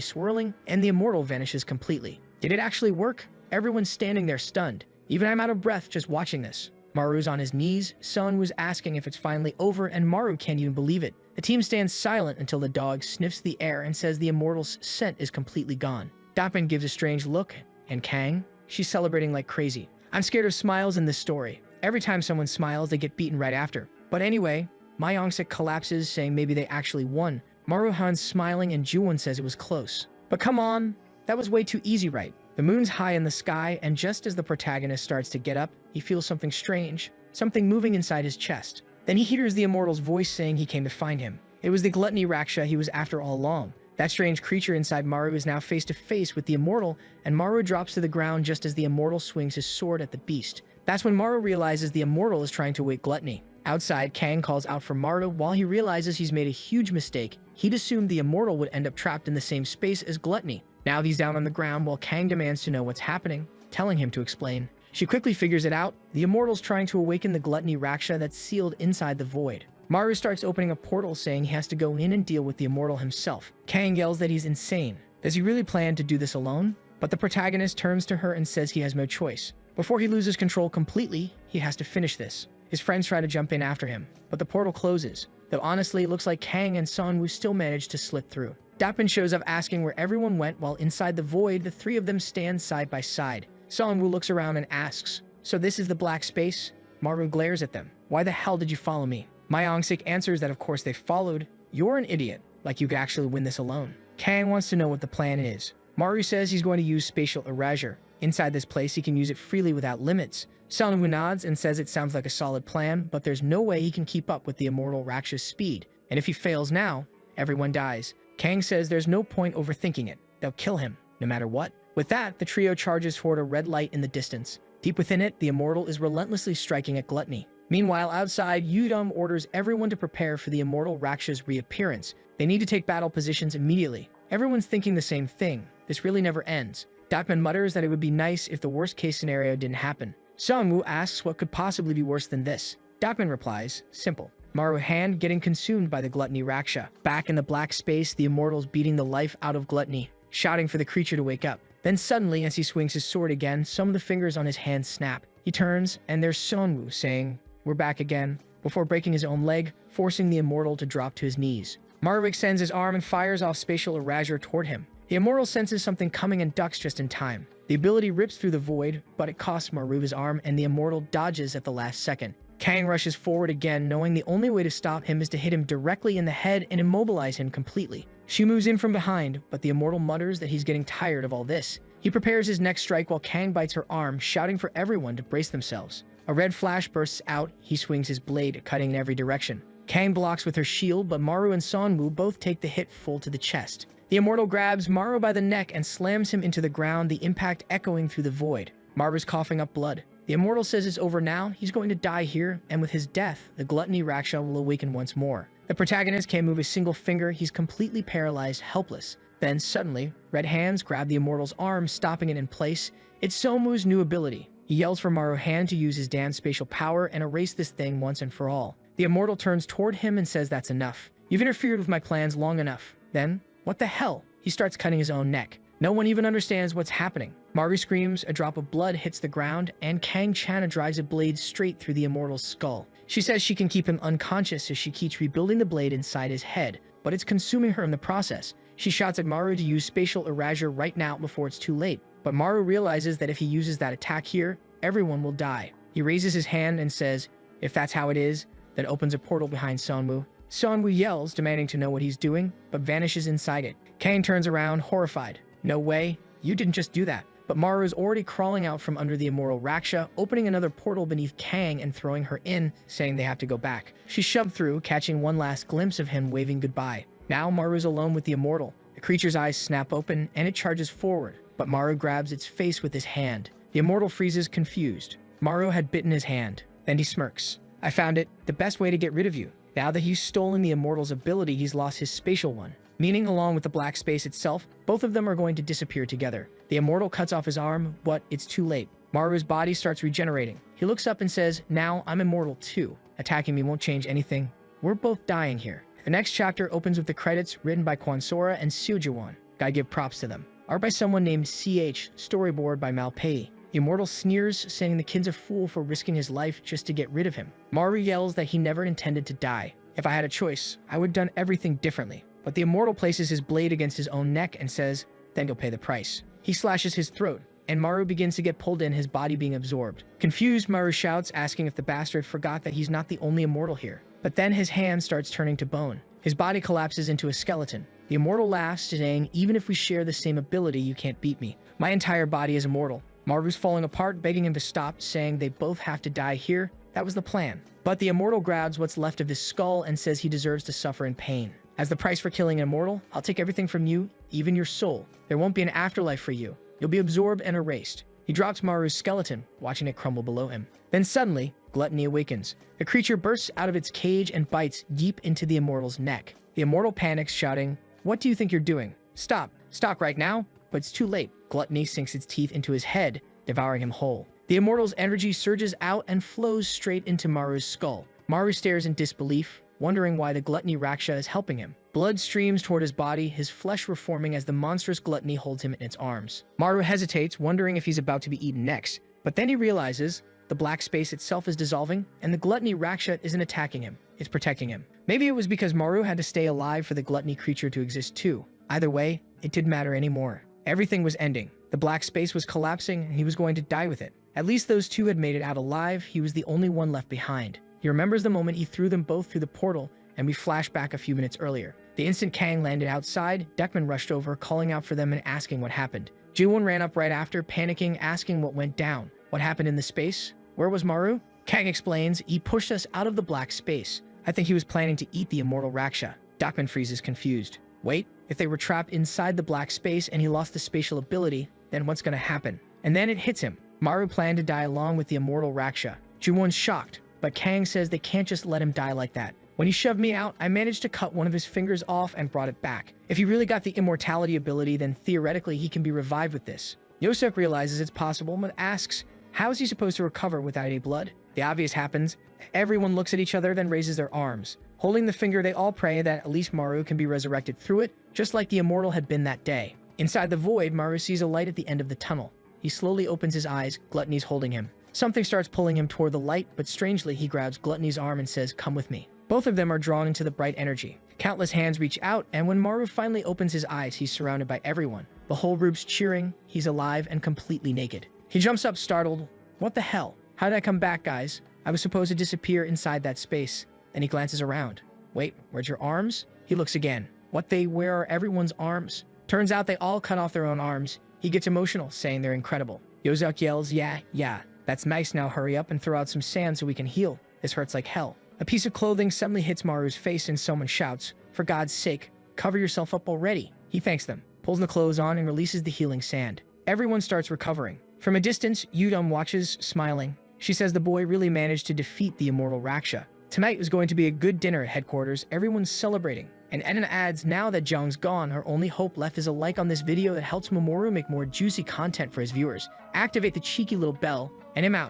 swirling, and the immortal vanishes completely. Did it actually work? Everyone's standing there stunned. Even I'm out of breath just watching this. Maru's on his knees. Sun was asking if it's finally over, and Maru can't even believe it. The team stands silent until the dog sniffs the air and says the immortal's scent is completely gone. Dappin gives a strange look, and Kang? She's celebrating like crazy. I'm scared of smiles in this story. Every time someone smiles, they get beaten right after. But anyway, Mangacap collapses, saying maybe they actually won. Maruhan's smiling and Juwon says it was close. But come on, that was way too easy, right? The moon's high in the sky, and just as the protagonist starts to get up, he feels something strange, something moving inside his chest. Then he hears the immortal's voice saying he came to find him. It was the gluttony Raksha he was after all along. That strange creature inside Maru is now face to face with the immortal, and Maru drops to the ground just as the immortal swings his sword at the beast. That's when Maru realizes the immortal is trying to wake gluttony. Outside, Kang calls out for Maru while he realizes he's made a huge mistake. he'd assumed the immortal would end up trapped in the same space as Gluttony. Now he's down on the ground while Kang demands to know what's happening, telling him to explain. She quickly figures it out. The immortal's trying to awaken the Gluttony Raksha that's sealed inside the void. Maru starts opening a portal saying he has to go in and deal with the immortal himself. Kang yells that he's insane. Does he really plan to do this alone? But the protagonist turns to her and says he has no choice. Before he loses control completely, he has to finish this. His friends try to jump in after him, but the portal closes. Though honestly, it looks like Kang and Sonwoo still managed to slip through. Dapin shows up asking where everyone went while inside the void, the three of them stand side by side. Sonwoo looks around and asks, "So this is the black space?" Maru glares at them. "Why the hell did you follow me?" Myongsik answers that of course they followed. "You're an idiot, like you could actually win this alone." Kang wants to know what the plan is. Maru says he's going to use spatial erasure. Inside this place, he can use it freely without limits. Sonwoo nods and says it sounds like a solid plan, but there's no way he can keep up with the immortal Raksha's speed. And if he fails now, everyone dies. Kang says there's no point overthinking it. They'll kill him, no matter what. With that, the trio charges toward a red light in the distance. Deep within it, the immortal is relentlessly striking at Gluttony. Meanwhile, outside, Yudum orders everyone to prepare for the immortal Raksha's reappearance. They need to take battle positions immediately. Everyone's thinking the same thing. This really never ends. Dapman mutters that it would be nice if the worst-case scenario didn't happen. Sonwoo asks what could possibly be worse than this. Dapman replies, simple. Maru Hand getting consumed by the Gluttony Raksha. Back in the black space, the immortal's beating the life out of Gluttony, shouting for the creature to wake up. Then suddenly, as he swings his sword again, some of the fingers on his hand snap. He turns, and there's Sonwoo saying, "We're back again," before breaking his own leg, forcing the immortal to drop to his knees. Maru extends his arm and fires off spatial erasure toward him. The immortal senses something coming and ducks just in time. The ability rips through the void, but it costs Maru his arm, and the immortal dodges at the last second. Kang rushes forward again, knowing the only way to stop him is to hit him directly in the head and immobilize him completely. She moves in from behind, but the immortal mutters that he's getting tired of all this. He prepares his next strike while Kang bites her arm, shouting for everyone to brace themselves. A red flash bursts out. He swings his blade, cutting in every direction. Kang blocks with her shield, but Maru and Sonwoo both take the hit full to the chest. The immortal grabs Maru by the neck and slams him into the ground, the impact echoing through the void. Maru's coughing up blood. The immortal says it's over now, he's going to die here, and with his death, the Gluttony Raksha will awaken once more. The protagonist can't move a single finger, he's completely paralyzed, helpless. Then suddenly, red hands grab the immortal's arm, stopping it in place. It's Sonwoo's new ability. He yells for Maru Hand to use his damn spatial power and erase this thing once and for all. The immortal turns toward him and says that's enough. You've interfered with my plans long enough. Then, what the hell? He starts cutting his own neck. No one even understands what's happening. Maru screams, a drop of blood hits the ground, and Kang Chana drives a blade straight through the immortal's skull. She says she can keep him unconscious as she keeps rebuilding the blade inside his head, but it's consuming her in the process. She shouts at Maru to use spatial erasure right now before it's too late, but Maru realizes that if he uses that attack here, everyone will die. He raises his hand and says, if that's how it is, then opens a portal behind Sonwoo. Sonwoo yells, demanding to know what he's doing, but vanishes inside it. Kang turns around, horrified. No way, you didn't just do that. But Maru is already crawling out from under the immortal Raksha, opening another portal beneath Kang and throwing her in, saying they have to go back. She's shoved through, catching one last glimpse of him waving goodbye. Now Maru's alone with the immortal. The creature's eyes snap open, and it charges forward, but Maru grabs its face with his hand. The immortal freezes, confused. Maru had bitten his hand. Then he smirks. I found it, the best way to get rid of you. Now that he's stolen the immortal's ability, he's lost his spatial one. Meaning, along with the black space itself, both of them are going to disappear together. The immortal cuts off his arm, but it's too late. Maru's body starts regenerating. He looks up and says, now I'm immortal too. Attacking me won't change anything. We're both dying here. The next chapter opens with the credits written by Kwansora and Seo-jaewon. Gotta give props to them. Art by someone named CH, storyboard by Malpei. The immortal sneers, saying the kid's a fool for risking his life just to get rid of him. Maru yells that he never intended to die. If I had a choice, I would have done everything differently. But the immortal places his blade against his own neck and says, then you'll pay the price. He slashes his throat, and Maru begins to get pulled in, his body being absorbed. Confused, Maru shouts, asking if the bastard forgot that he's not the only immortal here. But then his hand starts turning to bone. His body collapses into a skeleton. The immortal laughs, saying, even if we share the same ability, you can't beat me. My entire body is immortal. Maru's falling apart, begging him to stop, saying they both have to die here. That was the plan. But the immortal grabs what's left of his skull and says he deserves to suffer in pain. As the price for killing an immortal, I'll take everything from you, even your soul. There won't be an afterlife for you. You'll be absorbed and erased. He drops Maru's skeleton, watching it crumble below him. Then suddenly, Gluttony awakens. The creature bursts out of its cage and bites deep into the immortal's neck. The immortal panics, shouting, "What do you think you're doing? Stop! Stop right now!" But it's too late. Gluttony sinks its teeth into his head, devouring him whole. The immortal's energy surges out and flows straight into Maru's skull. Maru stares in disbelief, wondering why the gluttony Raksha is helping him. Blood streams toward his body, his flesh reforming as the monstrous gluttony holds him in its arms. Maru hesitates, wondering if he's about to be eaten next. But then he realizes the black space itself is dissolving, and the gluttony Raksha isn't attacking him, it's protecting him. Maybe it was because Maru had to stay alive for the gluttony creature to exist too. Either way, it didn't matter anymore. Everything was ending. The black space was collapsing, and he was going to die with it. At least those two had made it out alive. He was the only one left behind. He remembers the moment he threw them both through the portal, and we flash back a few minutes earlier. The instant Kang landed outside, Dekman rushed over, calling out for them and asking what happened. Jiwon ran up right after, panicking, asking what went down. What happened in the space? Where was Maru? Kang explains, "He pushed us out of the black space. I think he was planning to eat the immortal Raksha." Dekman freezes, confused. Wait, if they were trapped inside the black space and he lost the spatial ability, then what's gonna happen? And then it hits him. Maru planned to die along with the immortal Raksha. Jiwon's shocked, but Kang says they can't just let him die like that. When he shoved me out, I managed to cut one of his fingers off and brought it back. If he really got the immortality ability, then theoretically he can be revived with this. Yosuk realizes it's possible, but asks, how is he supposed to recover without any blood? The obvious happens. Everyone looks at each other, then raises their arms. Holding the finger, they all pray that at least Maru can be resurrected through it, just like the immortal had been that day. Inside the void, Maru sees a light at the end of the tunnel. He slowly opens his eyes. Gluttony's holding him. Something starts pulling him toward the light, but strangely he grabs Gluttony's arm and says, "Come with me." Both of them are drawn into the bright energy. Countless hands reach out, and when Maru finally opens his eyes, he's surrounded by everyone. The whole group's cheering. He's alive and completely naked. He jumps up, startled. What the hell? How did I come back, guys? I was supposed to disappear inside that space. Then he glances around. Wait, where's your arms? He looks again. Where are everyone's arms? Turns out they all cut off their own arms. He gets emotional, saying they're incredible. Yosuk yells, yeah, that's nice, now hurry up and throw out some sand so we can heal. This hurts like hell. A piece of clothing suddenly hits Maru's face and someone shouts, "For God's sake, cover yourself up already." He thanks them, pulls the clothes on and releases the healing sand. Everyone starts recovering. From a distance, Yudam watches, smiling. She says the boy really managed to defeat the immortal Raksha. Tonight is going to be a good dinner at headquarters. Everyone's celebrating. And Edna adds, now that Jung's gone, her only hope left is a like on this video that helps Mamoru make more juicy content for his viewers. Activate the cheeky little bell, and I'm out.